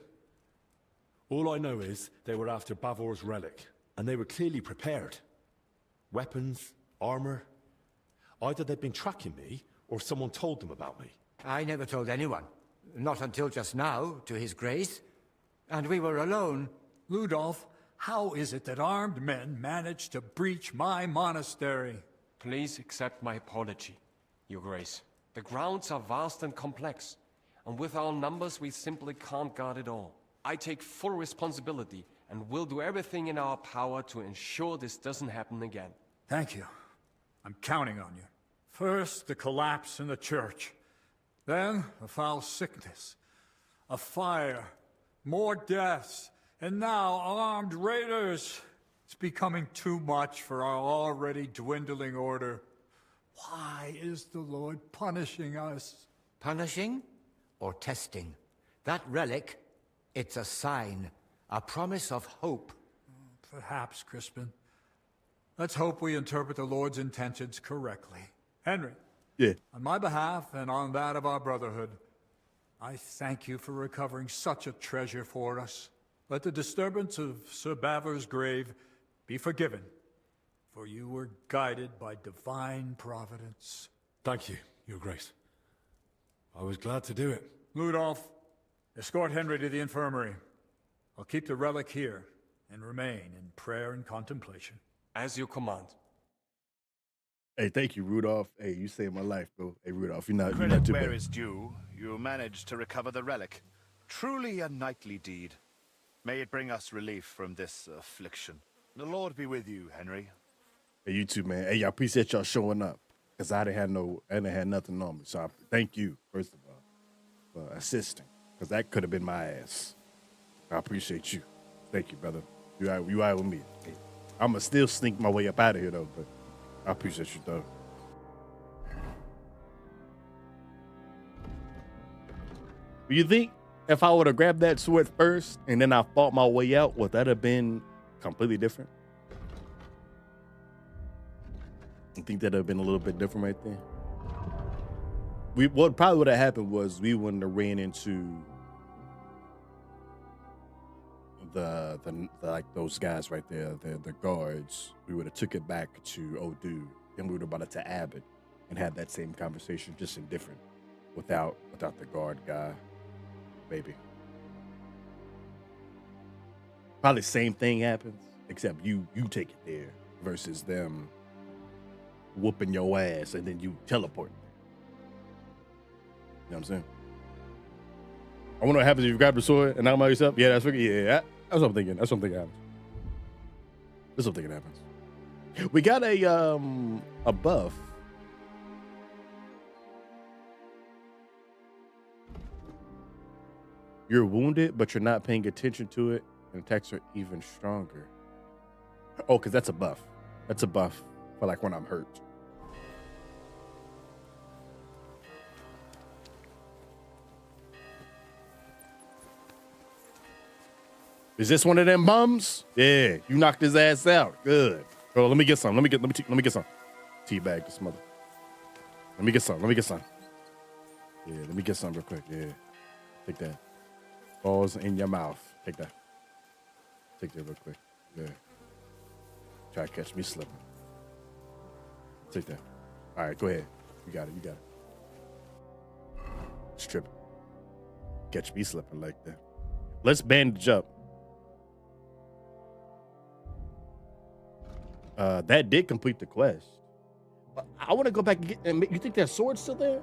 All I know is they were after Bavor's relic, and they were clearly prepared. Weapons, armor. Either they'd been tracking me, or someone told them about me. I never told anyone. Not until just now, to His Grace. And we were alone. Ludolf, how is it that armed men managed to breach my monastery? Please accept my apology, Your Grace. The grounds are vast and complex, and with our numbers we simply can't guard it all. I take full responsibility and will do everything in our power to ensure this doesn't happen again. Thank you. I'm counting on you. First, the collapse in the church. Then, a foul sickness. A fire. More deaths. And now, armed raiders. It's becoming too much for our already dwindling order. Why is the Lord punishing us? Punishing or testing? That relic, it's a sign. A promise of hope. Perhaps, Crispin. Let's hope we interpret the Lord's intentions correctly. Henry. Yeah. On my behalf and on that of our brotherhood, I thank you for recovering such a treasure for us. Let the disturbance of Sir Bavor's grave be forgiven, for you were guided by divine providence. Thank you, Your Grace. I was glad to do it. Ludolf, escort Henry to the infirmary. I'll keep the relic here and remain in prayer and contemplation. As you command. Hey, thank you, Rudolph. Hey, you saved my life, bro. Hey, Rudolph, you're not Credit too where bad. is due. You managed to recover the relic. Truly a knightly deed. May it bring us relief from this affliction. The Lord be with you, Henry. Hey, you too, man. Hey, I appreciate y'all showing up. Cause I didn't have nothing on me. So thank you, first of all, for assisting. Cause that could have been my ass. I appreciate you. Thank you, brother. You out with me. Hey, I'ma still sneak my way up out of here though, but I appreciate you though. Do you think if I would have grabbed that sword first and then I fought my way out, would that have been completely different? I think that'd have been a little bit different right there. What probably would have happened was we wouldn't have ran into the like those guys right there, the guards. We would have took it back to Odu, and we would have brought it to Abbott and had that same conversation, just in different, without the guard guy, maybe. Probably same thing happens, except you take it there versus them whooping your ass and then you teleporting. You know what I'm saying? I wonder what happens if you grab the sword and knock him out yourself. Yeah, that's what I'm thinking. That's what I'm thinking happens. That's what I'm thinking happens. We got a buff. You're wounded, but you're not paying attention to it, and attacks are even stronger. Oh, because that's a buff. That's a buff for like when I'm hurt. Is this one of them bums? Yeah, you knocked his ass out. Good. Oh, let me get some. Let me get some. Teabag this mother. Let me get some. Yeah, let me get some real quick. Yeah. Take that. Balls in your mouth. Take that. Take that real quick. Yeah. Try to catch me slipping. Take that. All right, go ahead. You got it. Strip it. Catch me slipping like that. Let's bandage up. That did complete the quest. I want to go back and get. And you think that sword's still there?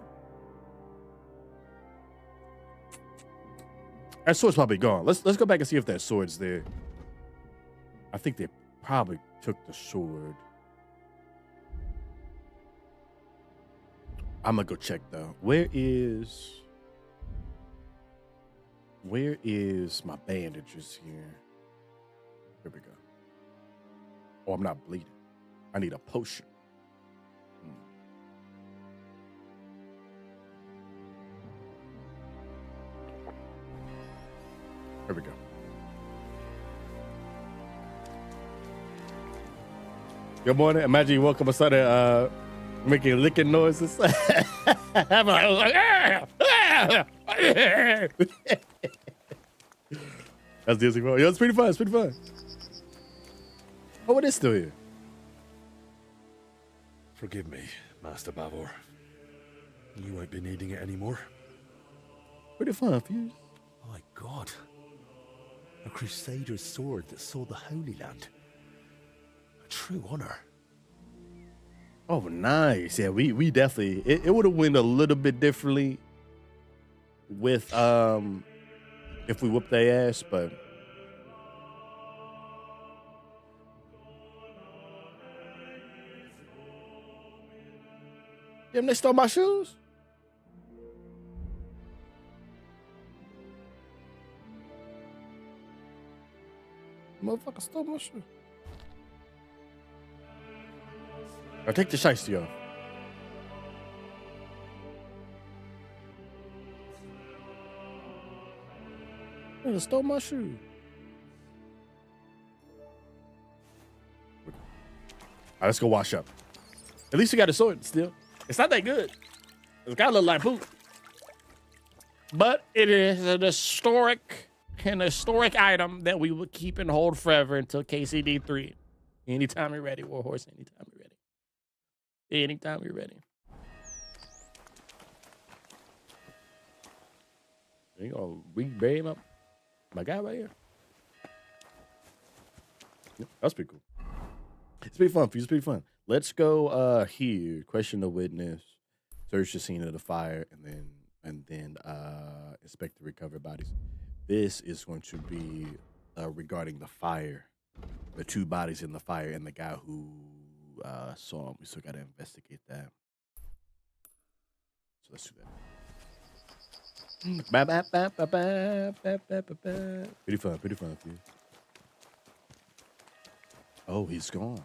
That sword's probably gone. Let's go back and see if that sword's there. I think they probably took the sword. I'm gonna go check though. Where is my bandages here? Here we go. Oh, I'm not bleeding. I need a potion. Here we go. Good morning. Imagine you woke up and started making licking noises. I'm like, that's Disney World. Yo, it's pretty fun. Oh, it is still here. Forgive me, Master Bavor. You won't be needing it anymore. Pretty fun, Fuse. My God. A Crusader's sword that saw the Holy Land. A true honor. Oh, nice. Yeah, we definitely it would have went a little bit differently with if we whooped their ass, but damn, they stole my shoes. Motherfucker stole my shoes. I'll take the shiesty off. They stole my shoe. All right, let's go wash up. At least you got a sword still. It's not that good. It's got to look like poop. But it is an historic item that we will keep and hold forever until KCD 3. Anytime you're ready, Warhorse. Anytime you're ready. Anytime you're ready. You gonna re-bury him up? My guy right here. Yep, that's pretty cool. It's pretty fun. It's pretty fun. Let's go here. Question the witness. Search the scene of the fire, and then inspect the recovered bodies. This is going to be regarding the fire, the 2 bodies in the fire, and the guy who saw him. We still got to investigate that. So let's do that. Pretty fun. Dude. Oh, he's gone.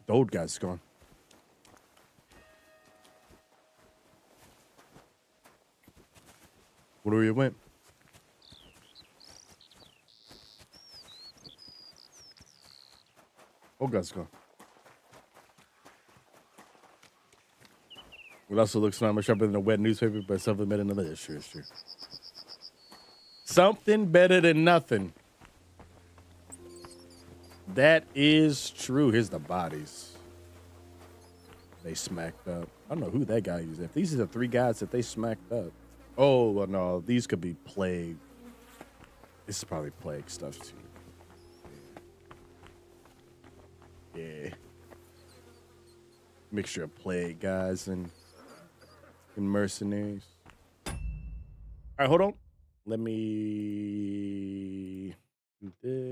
The old guy's gone. Where he went? Old guy's gone. It also looks not much sharper than a wet newspaper, but something better than that. Sure. Something better than nothing. That is true. Here's the bodies. They smacked up. I don't know who that guy is. If these are the 3 guys that they smacked up. Oh, well, no. These could be plague. This is probably plague stuff, too. Yeah. Mixture of plague guys and mercenaries. All right, hold on. Let me do this.